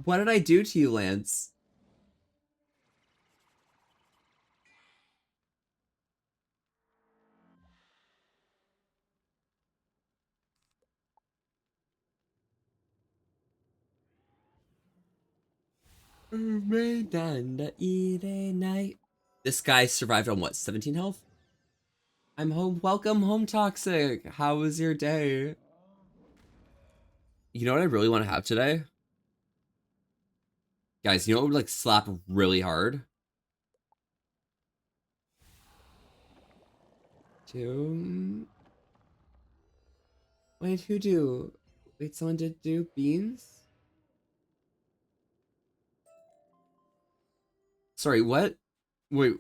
What did I do to you, Lance? This guy survived on what, 17 health? I'm home. Welcome home, Toxic. How was your day? You know what I really want to have today? Guys, you know what would like slap really hard? Wait, who do? Wait, someone did do beans? Sorry, what? Wait,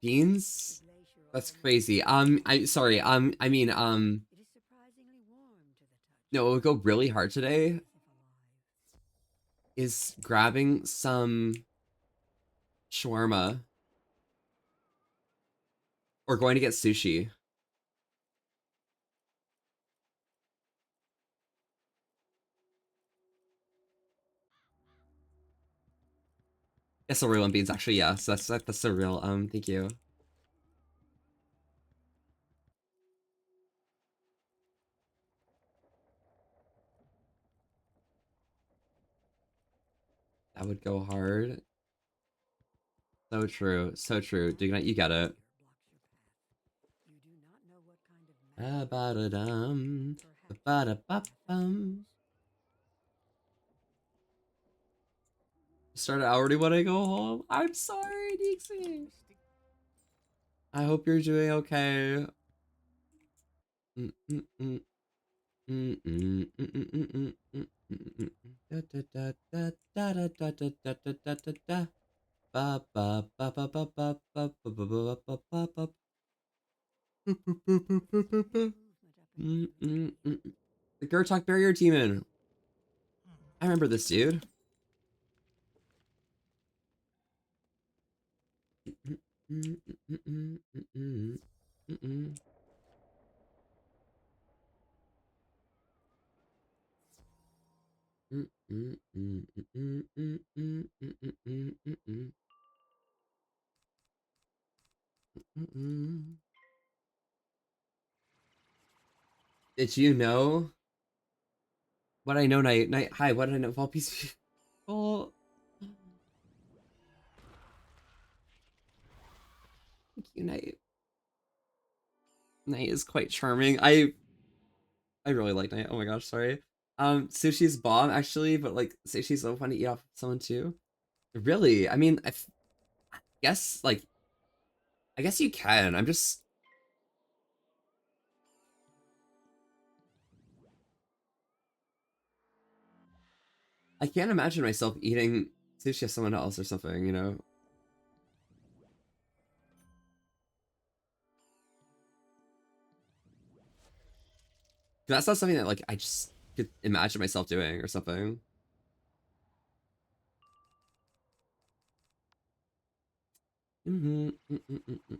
beans? That's crazy. Sorry, I mean, It is surprisingly warm to the touch. no, what would go really hard today As if alive. is grabbing some shawarma or going to get sushi. Yes, a real one beans actually, yeah. So that's the real thank you. That would go hard. So true, so true. Dignite, you get it. Blocks your path. You do not know what kind of magic Ba-ba-da-dum, perhaps ba-da-ba-bum. Start already when I go home. I'm sorry, Dixie. I hope you're doing okay. The Gertok Barrier Demon. I remember this dude. Did you know what I know, Night? Hi, what did I know? All peace. Oh, thank you, Night. Knight is quite charming. I really like Knight. Oh my gosh, sorry. Sushi's bomb actually, but like sushi's so fun to eat off someone too. Really? I mean, guess like I guess you can. I can't imagine myself eating sushi of someone else or something, you know? That's not something that like I just could imagine myself doing or something. Mm-hmm. Mm-mm-mm-mm.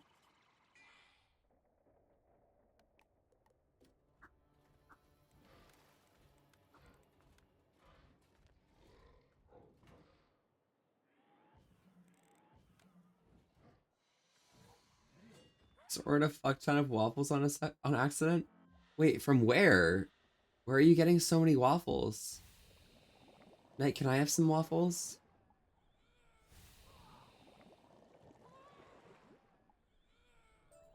Sort a fuck ton of waffles on accident. Wait, from where? Where are you getting so many waffles? Knight, can I have some waffles?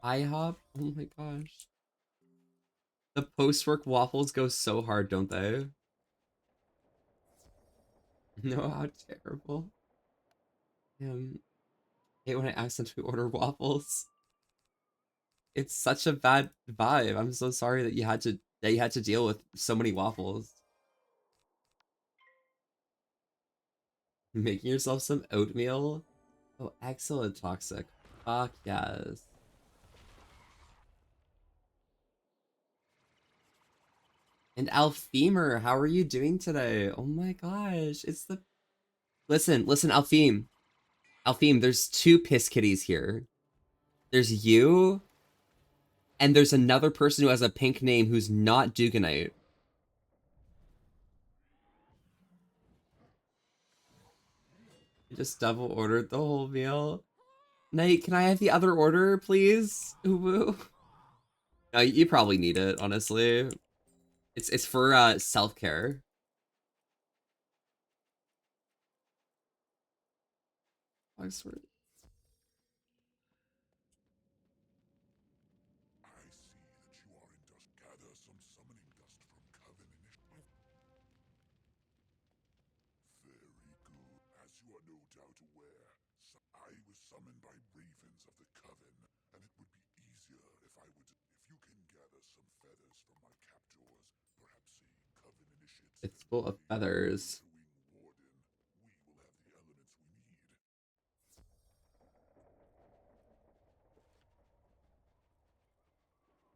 IHOP? Oh my gosh. The post-work waffles go so hard, don't they? No, how terrible. Hate when I accidentally order waffles. It's such a bad vibe. I'm so sorry that you had to deal with so many waffles. Making yourself some oatmeal? Oh, excellent toxic. Fuck yes. And Alfemer, how are you doing today? Oh my gosh, it's the Listen, Alfeme. Alfeme, there's two piss kitties here. There's you, and there's another person who has a pink name who's not Duganite. You just double ordered the whole meal. Knight, can I have the other order, please? Uwu. No, you probably need it, honestly. It's for self-care. Oxford. It's full of feathers.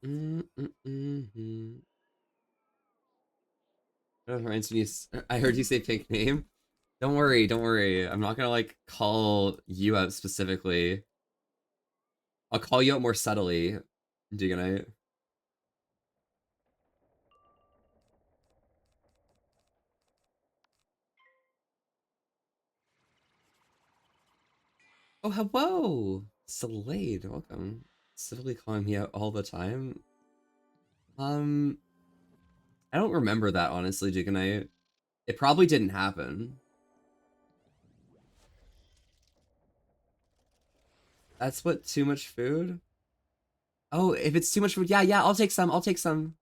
Mm-mm-mm-hmm. I heard you say pink name. Don't worry, don't worry. I'm not gonna like call you out specifically. I'll call you out more subtly, Duganite. Oh, hello! Slade, welcome. Civilly calling me out all the time. Um, I don't remember that, honestly, Duganite. It probably didn't happen. That's what, too much food? Oh, if it's too much food, yeah, I'll take some, I'll take some.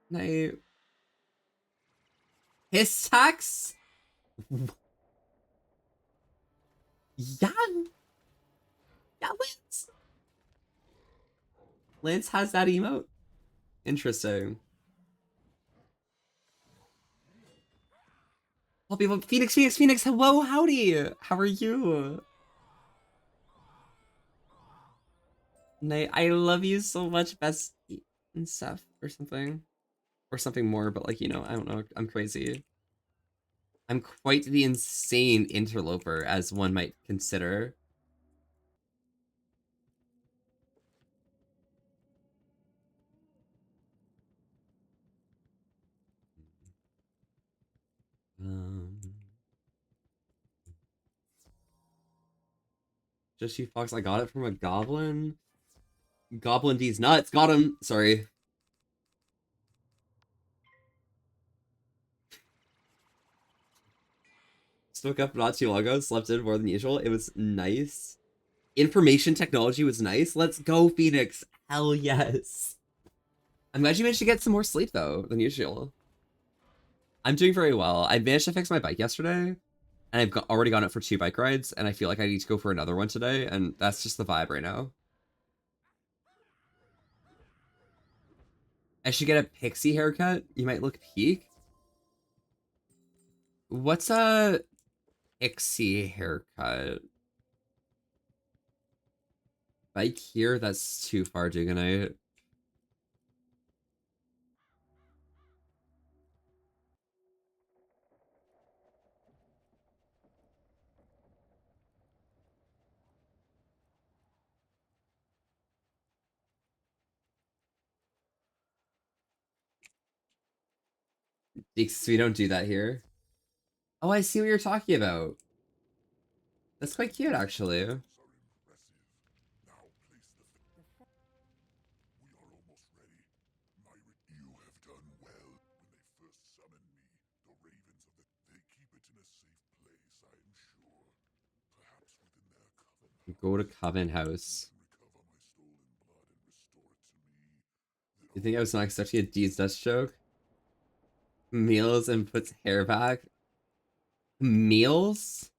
Night. His tax? Yeah. Yeah, Lance. Lance has that emote. Interesting. Oh, people, Phoenix, hello, howdy. How are you? Night, I love you so much, bestie and stuff, or something. Or something more, but like, you know, I don't know, I'm crazy. I'm quite the insane interloper, as one might consider. Um, Just you Fox, I got it from a goblin. Goblin D's nuts, got him. Sorry. Just woke up not too long ago, slept in more than usual. It was nice. Information technology was nice. Let's go, Phoenix. Hell yes. I'm glad you managed to get some more sleep, though, than usual. I'm doing very well. I managed to fix my bike yesterday, and I've already gone out for 2 bike rides, and I feel like I need to go for another one today, and that's just the vibe right now. I should get a pixie haircut. You might look peak. What's a pixie haircut? Bike here? That's too far, Duganite. Because we don't do that here. Oh, I see what you're talking about. That's quite cute, actually. Go to Coven House. You think I was not expecting a D's Dutch joke? Meals and puts hair back. Meals?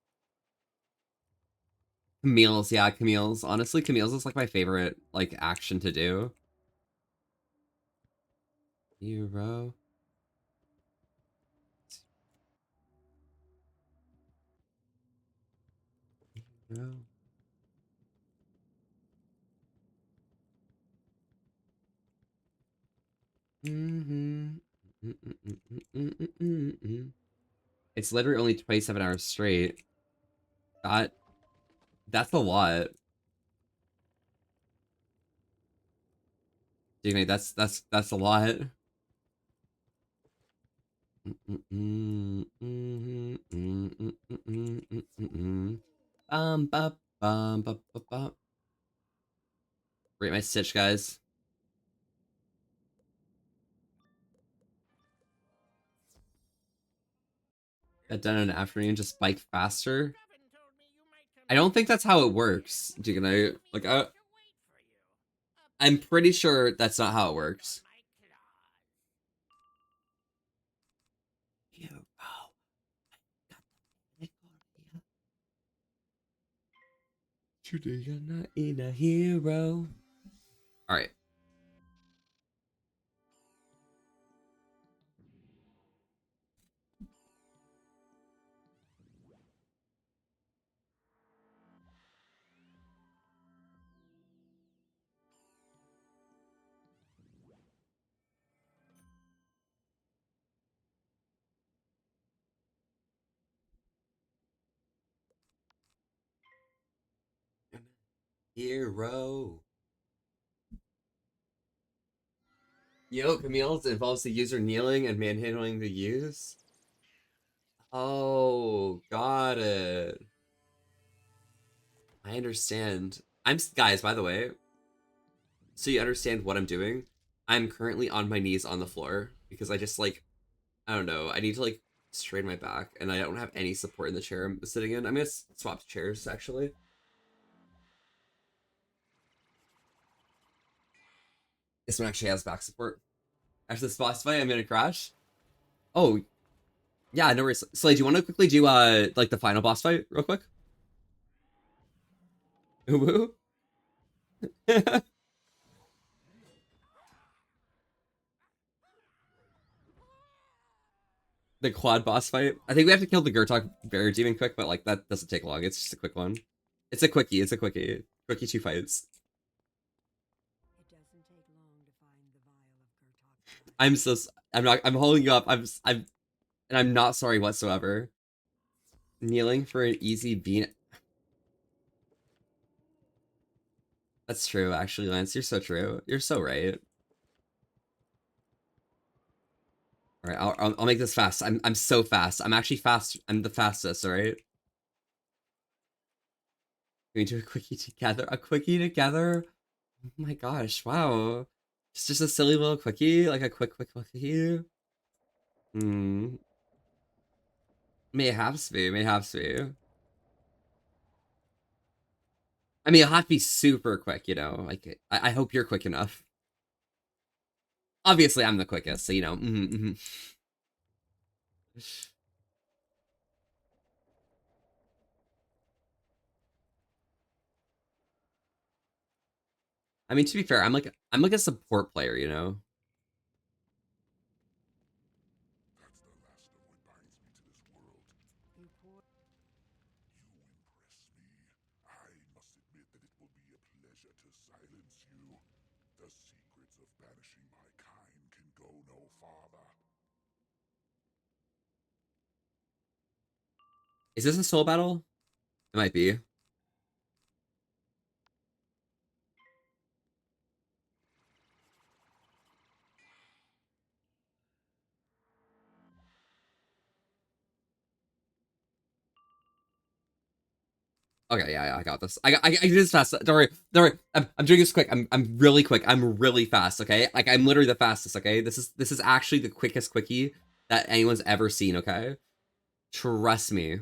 Camille's, yeah, Camille's. Honestly, Camille's is like my favorite like action to do. Hero. Hero. It's literally only 27 hours straight. That's a lot. Dignity, that's a lot. Rate my stitch, guys. Got done in an afternoon, just bike faster. I don't think that's how it works, Dignity. Like, I'm pretty sure that's not how it works. Today you're not in a hero. All right. Hero. Yo, Camille's involves the user kneeling and manhandling the use. Oh, got it. I understand. Guys, by the way, so you understand what I'm doing. I'm currently on my knees on the floor because I just like, I don't know. I need to like straighten my back, and I don't have any support in the chair I'm sitting in. I'm gonna swap chairs actually. This one actually has back support. After this boss fight, I'm gonna crash. Oh, yeah, no worries. Slay, do you want to quickly do like the final boss fight real quick? Ooh. The quad boss fight. I think we have to kill the Gurtok Bear Demon quick, but like that doesn't take long. It's just a quick one. It's a quickie. It's a quickie. Quickie 2 fights. It doesn't take long to find the vial of Gurtok's blood. I'm holding you up. And I'm not sorry whatsoever. Kneeling for an easy bean. That's true, actually, Lance. You're so true. You're so right. All right, I'll make this fast. I'm so fast. I'm actually fast. I'm the fastest. All right. We do a quickie together. A quickie together. Oh my gosh! Wow. It's just a silly little quickie, like a quick quickie. Hmm. May have to be, may have to be. I mean, it'll have to be super quick, you know? Like, I hope you're quick enough. Obviously, I'm the quickest, so, you know. I mean, to be fair, I'm like a support player, you know? You poor. You impress me. I must admit that it will be a pleasure to silence you. The secrets of banishing my kind can go no farther. Is this a soul battle? It might be. Okay, yeah, I got this. I do this fast. Don't worry, don't worry. I'm doing this quick. I'm really quick. I'm really fast. Okay, like I'm literally the fastest. Okay, this is actually the quickest quickie that anyone's ever seen. Okay, trust me.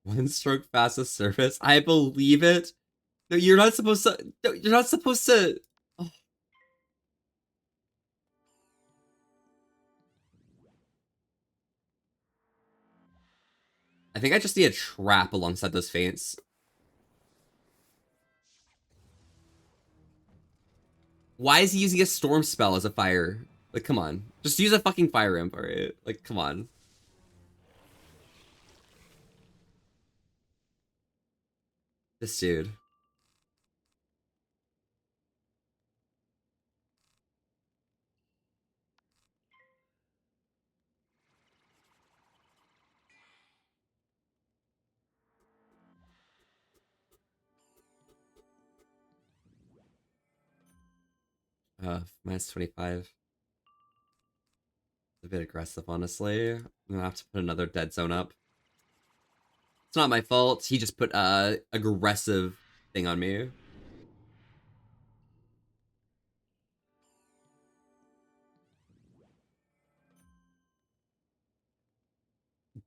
One stroke fastest surface. I believe it. No, you're not supposed to. No, you're not supposed to. Oh. I think I just need a trap alongside those feints. Why is he using a storm spell as a fire? Like, come on. Just use a fucking fire imp, alright? Like, come on. This dude. Minus 25. A bit aggressive, honestly. I'm gonna have to put another dead zone up. It's not my fault. He just put aggressive thing on me.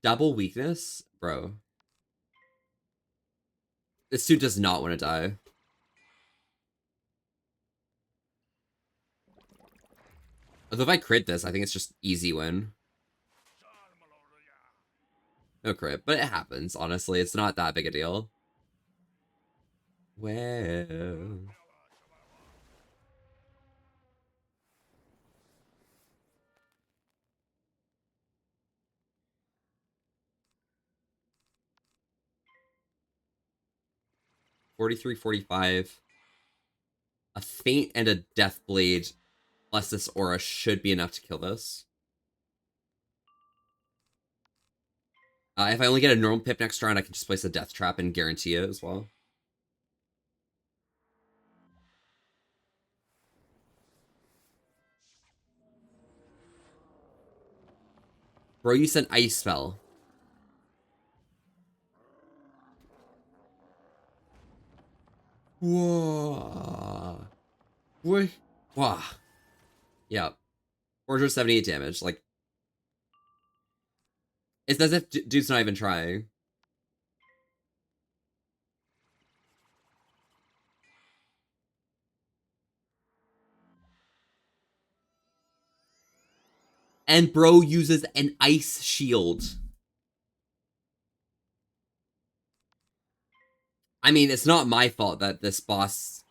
Double weakness? Bro. This dude does not want to die. Although if I crit this, I think it's just easy win. No crit, but it happens, honestly. It's not that big a deal. Well... 43, 45. A feint and a death blade plus this aura should be enough to kill this. If I only get a normal pip next round, I can just place a death trap and guarantee it as well. Bro, you said ice spell. Whoa. What? Wow. Yeah. 478 damage. Like, it's as if dude's not even trying. And bro uses an ice shield. I mean, it's not my fault that this boss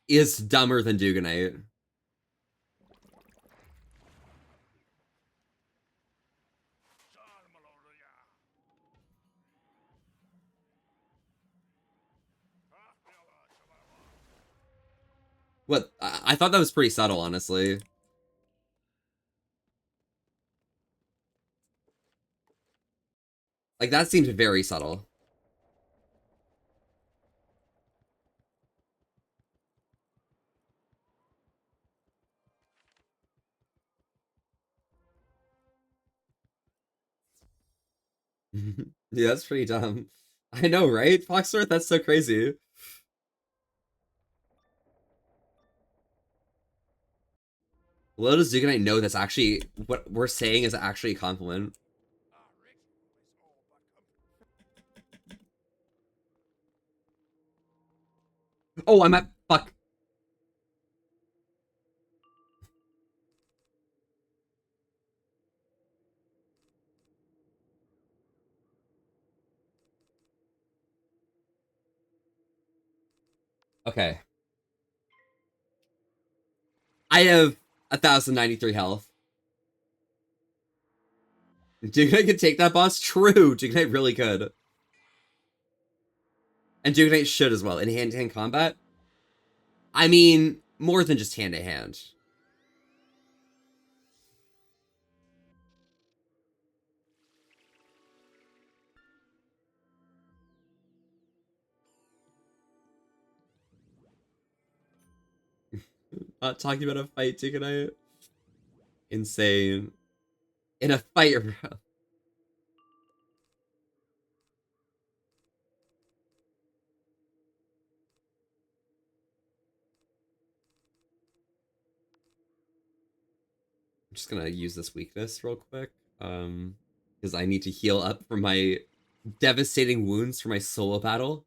is dumber than Duganite. What? I thought that was pretty subtle, honestly. Like, that seemed very subtle. Yeah, that's pretty dumb. I know, right? Foxworth, that's so crazy. Little does Duke and I know that's actually what we're saying is actually a compliment. Oh, I'm at fuck. Okay. I have 1,093 health. Duke Knight could take that boss? True. Duke Knight really could. And Duke Knight should as well. In hand-to-hand combat? I mean, more than just hand-to-hand. Not talking about a fight, Duke Knight. Insane. In a fight, bro. I'm just gonna use this weakness real quick. Because I need to heal up from my devastating wounds from my solo battle.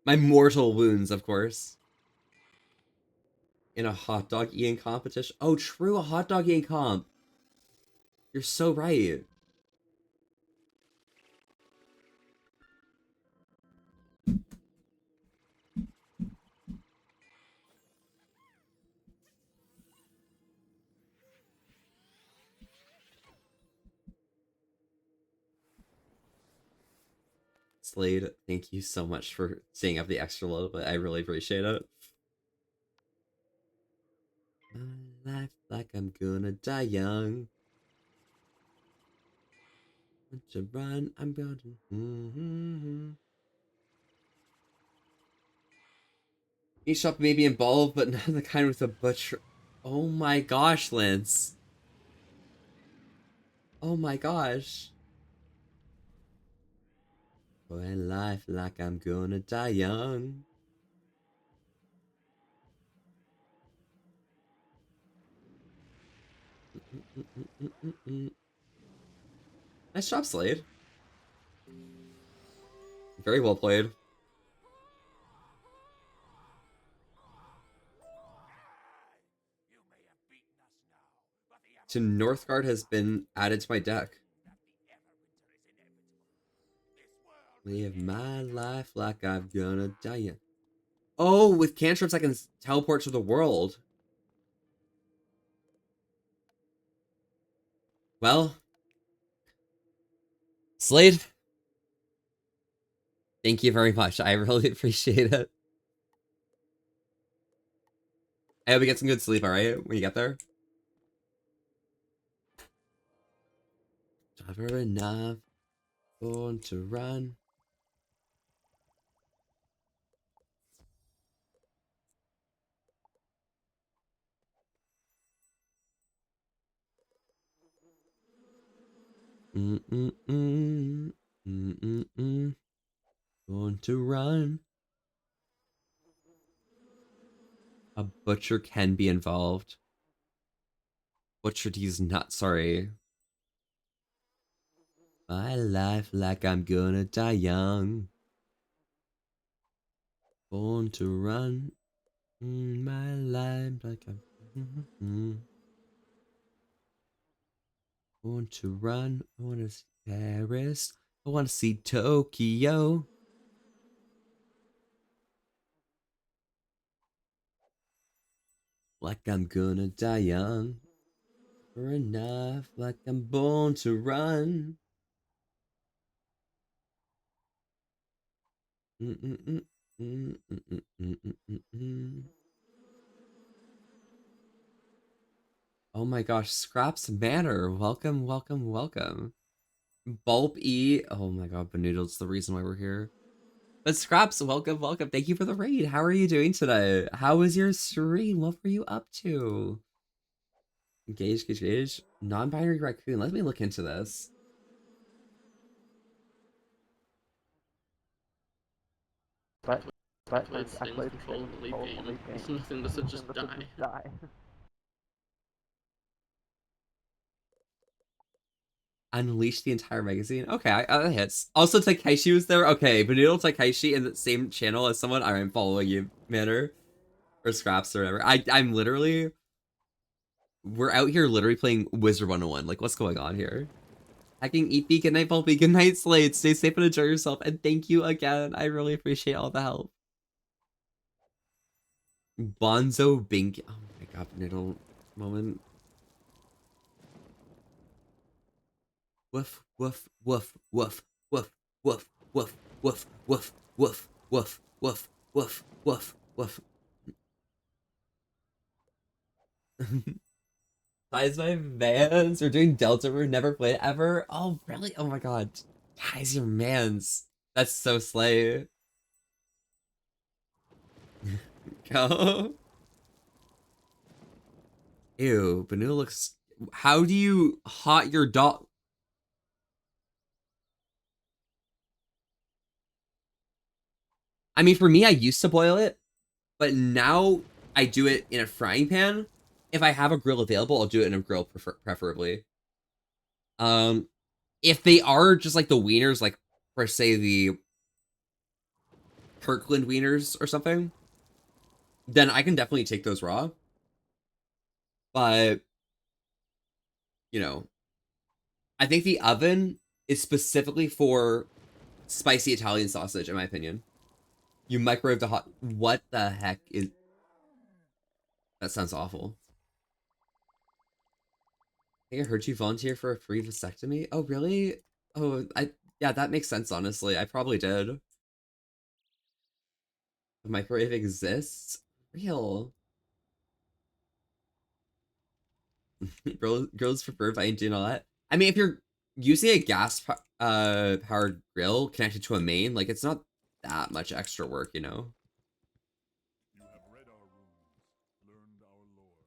My mortal wounds, of course. In a hot dog eating competition. Oh, true, a hot dog eating comp. You're so right. Slade, thank you so much for staying up the extra little bit. I really appreciate it. My life like I'm gonna die young. Want to run, I'm gonna. eShop may be involved, but not the kind with a butcher. Oh my gosh, Lance. Oh my gosh. Boy, life like I'm gonna die young. Nice job, Slade. Very well played. To Northgard has been added to my deck. Live my life like I'm gonna die young. Oh, with cantrips I can teleport to the world. Well, Slade, thank you very much. I really appreciate it. I hope you get some good sleep, alright, when you get there. Never enough. Born to run. Mm-mm-mm. Mm-mm-mm. Born to run. A butcher can be involved. Butcher D's not sorry. My life like I'm gonna die young. Born to run. My life like I'm. Born to run. I wanna see Paris. I wanna see Tokyo. Like I'm gonna die young. For enough, like I'm born to run. Oh my gosh, Scraps Manor. Welcome, welcome, welcome. Bulb E. Oh my god, Benoodle's the reason why we're here. But Scraps, welcome, welcome. Thank you for the raid. How are you doing today? How was your stream? What were you up to? Engage. Non-binary raccoon. Let me look into this. But it's actually control sleeping. It's nothing to just die. Unleash the entire magazine. Okay, that hits. Also, Takeshi was there. Okay, Benito Takeshi in the same channel as someone. I'm following you, Manner. Or Scraps or whatever. I'm literally... We're out here literally playing Wizard 101. Like, what's going on here? Hacking EP, good night, Bulby, good night, Slade. Stay safe and enjoy yourself. And thank you again. I really appreciate all the help. Bonzo Bink. Oh my god, Benito moment. Woof, woof, woof, woof, woof, woof, woof, woof, woof, woof, woof, woof, woof, woof, woof. Guys, my mans are doing Delta. We've never played ever. Oh, really? Oh my god. Guys, your mans. That's so slay. Go. Ew, Banu looks... How do you hot your dog? I mean, for me, I used to boil it, but now I do it in a frying pan. If I have a grill available, I'll do it in a grill preferably. If they are just like the wieners, like for say the Kirkland wieners or something, then I can definitely take those raw. But, you know, I think the oven is specifically for spicy Italian sausage, in my opinion. You microwave the hot... What the heck is... That sounds awful. I think I heard you volunteer for a free vasectomy. Oh, really? Oh, yeah, that makes sense, honestly. I probably did. The microwave exists? Real. Grills preferred by doing all that. I mean, if you're using a gas powered grill connected to a main, like, it's not that much extra work, you know? You have read our runes, learned our lore.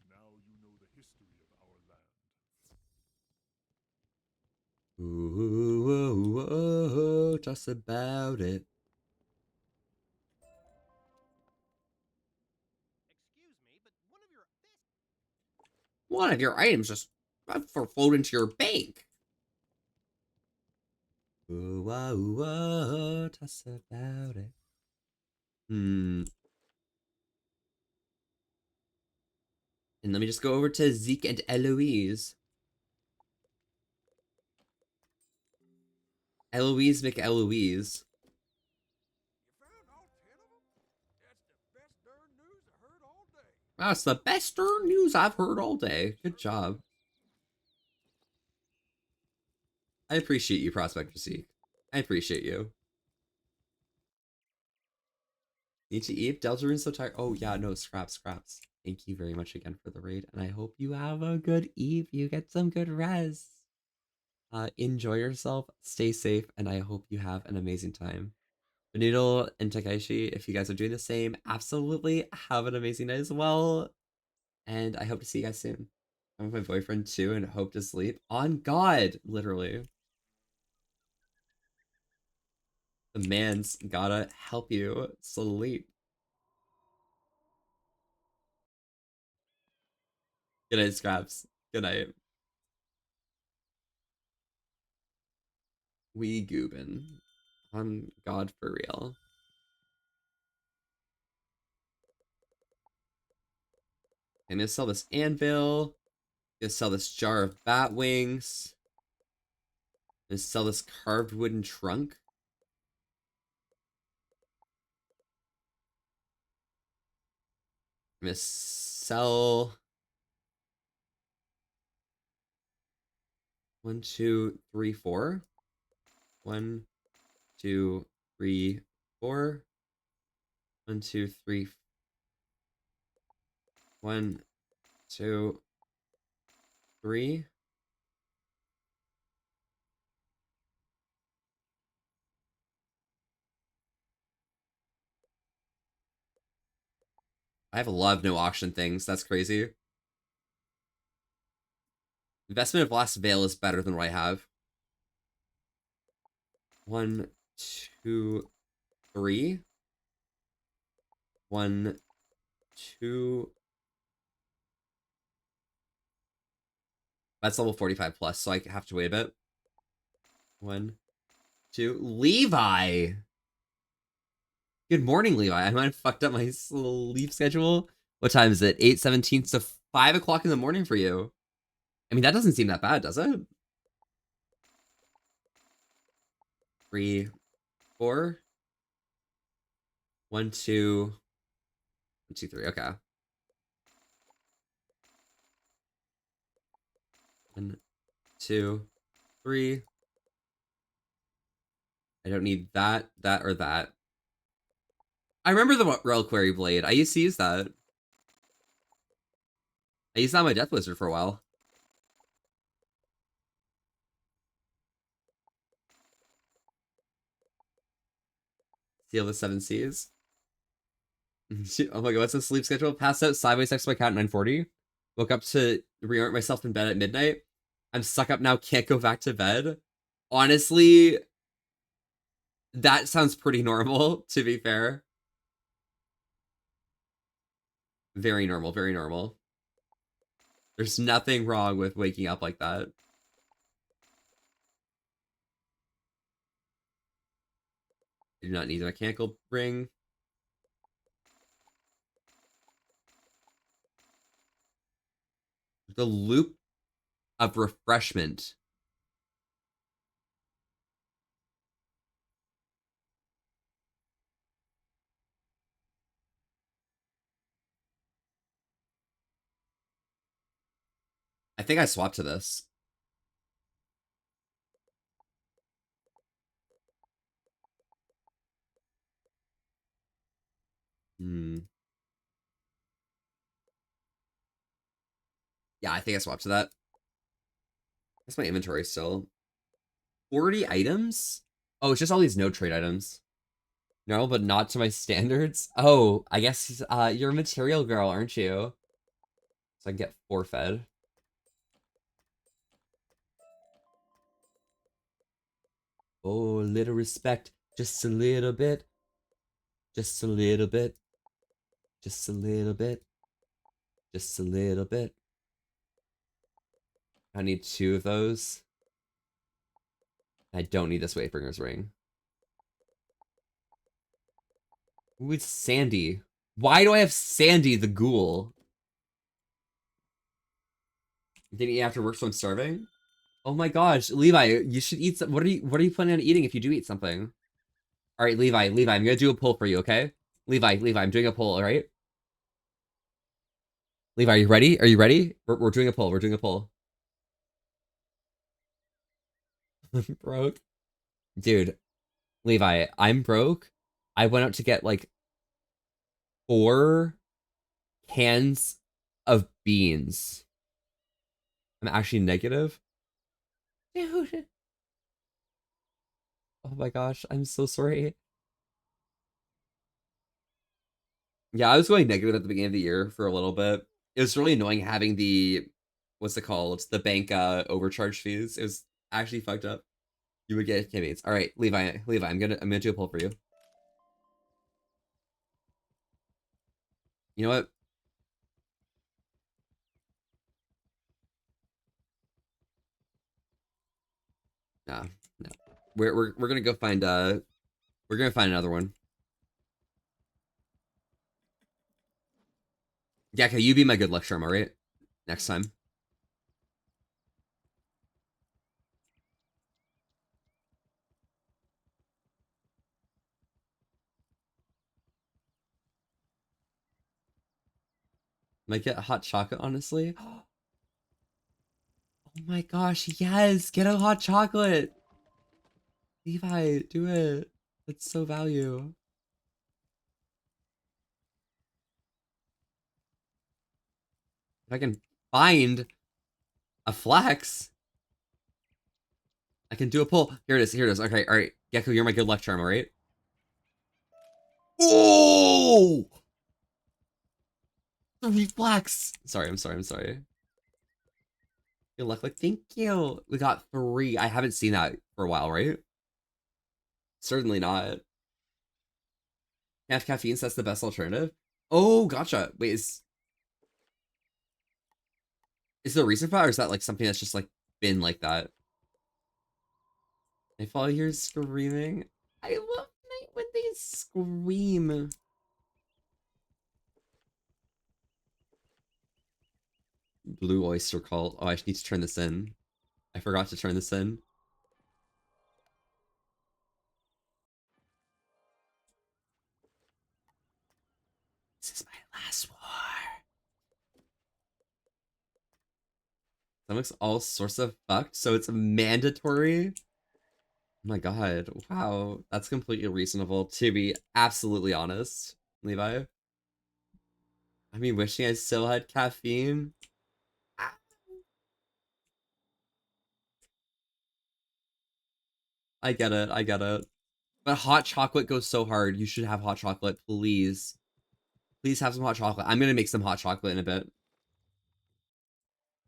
Now you know the history of our land. Ooh, just about it. One of your items just flowed into your bank. Ooh, just about it. And let me just go over to Zeke and Eloise. Eloise McEloise. That's the best darn news I've heard all day. Good job. I appreciate you, Prospector Zeke. I appreciate you. Need to eat? Deltarune's so tired. Oh, yeah, no, scraps. Thank you very much again for the raid, and I hope you have a good eve. You get some good rest. Enjoy yourself, stay safe, and I hope you have an amazing time. Benito and Takeshi, if you guys are doing the same, absolutely have an amazing night as well. And I hope to see you guys soon. I'm with my boyfriend too and hope to sleep. On God, literally. The man's gotta help you sleep. Good night, Scraps. Good night. We goobin. On God, for real. I'm gonna sell this anvil. Gonna sell this jar of bat wings. Gonna sell this carved wooden trunk. I'm gonna sell 1, 2, 3, 4. 1, 2, 3, 4. 1, 2, 3. 1, 2, 3. I have a lot of no auction things. That's crazy. Investment of Last Veil is better than what I have. 1, 2, 3. 1, 2. That's level 45 plus, so I have to wait a bit. 1, 2. Levi! Good morning, Levi. I might have fucked up my sleep schedule. What time is it? 8:17 to 5 o'clock in the morning for you. I mean, that doesn't seem that bad, does it? 3, 4. 1, 2. 1, 2, 3. Okay. 1, 2, 3. I don't need that, that, or that. I remember the Reliquary Blade. I used to use that. I used that on my Death Wizard for a while. Seal the 7 Seas. Oh my god, what's the sleep schedule? Passed out sideways next to my cat at 9:40. Woke up to reorient myself in bed at midnight. I'm stuck up now, can't go back to bed. Honestly, that sounds pretty normal, to be fair. Very normal, very normal. There's nothing wrong with waking up like that. I do not need a mechanical ring. The loop of refreshment. I think I swapped to this. Yeah, I think I swapped to that. That's my inventory still. 40 items? Oh, it's just all these no trade items. No, but not to my standards. Oh, I guess you're a material girl, aren't you? So I can get 4 fed. Oh, a little respect. Just a little bit. Just a little bit. Just a little bit. Just a little bit. I need 2 of those. I don't need this Wayfinger's ring. Ooh, it's Sandy. Why do I have Sandy the ghoul? Didn't eat after work, so I'm starving? Oh my gosh, Levi, you should eat some. What are you planning on eating if you do eat something? All right, Levi, I'm gonna do a poll for you, okay? Levi, I'm doing a poll, all right? Levi, are you ready? Are you ready? We're doing a poll. We're doing a poll. Broke. Dude, Levi, I'm broke. I went out to get like 4 cans of beans. I'm actually negative. Dude. Oh my gosh, I'm so sorry. Yeah, I was going negative at the beginning of the year for a little bit. It was really annoying having the, what's it called? The bank overcharge fees. It was actually fucked up. You would get campaigns. All right, Levi, I'm gonna do a poll for you. You know what? No, no. We're gonna go find we're gonna find another one. Yeah, okay, you be my good luck charm, all right? Next time. Might get a hot chocolate, honestly. Oh my gosh, yes! Get a hot chocolate! Levi, do it. That's so value. If I can find a flex, I can do a pull. Here it is, here it is. Okay, alright. Gecko, you're my good luck charm, alright? Oh! 3 blacks. Sorry, I'm sorry. Good luck, like, thank you. We got 3. I haven't seen that for a while, right? Certainly not. Have caffeine, so that's the best alternative. Oh, gotcha. Wait, is there a reason for that, or is that like something that's just like been like that? If all you hear screaming, I love night when they scream. Blue oyster cult. Oh, I need to turn this in. I forgot to turn this in. This is my last war. Stomach's all sorts of fucked, so it's mandatory. Oh my god, wow, that's completely reasonable, to be absolutely honest, Levi. I mean, wishing I still had caffeine. I get it. But hot chocolate goes so hard. You should have hot chocolate, please. Please have some hot chocolate. I'm gonna make some hot chocolate in a bit.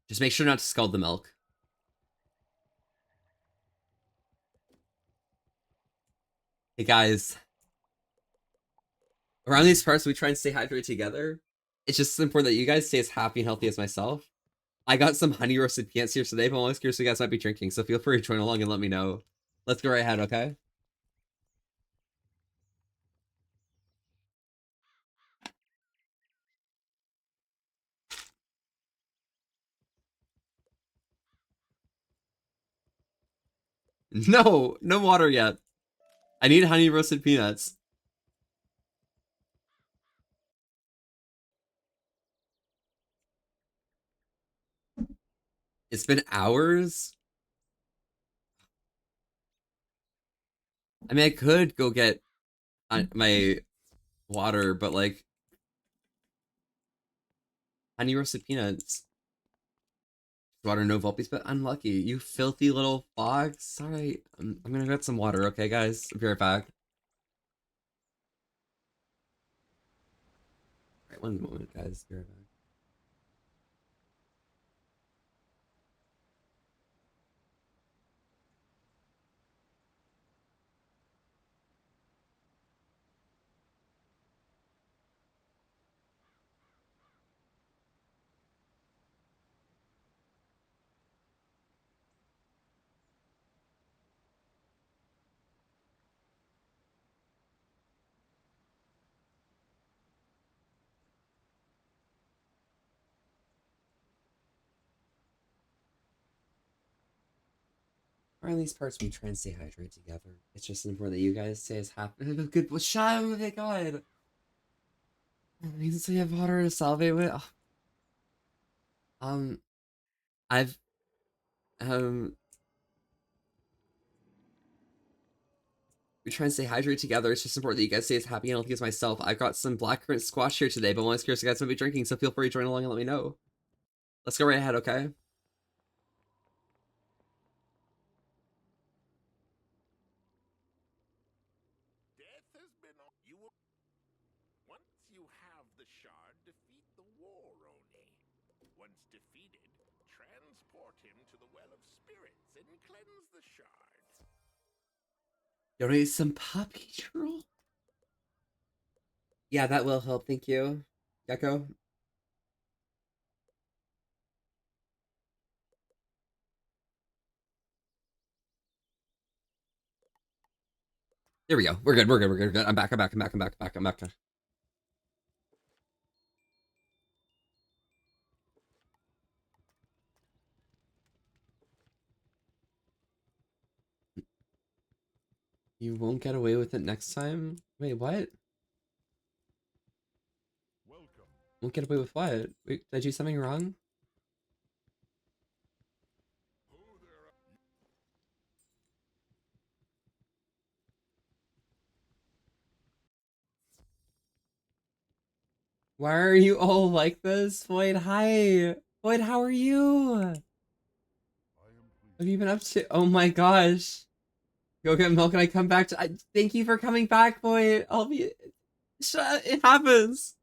Just make sure not to scald the milk. Hey guys. Around these parts, we try and stay hydrated together. It's just important that you guys stay as happy and healthy as myself. I got some honey roasted peanuts here today, but I'm always curious what you guys might be drinking, so feel free to join along and let me know. Let's go right ahead, okay? No, no water yet. I need honey roasted peanuts. It's been hours. I mean, I could go get my water, but like honey roasted peanuts. Water, no Vulpies, but unlucky. You filthy little fox. Alright, I'm gonna get some water, okay, guys? I'll be right back. Alright, one moment, guys. Be right back. Around these parts, we try and stay hydrated together. It's just important that you guys stay as happy. Good. Shut up, my god. It means you have water to salivate with. Oh. I've we try and stay hydrated together. It's just important that you guys stay as happy and healthy as myself. I've got some blackcurrant squash here today, but I'm always curious what you guys might be drinking, so feel free to join along and let me know. Let's go right ahead, okay? Death has been on you. Once you have the shard, defeat the war Oni. Once defeated, transport him to the Well of Spirits and cleanse the shard. Donate some puppy drool? Yeah, that will help, thank you. Gecko? There we go. We're good. I'm back. You won't get away with it next time? Wait, what? Welcome. Won't get away with what? Wait, did I do something wrong? Why are you all like this? Void, hi! Void, how are you? What have you been up to? Oh my gosh. Go get milk and I come back to- thank you for coming back, Void. I'll be- Shut- it happens.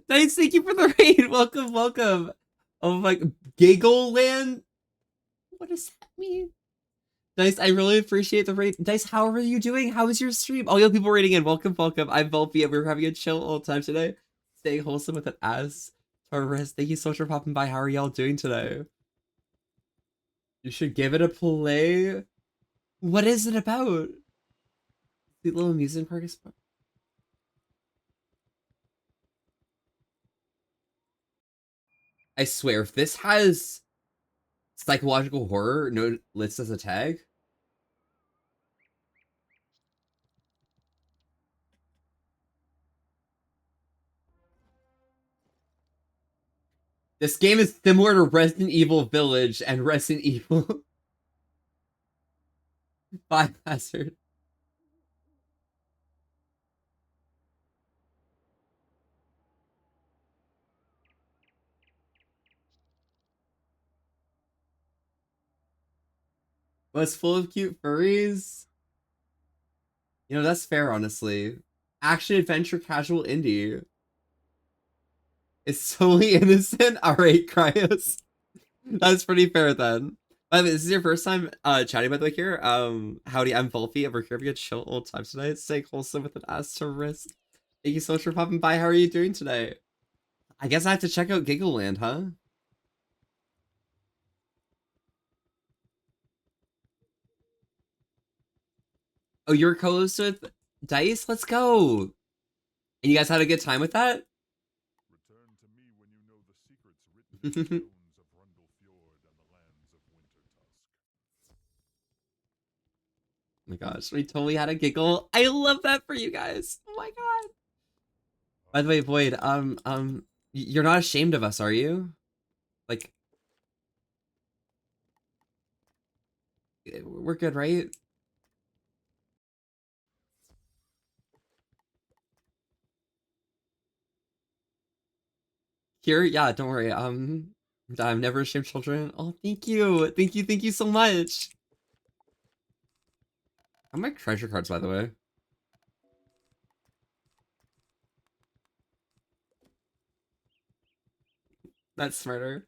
Dice, thank you for the raid. Welcome, welcome. Oh my, Giggle Land. What does that mean? Dice, I really appreciate the raid. Dice, how are you doing? How was your stream? All you people raiding in, welcome, welcome. I'm Volpy, and we're having a chill old time today. Staying wholesome with an ass. Torres, thank you so much for popping by. How are y'all doing today? You should give it a play. What is it about? The little amusement park is. I swear, if this has psychological horror no list as a tag, this game is similar to Resident Evil Village and Resident Evil Biohazard. Was full of cute furries. You know, that's fair, honestly. Action, adventure, casual, indie. It's solely innocent. Alright, Cryos. That's pretty fair then. By the way, this is your first time chatting by the way here. Howdy, I'm Volpy, and we're here having a chill old time tonight. Stay wholesome with an ass to risk. Thank you so much for popping by. How are you doing today? I guess I have to check out Giggle Land, huh? Oh, you're co-host with Dice? Let's go! And you guys had a good time with that? Return to me when you know the secrets written in the stones of Rundle Fjord and the lands of Wintertusk. Oh my gosh, we totally had a giggle. I love that for you guys. Oh my god. By the way, Void, you're not ashamed of us, are you? Like, we're good, right? Here, yeah, don't worry. I'm never ashamed, children. Oh, thank you, thank you so much. How are my treasure cards, by the way? That's smarter.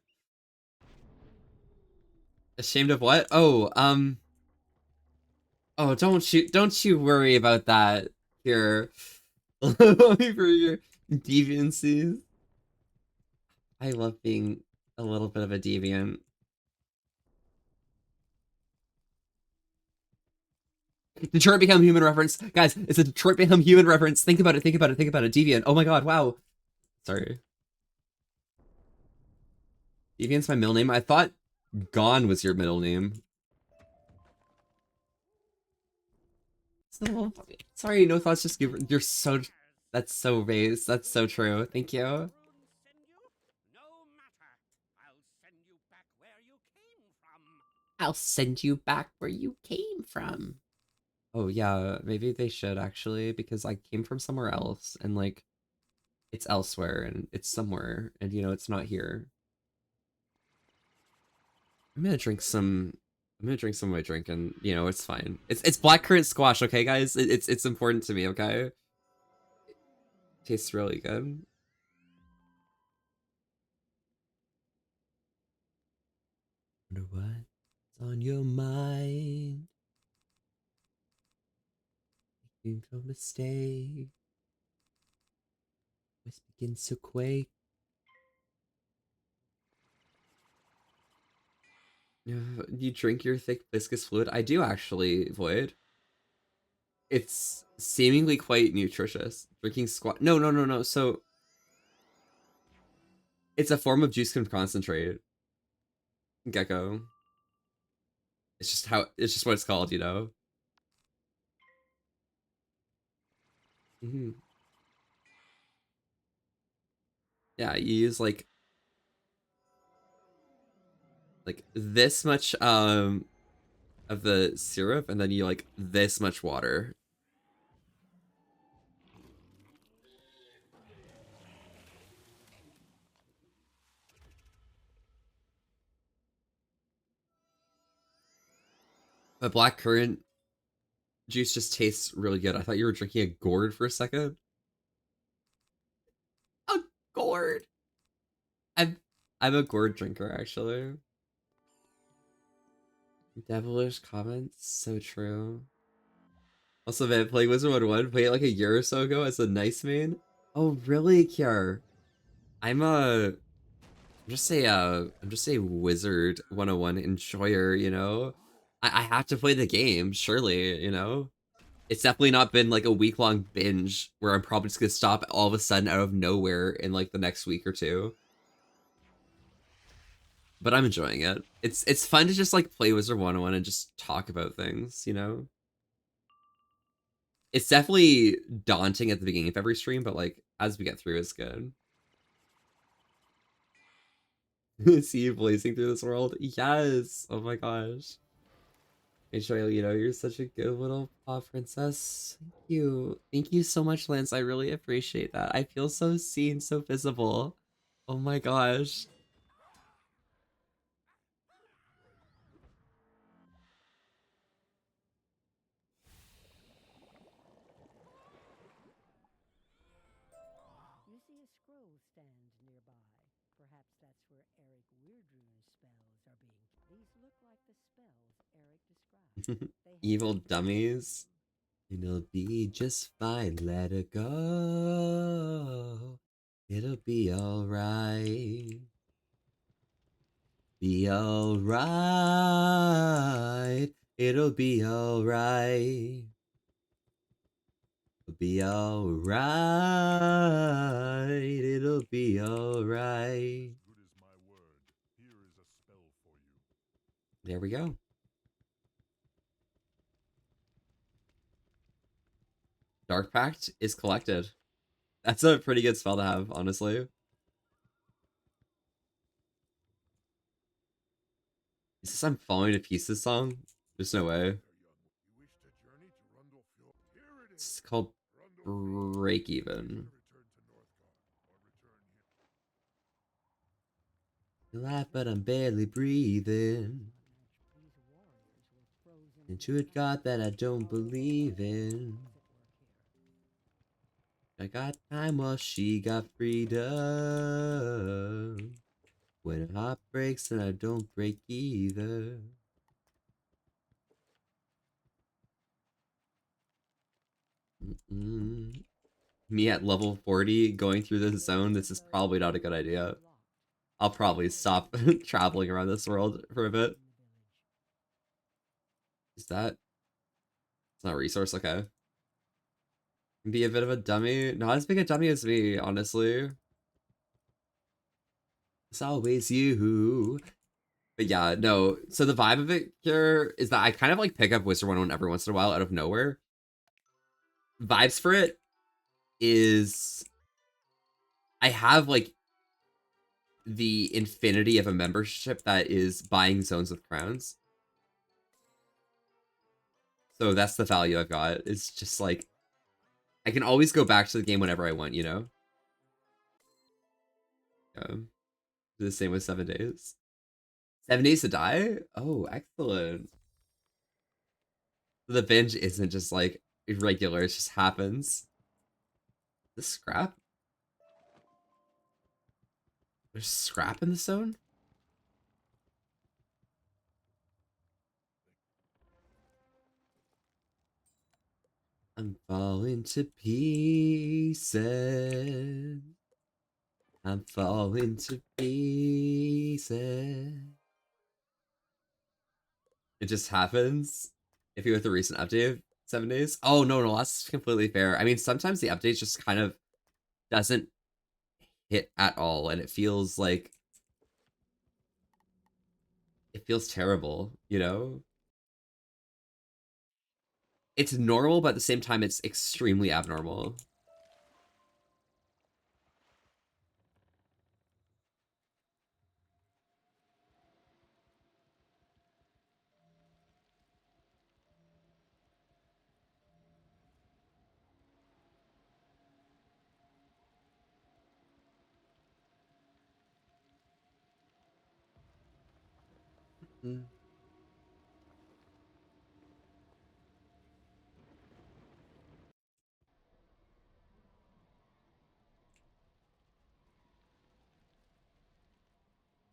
Ashamed of what? Oh, oh, don't you worry about that. Here, only for your deviancies. I love being a little bit of a deviant. Detroit Become Human reference. Guys, it's a Detroit Become Human reference. Think about it, think about it, think about it. Deviant. Oh my god, wow. Sorry. Deviant's my middle name. I thought Gone was your middle name. So, sorry, no thoughts, just give. You're so. That's so raised. That's so true. Thank you. I'll send you back where you came from. Oh yeah, maybe they should actually, because I came from somewhere else and like it's elsewhere and it's somewhere and you know it's not here. I'm gonna drink some of my drink and you know it's fine. It's blackcurrant squash, okay guys? It's important to me, okay? Tastes really good. Wonder what's on your mind? Making a mistake. Voice begins to quake. You drink your thick viscous fluid? I do actually, Void. It's seemingly quite nutritious. Drinking squat. No. So it's a form of juice concentrate. Gecko. It's just what it's called, you know. Yeah, you use like this much of the syrup and then you like this much water. But black currant juice just tastes really good. I thought you were drinking a gourd for a second. A gourd. I'm a gourd drinker actually. Devilish comments, so true. Also, man, playing Wizard 101, played it like a year or so ago as a nice main. Oh, really, Kiar? I'm just a Wizard 101 enjoyer, you know? I have to play the game, surely, you know? It's definitely not been like a week-long binge where I'm probably just gonna stop all of a sudden out of nowhere in like the next week or two. But I'm enjoying it. It's fun to just like play Wizard 101 and just talk about things, you know? It's definitely daunting at the beginning of every stream, but like as we get through, it's good. See you blazing through this world. Yes. Oh my gosh. Hey, Shoyle, you know, you're such a good little paw princess. Thank you. Thank you so much, Lance. I really appreciate that. I feel so seen, so visible. Oh my gosh. You see a scroll stand nearby. Perhaps that's where Eric Weirdrune's spells are being. These look like the spells Eric described. They have Evil dummies. It'll be just fine. Let it go. It'll be alright. Be alright. It'll be alright. It'll be alright. It'll be alright. Good as my word. Here is a spell for you. There we go. Dark Pact is collected. That's a pretty good spell to have, honestly. Is this I'm Falling to Pieces song? There's no way. It's called Break Even. You laugh, but I'm barely breathing. Into a God that I don't believe in. I got time while she got freedom. When her heart breaks and I don't break either. Me at level 40 going through this zone, this is probably not a good idea. I'll probably stop traveling around this world for a bit. Is that? It's not a resource, okay. Be a bit of a dummy. Not as big a dummy as me, honestly. It's always you. But yeah, no. So the vibe of it here is that I kind of like pick up Wizard 101 every once in a while out of nowhere. Vibes for it is I have like the infinity of a membership that is buying zones with crowns. So that's the value I've got. It's just like I can always go back to the game whenever I want, you know? The same with 7 days. 7 days to die? Oh, excellent. The binge isn't just like irregular, it just happens. This scrap? There's scrap in the zone? I'm falling to pieces. I'm falling to pieces. It just happens. If you with the recent update, 7 days. Oh no, that's completely fair. I mean, sometimes the update just kind of doesn't hit at all, and it feels like it feels terrible, you know? It's normal, but at the same time, it's extremely abnormal. Mm.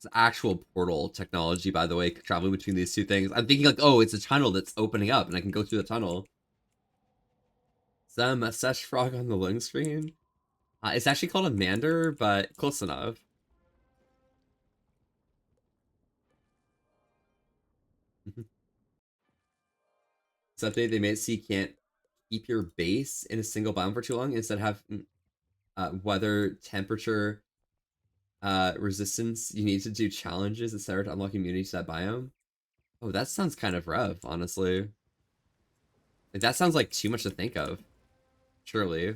It's actual portal technology, by the way, traveling between these two things. I'm thinking like, oh, it's a tunnel that's opening up and I can go through the tunnel. Is that a mustache frog on the loading screen? It's actually called a mander, but close enough. This update, they made it so you can't keep your base in a single biome for too long. Instead, have weather, temperature, resistance. You need to do challenges instead to unlock immunity to that biome. Oh, that sounds kind of rough, honestly. Like, that sounds like too much to think of. Surely.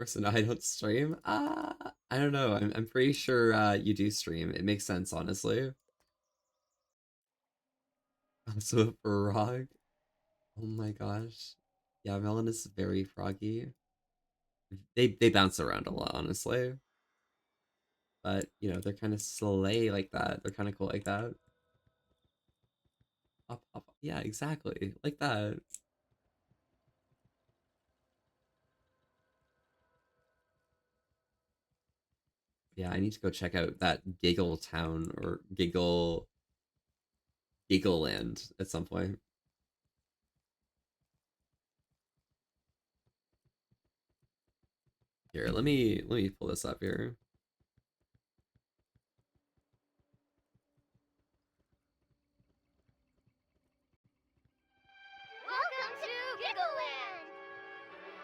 So no, I don't stream. I don't know. I'm pretty sure you do stream. It makes sense, honestly. Also a frog. Oh my gosh. Yeah, Melon is very froggy. They bounce around a lot, honestly. But you know, they're kind of slay like that. They're kind of cool like that. Up. Yeah, exactly. Like that. Yeah, I need to go check out that Giggle Town or Giggle Land at some point. Here, let me pull this up here. Welcome to Giggleland!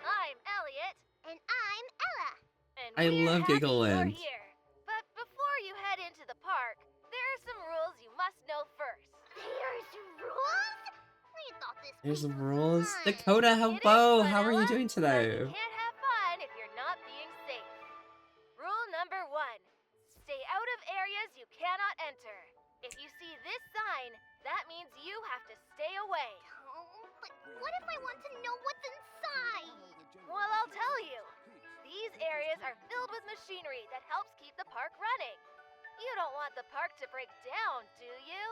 I'm Elliot. And I'm Ella. And I we're love happy Giggle you're Land. here. But before you head into the park, there are some rules you must know first. There's rules? We thought this There's some was rules. fun. Dakota, It is hello. fun, How are you Ella, doing but today? you can't have fun if you're not being safe. Rule number 1. Stay out of areas you cannot enter. If you see this sign, that means you have to stay away. Oh, but what if I want to know what's inside? Well, I'll tell you. These areas are filled with machinery that helps keep the park running. You don't want the park to break down, do you?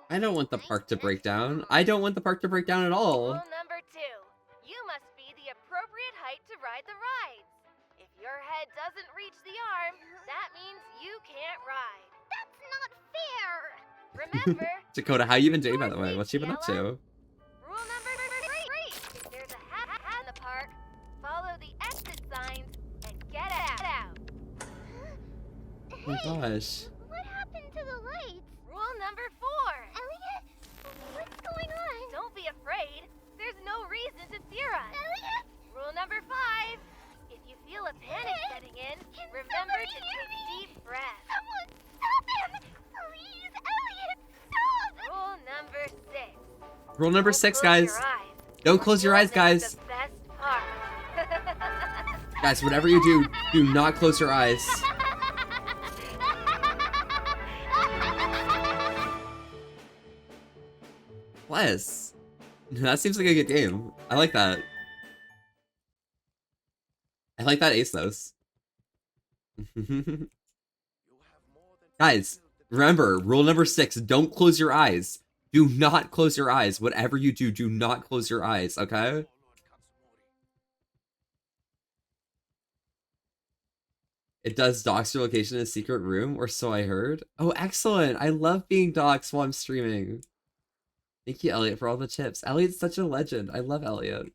I don't want the park to break down. I don't want the park to break down at all. Rule number 2. You must be the appropriate height to ride the rides. If your head doesn't reach the arm, that means you can't ride. That's not fair! Remember, Dakota, how you been doing, by the way? What you been up to? rule number 3. If there's a hat in the park, follow the exit signs and get out. Oh my gosh. What happened to the lights? Rule number 4. Elliot, what's going on? Don't be afraid. There's no reason to fear us. Elliot! Rule number 5. If you feel a panic setting in, remember to take deep breaths. Someone stop him! Please, Elliot, stop! Rule number 6. Rule number 6, guys. Don't close your eyes, guys. The best part. Guys, whatever you do, do not close your eyes. Bless. That seems like a good game. I like that. I like that Asos. Guys, remember, rule number 6, don't close your eyes. Do not close your eyes. Whatever you do, do not close your eyes, okay? It does dox your location in a secret room, or so I heard. Oh, excellent. I love being doxed while I'm streaming. Thank you, Elliot, for all the tips. Elliot's such a legend. I love Elliot.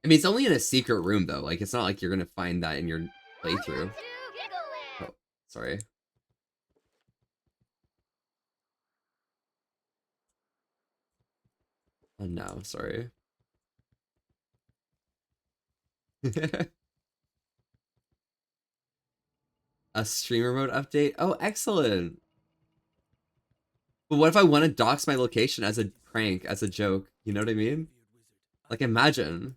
I mean, it's only in a secret room, though. Like, it's not like you're gonna find that in your playthrough. Oh, sorry. Oh, no, sorry. A streamer mode update? Oh, excellent. But what if I want to dox my location as a prank, as a joke? You know what I mean? Like, imagine.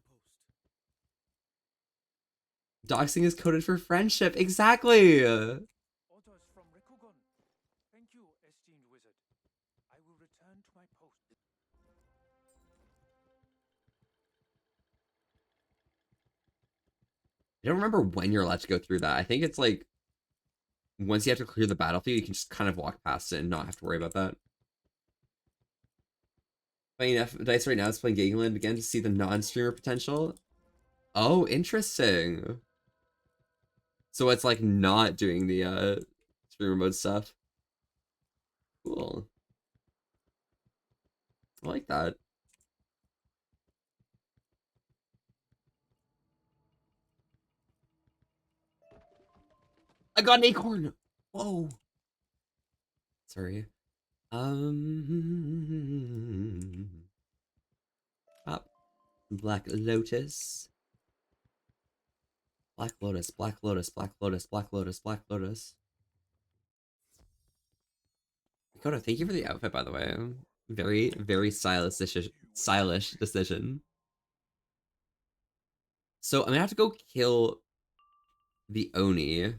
Doxing is coded for friendship. Exactly! Orders from Rikugon. Thank you, esteemed wizard. I will return to my post. I don't remember when you're allowed to go through that. I think it's like, once you have to clear the battlefield, you can just kind of walk past it and not have to worry about that. Playing F Dice right now is playing Gangland again to see the non-streamer potential. Oh, interesting. So it's like not doing the streamer mode stuff. Cool. I like that. I got an acorn. Whoa. Sorry. Up. Black Lotus. Black Lotus, Black Lotus, Black Lotus, Black Lotus, Black Lotus. Dakota, thank you for the outfit, by the way. Very, very stylish decision. Stylish decision. So I'm gonna have to go kill the Oni,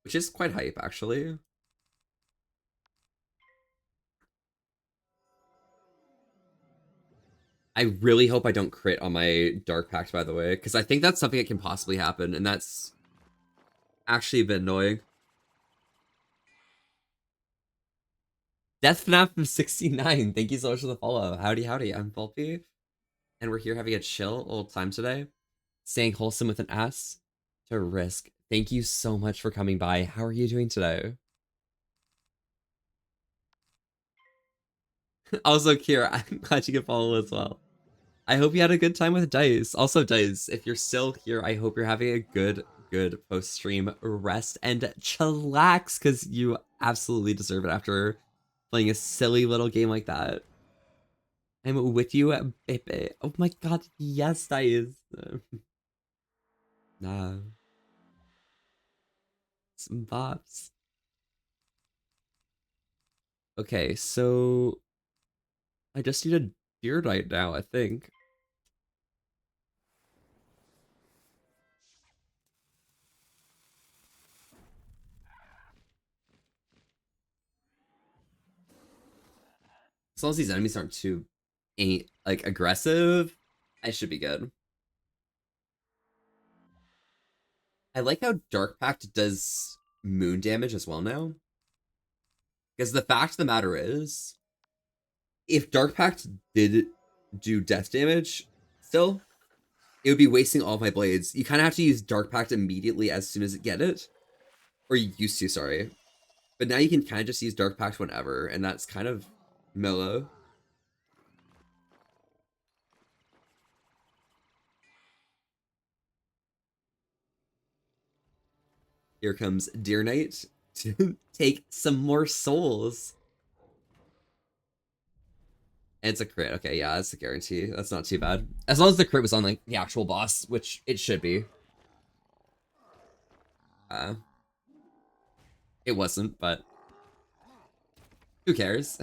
which is quite hype, actually. I really hope I don't crit on my Dark Pact, by the way, because I think that's something that can possibly happen, and that's actually a bit annoying. Death FNAF 69, thank you so much for the follow. Howdy, howdy, I'm Volpe, and we're here having a chill old time today. Staying wholesome with an S to risk. Thank you so much for coming by. How are you doing today? Also, Kira, I'm glad you could follow as well. I hope you had a good time with Dice. Also, Dice, if you're still here, I hope you're having a good post-stream rest and chillax, because you absolutely deserve it after playing a silly little game like that. I'm with you, baby. Oh my god, yes, Dice. Nah. Some bops. Okay, so I just need a deer night now, I think. As long as these enemies aren't too like aggressive, I should be good. I like how Dark Pact does moon damage as well now. Because the fact of the matter is, if Dark Pact did do death damage still, it would be wasting all of my blades. You kind of have to use Dark Pact immediately as soon as it get it. Or you used to, sorry. But now you can kind of just use Dark Pact whenever, and that's kind of mellow. Here comes Deer Knight to take some more souls. And it's a crit. Okay, yeah, that's a guarantee. That's not too bad. As long as the crit was on like the actual boss, which it should be. It wasn't, but who cares?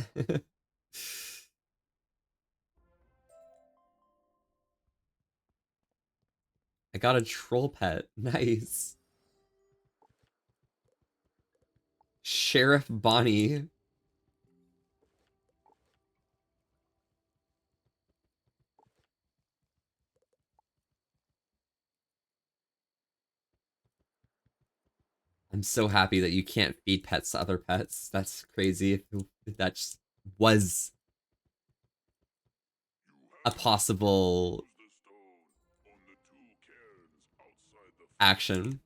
I got a troll pet. Nice. Sheriff Bonnie. I'm so happy that you can't feed pets to other pets. That's crazy if that just was a possible action.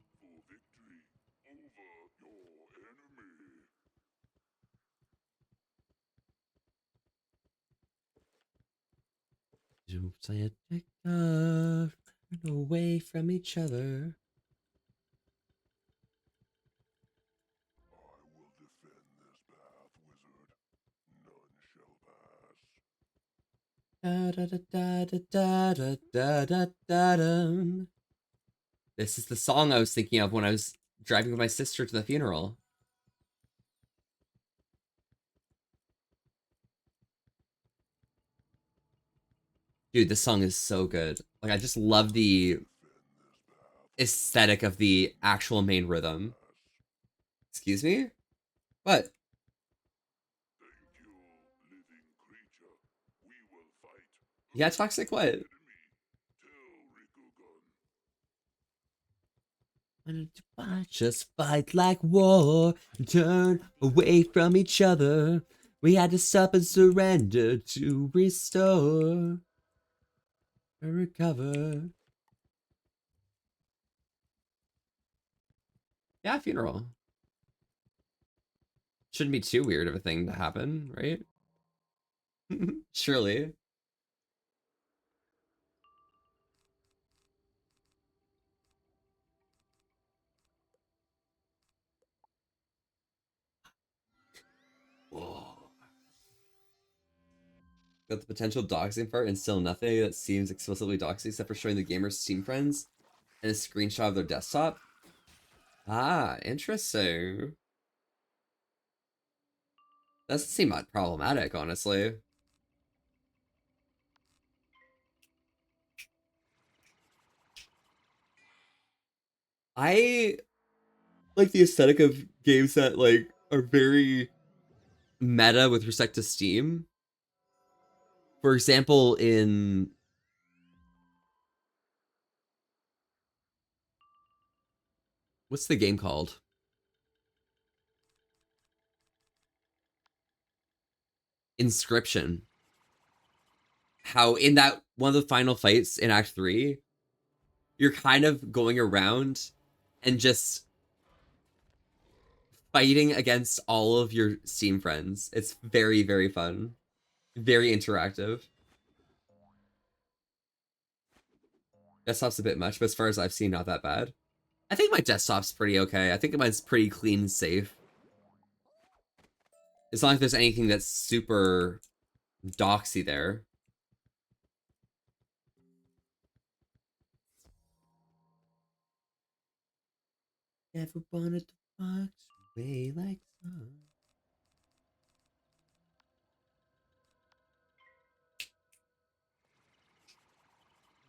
Away from each other. Da, da, da, da, da, da, da, da, da, da. This is the song I was thinking of when I was driving with my sister to the funeral. Dude, this song is so good. Like, I just love the aesthetic of the actual main rhythm. Excuse me? What? Yeah, toxic what? Just fight like war, turn away from each other. We had to stop and surrender to restore and recover. Yeah, funeral. Shouldn't be too weird of a thing to happen, right? Surely. Whoa. Got the potential doxing part and still nothing that seems explicitly doxing except for showing the gamer's Steam friends and a screenshot of their desktop. Ah, interesting. Doesn't seem that problematic, honestly. I like the aesthetic of games that like are very meta with respect to Steam. For example, in what's the game called? Inscription. How in that one of the final fights in Act 3, you're kind of going around and just fighting against all of your Steam friends. It's very, very fun. Very interactive. Desktop's a bit much, but as far as I've seen, not that bad. I think my desktop's pretty okay. I think mine's pretty clean and safe. As long as there's anything that's super doxy there. Never wanted to fox away like sun.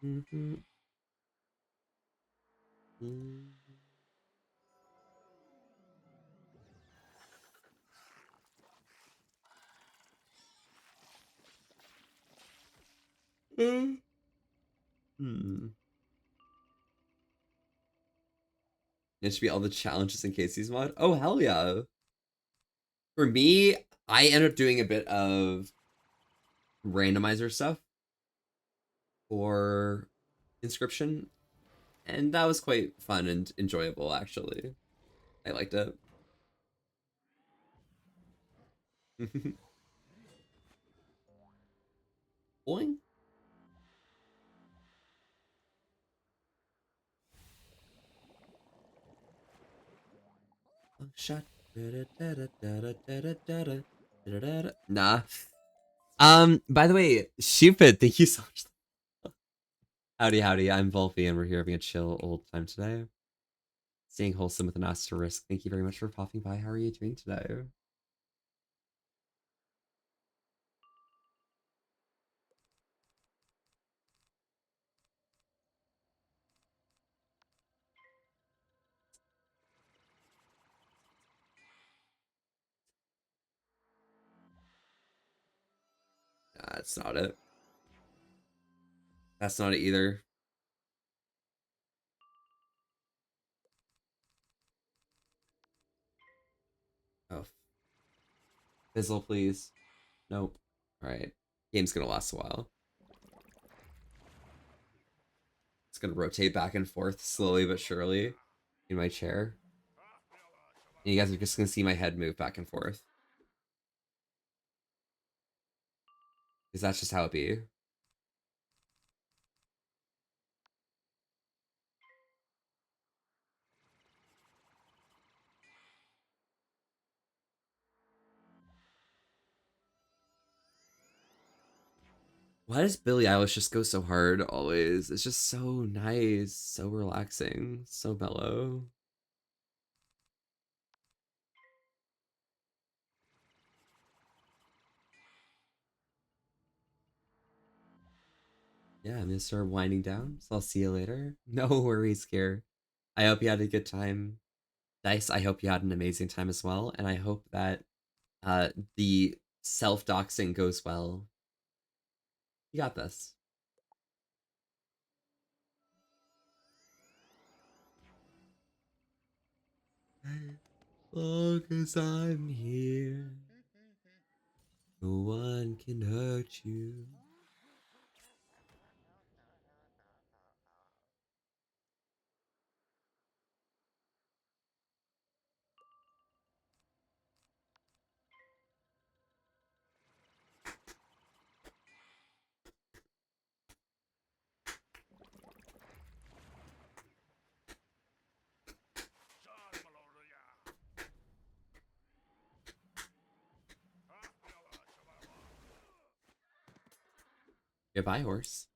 Mm-hmm. Mm-hmm. Hmm. It should be all the challenges in Casey's mod. Oh, hell yeah. For me, I end up doing a bit of randomizer stuff for Inscription, and that was quite fun and enjoyable, actually. I liked it. Boing. Shot. Nah. By the way, Stupid, thank you so much. Howdy, howdy. I'm Volpy, and we're here having a chill old time today. Staying wholesome with an asterisk. Thank you very much for popping by. How are you doing today? Nah, that's not it. That's not it either. Oh. Fizzle, please. Nope. Alright. Game's gonna last a while. It's gonna rotate back and forth slowly but surely in my chair. And you guys are just gonna see my head move back and forth. Because that's just how it be. Why does Billie Eilish just go so hard always? It's just so nice, so relaxing, so mellow. Yeah, I'm gonna start winding down, so I'll see you later. No worries, Kier. I hope you had a good time. Dice, I hope you had an amazing time as well, and I hope that the self-doxing goes well. You got this. As long as I'm here. No one can hurt you. Goodbye, horse.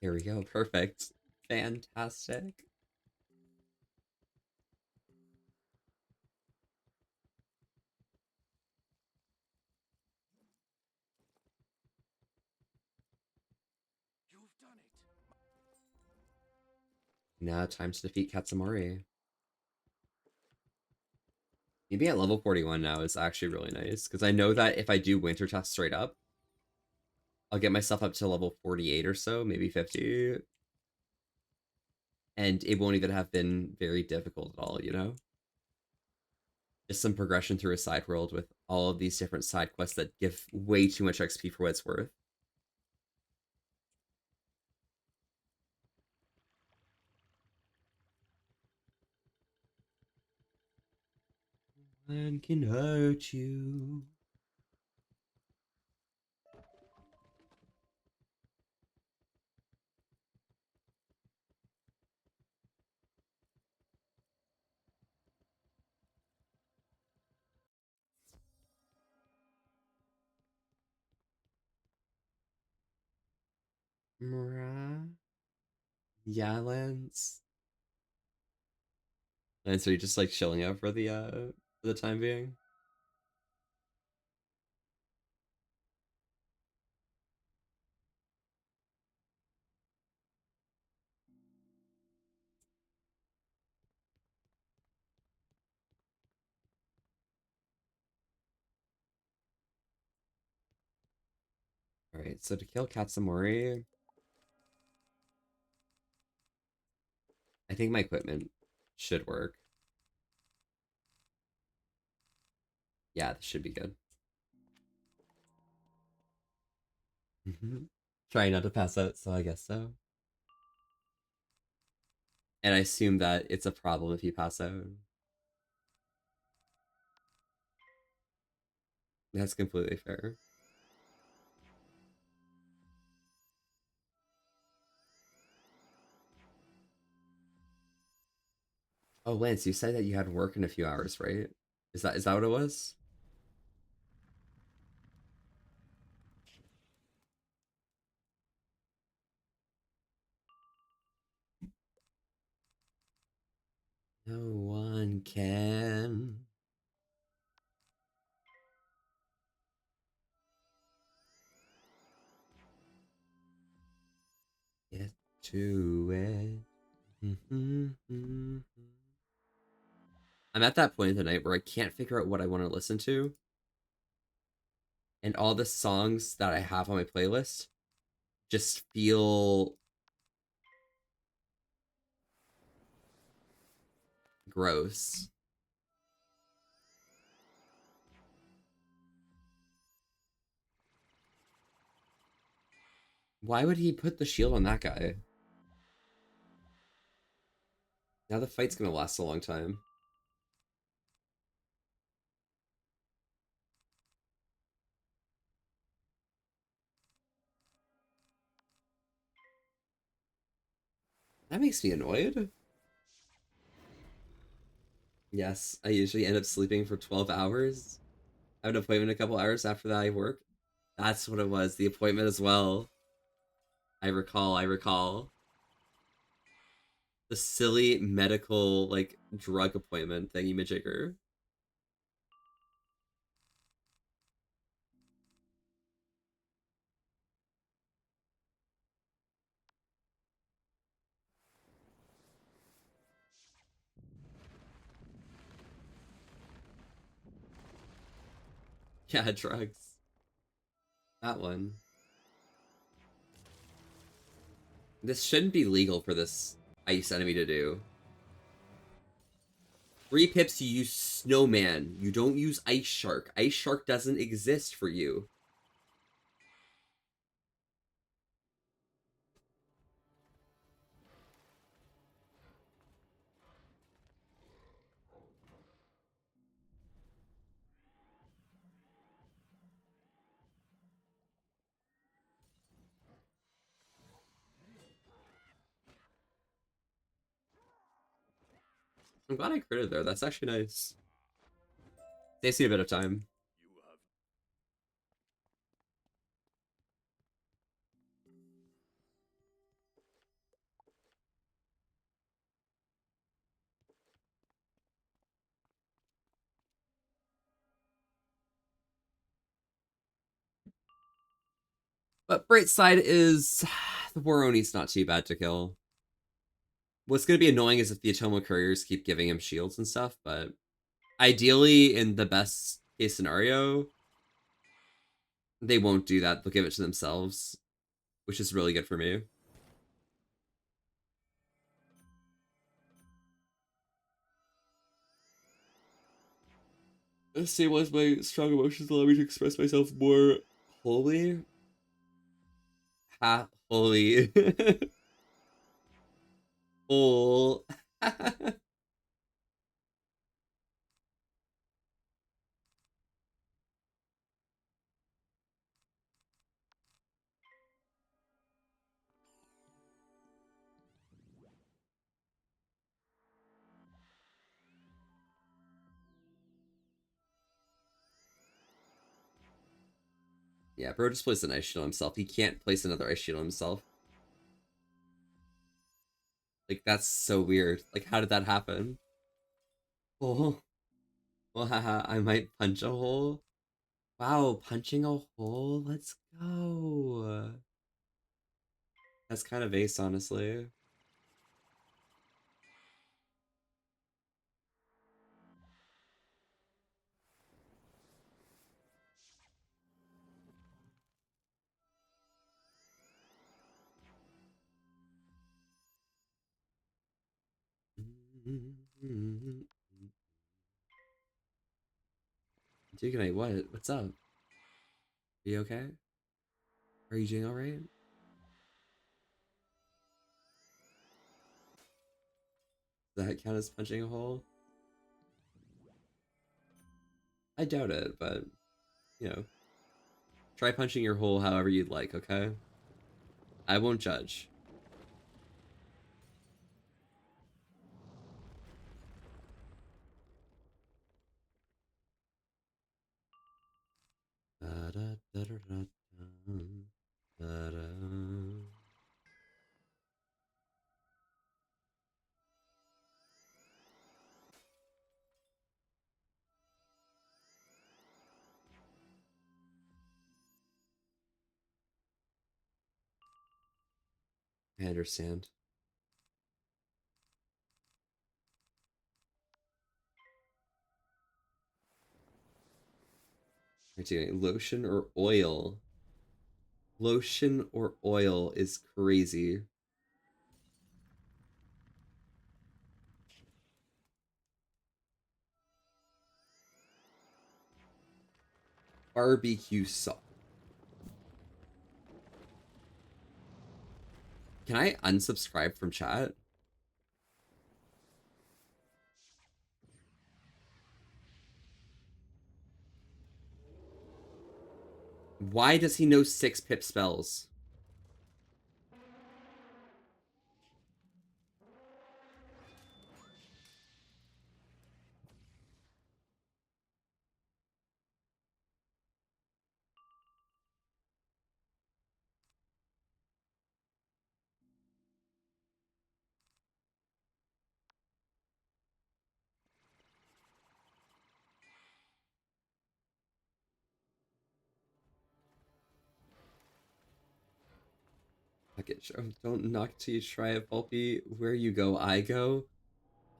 Here we go. Perfect. Fantastic. You've done it. Now time to defeat Katsumari. Maybe at level 41 now is actually really nice, because I know that if I do winter test straight up, I'll get myself up to level 48 or so, maybe 50. And it won't even have been very difficult at all, you know? Just some progression through a side world with all of these different side quests that give way too much XP for what it's worth. One can hurt you. Yeah, Lance. And so you're just like chilling out for the time being? Alright, so to kill Katsumori, I think my equipment should work. Yeah, this should be good. Trying not to pass out, so I guess so. And I assume that it's a problem if you pass out. That's completely fair. Oh, Lance, you said that you had work in a few hours, right? Is that what it was? No one can get to it. I'm at that point in the night where I can't figure out what I want to listen to. And all the songs that I have on my playlist just feel gross. Why would he put the shield on that guy? Now the fight's gonna last a long time. That makes me annoyed. Yes, I usually end up sleeping for 12 hours. I have an appointment a couple hours after that I work. That's what it was, the appointment as well. I recall. The silly medical, like, drug appointment thingy majigger. Yeah, drugs. That one. This shouldn't be legal for this ice enemy to do. 3 pips, you use Snowman. You don't use Ice Shark. Ice Shark doesn't exist for you. I'm glad I critted there. That's actually nice. Saves me a bit of time. But bright side is the Waroni's not too bad to kill. What's going to be annoying is if the Atomo Couriers keep giving him shields and stuff, but ideally, in the best case scenario, they won't do that. They'll give it to themselves, which is really good for me. Same as my strong emotions allow me to express myself more wholly. Ha, wholly. Whole. Yeah, bro just placed an ice shield himself. He can't place another ice shield himself. Like, that's so weird. Like, how did that happen? Oh, well, haha, I might punch a hole. Wow, punching a hole? Let's go. That's kind of ace, honestly. Duganite, what? What's up? Are you okay? Are you doing alright? Does that count as punching a hole? I doubt it, but, you know. Try punching your hole however you'd like, okay? I won't judge. I understand. We're doing lotion or oil. Lotion or oil is crazy. Barbecue sauce. Can I unsubscribe from chat? Why does he know 6 pip spells? Fuck it, don't knock till you try it, Pulpy. Where you go, I go.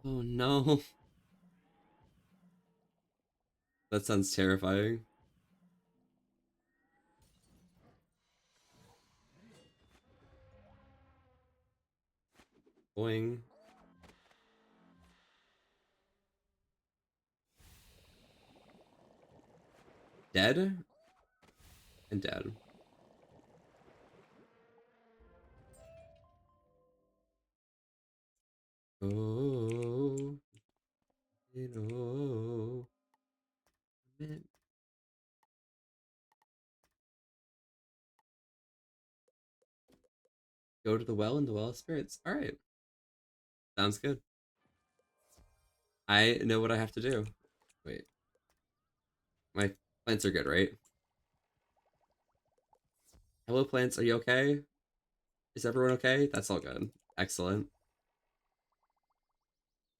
Oh no. That sounds terrifying. Boing. Dead and dead. Oh, oh, man. Go to the well in the well of spirits. All right, sounds good. I know what I have to do. Wait, my plants are good, right? Hello, plants. Are you okay? Is everyone okay? That's all good. Excellent.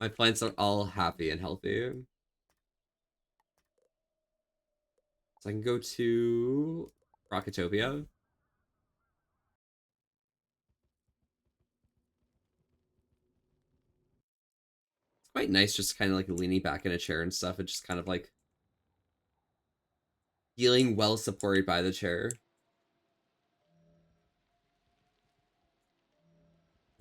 My plants are all happy and healthy. So I can go to Rocketopia. It's quite nice just kind of like leaning back in a chair and stuff and just kind of like feeling well supported by the chair.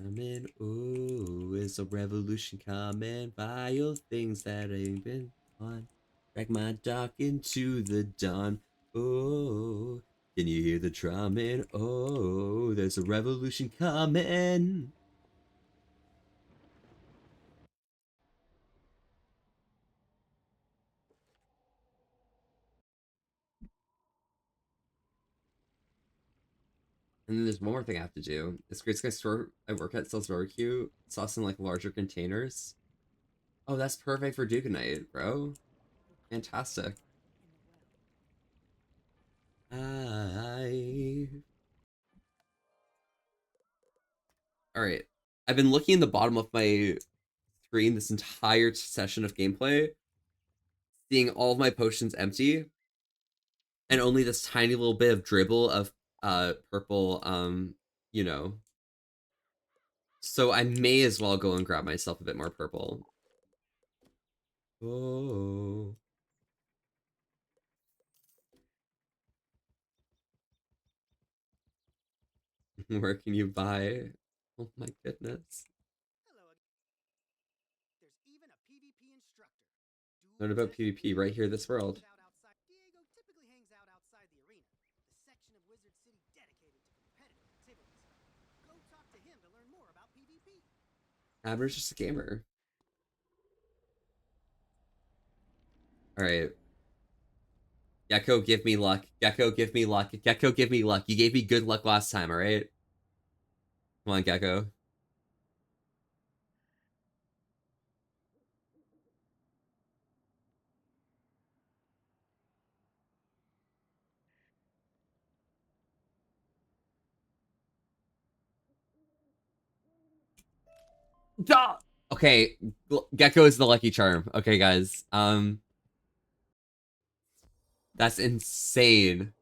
Coming, ooh, it's a revolution coming. Vile things that ain't been on. Drag my dark into the dawn. Oh, can you hear the drumming? Oh, there's a revolution coming. And then there's one more thing I have to do. This Great Sky store I work at sells barbecue sauce in like larger containers. Oh, that's perfect for Duganite, bro. Fantastic. I. All right. I've been looking in the bottom of my screen this entire session of gameplay, seeing all of my potions empty, and only this tiny little bit of dribble of purple you know. So I may as well go and grab myself a bit more purple. Oh. Where can you buy? Oh my goodness. Learn about PvP right here, this world. Diego typically hangs out outside the arena, the section of Wizard City dedicated to competitive activities. Go talk to him to learn more about PvP. Abner's just a gamer. Alright. Gecko, give me luck. Gecko, give me luck. Gecko, give me luck. You gave me good luck last time, alright? Come on, Gecko. Duh! Okay, Gecko is the lucky charm. Okay, guys. That's insane.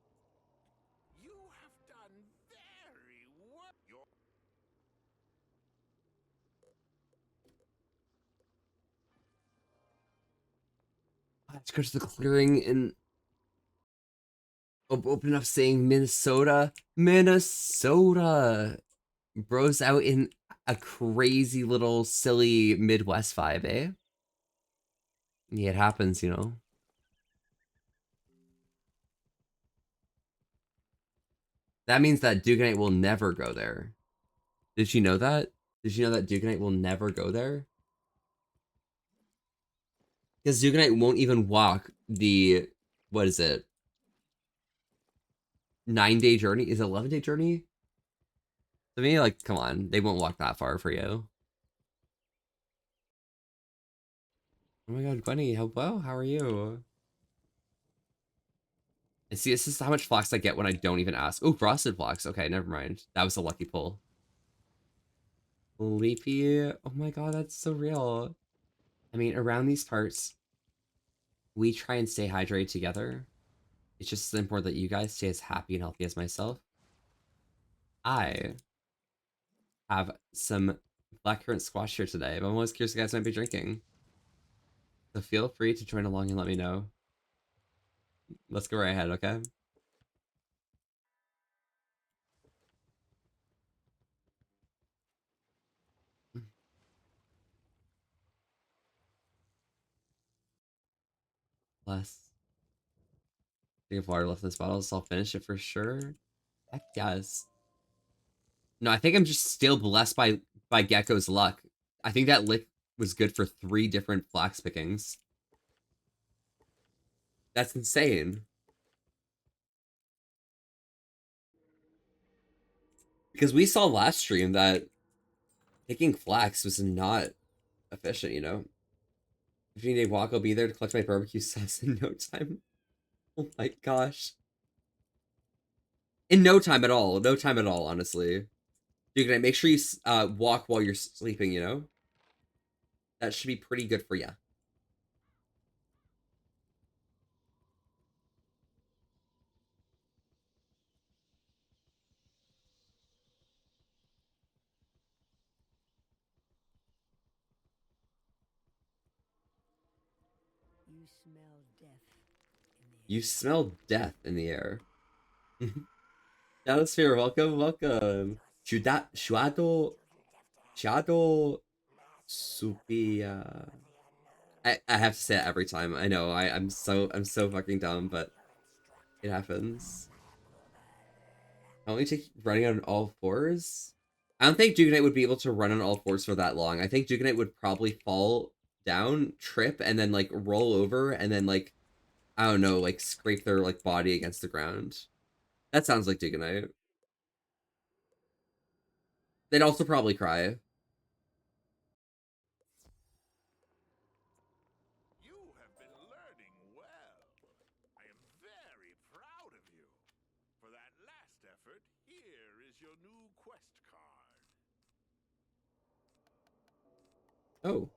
You have done very well. Let's go to the clearing and open up saying Minnesota. Minnesota! Bro's out in a crazy little silly Midwest vibe, eh? Yeah, it happens, you know. That means that Duganite will never go there. Did you know that? Did you know that Duganite will never go there? Because Duganite won't even walk the, what is it? 9-day journey? Is it 11-day journey? To me, like, come on. They won't walk that far for you. Oh my god, Gwenny, hello? How are you? And see, this is how much flax I get when I don't even ask. Oh, frosted flax. Okay, never mind. That was a lucky pull. Leafy. Oh my god, that's so real. I mean, around these parts, we try and stay hydrated together. It's just important that you guys stay as happy and healthy as myself. I have some blackcurrant squash here today, but I'm always curious what you guys might be drinking. So feel free to join along and let me know. Let's go right ahead, okay? Bless. Think of water left in this bottle, so I'll finish it for sure. Heck yes. No, I think I'm just still blessed by Gecko's luck. I think that lick was good for 3 different flax pickings. That's insane. Because we saw last stream that picking flax was not efficient, you know? If you need a walk, I'll be there to collect my barbecue sauce in no time. Oh my gosh. In no time at all. No time at all, honestly. Dude, can I make sure you walk while you're sleeping, you know? That should be pretty good for you. You smell death in the You smell death in the air. Atmosphere, welcome, welcome. Shuado Supia. I have to say it every time. I know. I'm so fucking dumb, but it happens. I only take running on all fours. I don't think Duganite would be able to run on all fours for that long. I think Duganite would probably fall down, trip, and then like roll over, and then like I don't know, like scrape their like body against the ground. That sounds like Duganite. They'd also probably cry. You have been learning well. I am very proud of you. For that last effort, here is your new quest card. Oh.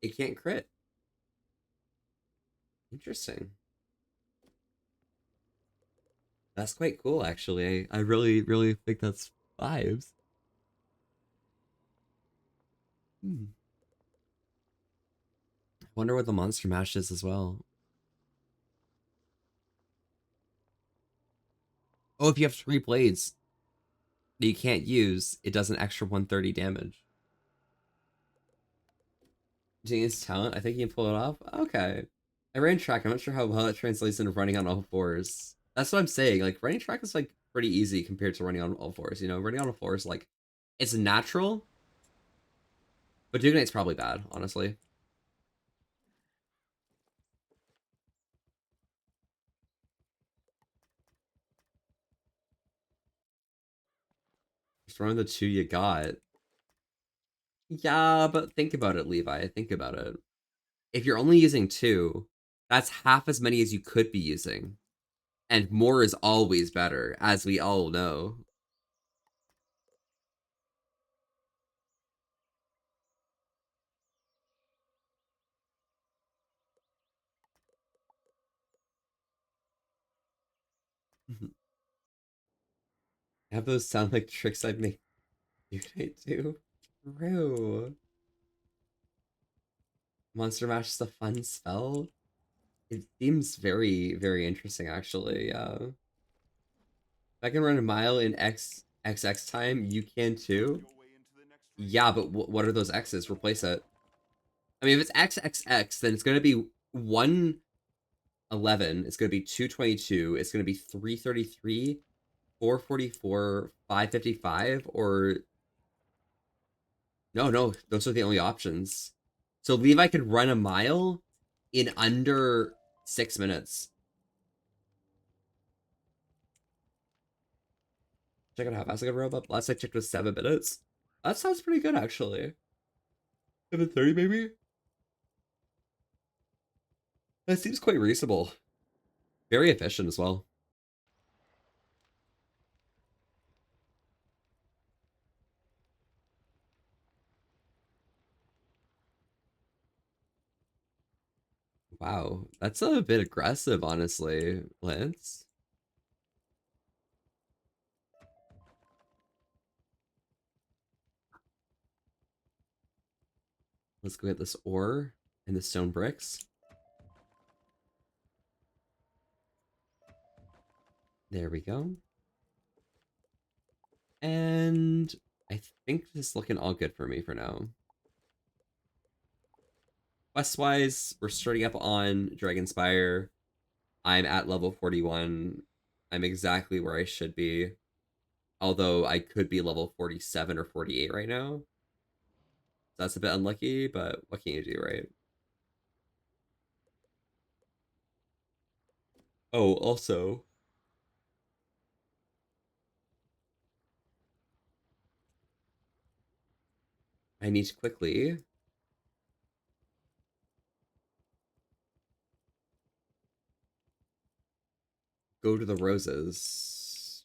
It can't crit. Interesting. That's quite cool, actually. I really, really think that's vibes. Wonder what the monster mash is as well. Oh, if you have 3 blades that you can't use, it does an extra 130 damage. Genius talent, I think you can pull it off. Okay. I ran track, I'm not sure how well it translates into running on all fours. That's what I'm saying. Like, running track is like pretty easy compared to running on all fours. You know, running on all fours, like, it's natural. But Duganite's probably bad, honestly. Just run the 2 you got. Yeah, but think about it, Levi. Think about it. If you're only using 2, that's half as many as you could be using. And more is always better, as we all know. Have those sound like tricks I'd make Duganite do? True. Monster Mash is a fun spell. It seems very, very interesting, actually. If I can run a mile in XX time, you can too. Yeah, but what are those X's? Replace it. I mean, if it's XXX, then it's going to be 111. It's going to be 222. It's going to be 333, 444, 555, or no, those are the only options. So Levi could run a mile in under 6 minutes. Check out how fast I can roll up. Last I checked was 7 minutes. That sounds pretty good, actually. 7:30, maybe? That seems quite reasonable. Very efficient as well. Wow, that's a bit aggressive, honestly, Lance. Let's go get this ore and the stone bricks. There we go. And I think this is looking all good for me for now. quest-wise, we're starting up on Dragonspire. I'm at level 41. I'm exactly where I should be. Although I could be level 47 or 48 right now. That's a bit unlucky, but what can you do, right? Oh, also, I need to quickly go to the roses.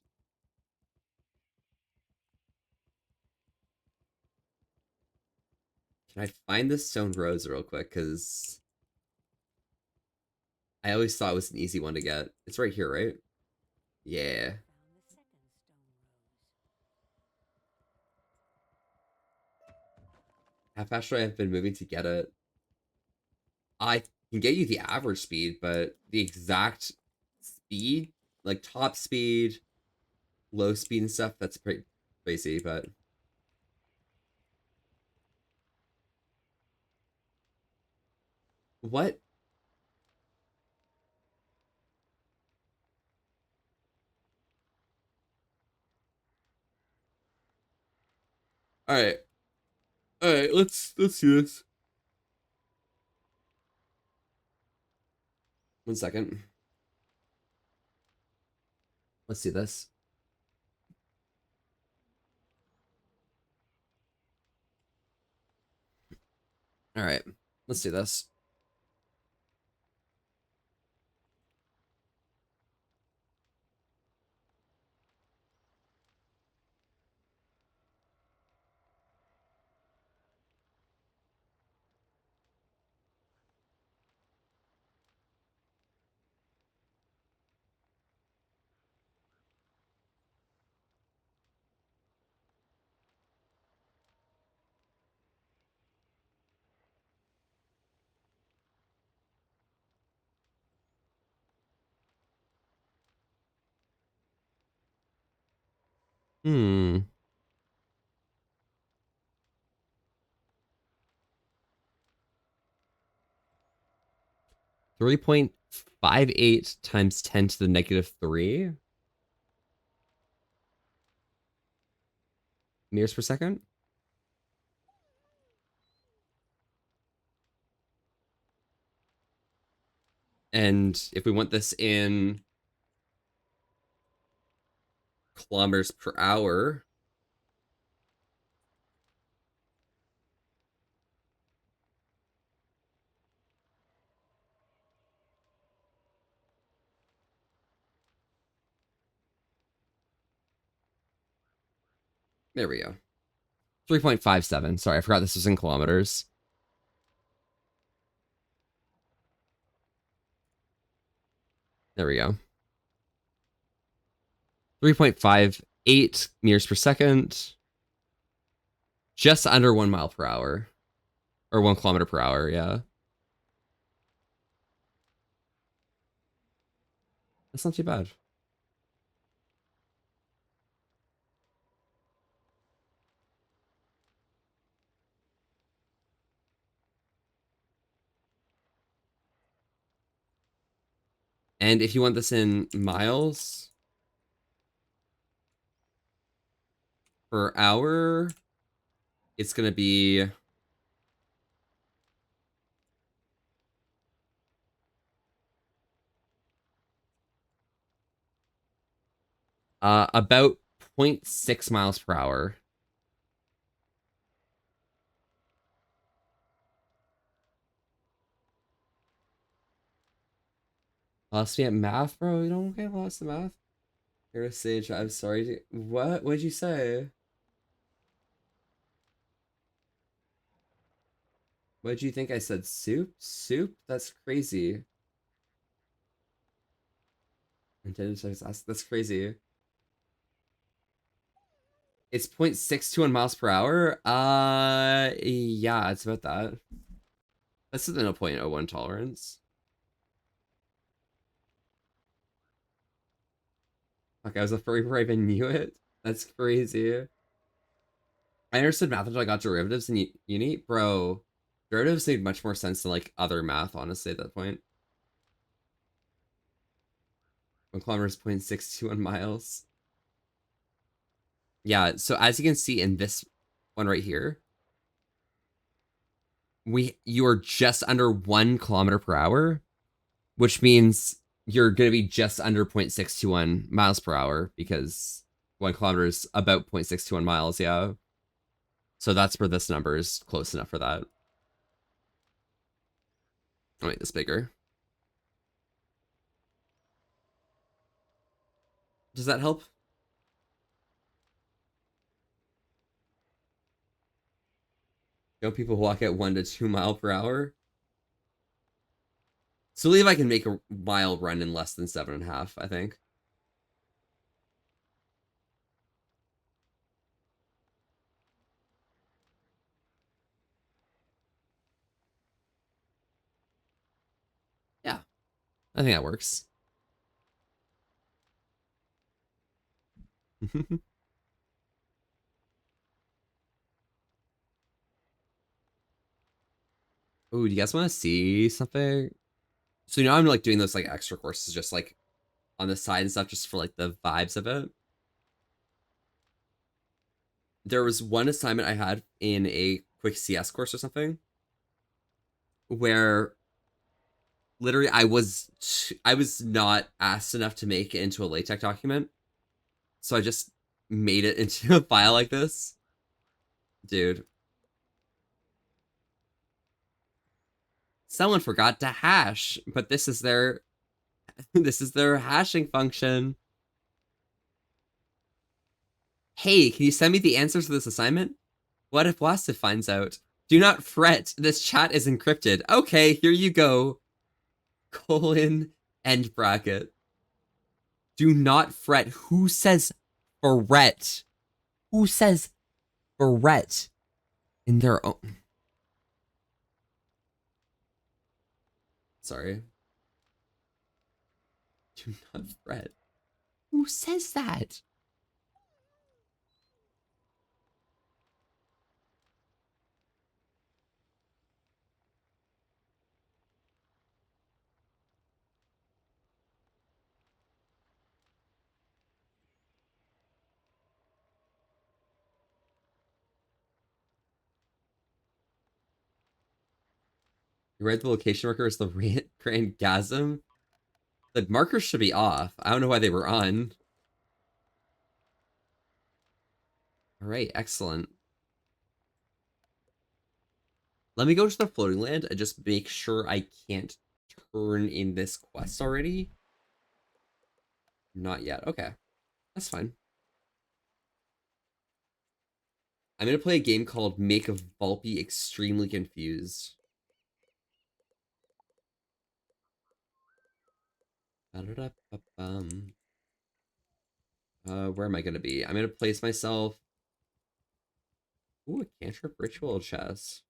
Can I find this stone rose real quick? Because I always thought it was an easy one to get. It's right here, right? Yeah. Found the second stone rose. How fast should I have been moving to get it? I can get you the average speed, but the exact speed, like top speed, low speed and stuff, that's pretty crazy, but what? All right. All right, let's do this. 1 second. Let's do this. All right. Let's do this. Hmm. 3.58 times 10 to the -3 meters per second. And if we want this in kilometers per hour, there we go. 3.57. Sorry, I forgot this was in kilometers. There we go. 3.58 meters per second. Just under 1 mile per hour. Or 1 kilometer per hour, yeah. That's not too bad. And if you want this in miles per hour, it's going to be about 0.6 miles per hour. Lost me at math, bro. You don't get lost in math. You're a sage. I'm sorry. What? What'd you say? What'd you think I said? Soup? Soup? That's crazy. That's crazy. It's 0.621 miles per hour. Yeah, it's about that. That's within a 0.01 tolerance. Fuck, I was a furry before I even knew it. That's crazy. I understood math until I got derivatives in uni. Bro, Derivatives made much more sense than like other math, honestly, at that point. 1 kilometer is 0.621 miles. Yeah, so as you can see in this one right here, you are just under 1 kilometer per hour, which means you're going to be just under 0.621 miles per hour because 1 kilometer is about 0.621 miles. Yeah. So that's where this number is close enough for that. I'll make this bigger. Does that help? Don't people walk at 1 to 2 mile per hour? So Levi can make a mile run in less than 7.5, I think. Yeah, I think that works. Oh, do you guys want to see something? So I'm like doing those like extra courses just like on the side and stuff just for like the vibes of it. There was one assignment I had in a quick CS course or something where literally I was not asked enough to make it into a LaTeX document. So I just made it into a file like this. Dude. Someone forgot to hash, but this is their hashing function. Hey, can you send me the answers to this assignment? What if Wasif finds out? Do not fret, this chat is encrypted. Okay, here you go. Colon, end bracket. Do not fret. Who says fret? Who says fret in their own? Sorry. Do not fret. Who says that? You read the location marker as the grand gasm? The markers should be off. I don't know why they were on. All right, excellent. Let me go to the floating land and just make sure I can't turn in this quest already. Not yet. Okay, that's fine. I'm going to play a game called Make Volpe Extremely Confused. Where am I going to be? I'm going to place myself... Ooh, a cantrip ritual chest.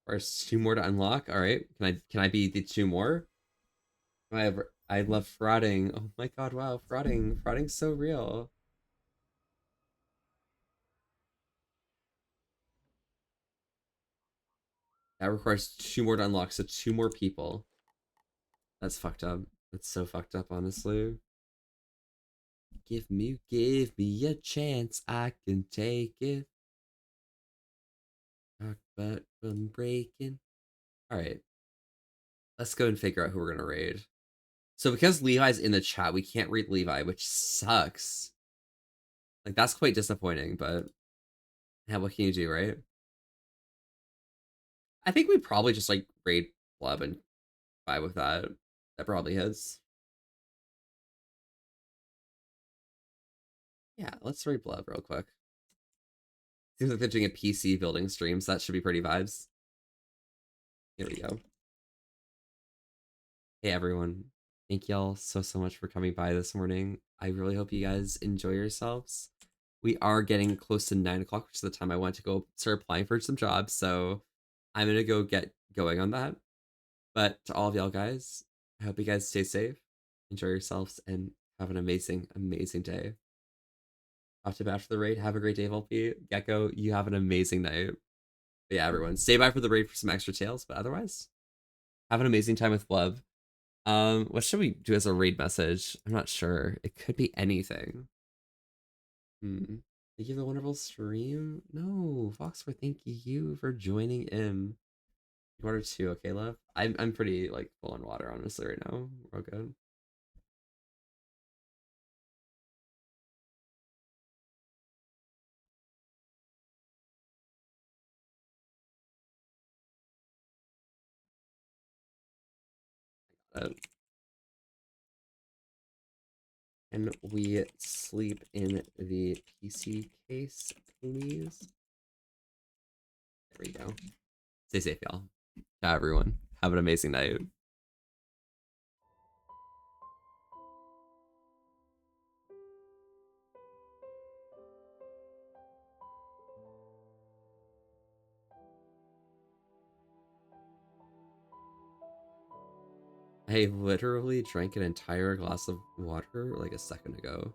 There's 2 more to unlock. All right. Can I be the 2 more? I love frauding. Oh my god, wow, frauding. Frauding's so real. That requires 2 more to unlock, so 2 more people. That's fucked up. That's so fucked up, honestly. Give me a chance, I can take it. Talk about from breaking. Alright. Let's go and figure out who we're gonna raid. So because Levi's in the chat, we can't raid Levi, which sucks. Like, that's quite disappointing, but yeah, what can you do, right? I think we probably just like raid Blub and vibe with that. That probably hits. Yeah, let's raid Blub real quick. Seems like they're doing a PC building stream, so that should be pretty vibes. Here we go. Hey everyone. Thank y'all so much for coming by this morning. I really hope you guys enjoy yourselves. we are getting close to 9 o'clock, which is the time I want to go start applying for some jobs. So I'm gonna go get going on that. But to all of y'all guys, I hope you guys stay safe, enjoy yourselves, and have an amazing, amazing day. After the raid, have a great day, Volpe. Gecko, you have an amazing night. But yeah, everyone, stay by for the raid for some extra tales. But otherwise, have an amazing time with Blub. What should we do as a raid message? I'm not sure. It could be anything. Thank you for the wonderful stream. No, Foxford, thank you for joining in. Water too, okay, love. I'm pretty like full on water honestly right now. We're all good. Can we sleep in the PC case, please? There we go. Stay safe, y'all. Ciao, everyone. Have an amazing night. I literally drank an entire glass of water like a second ago.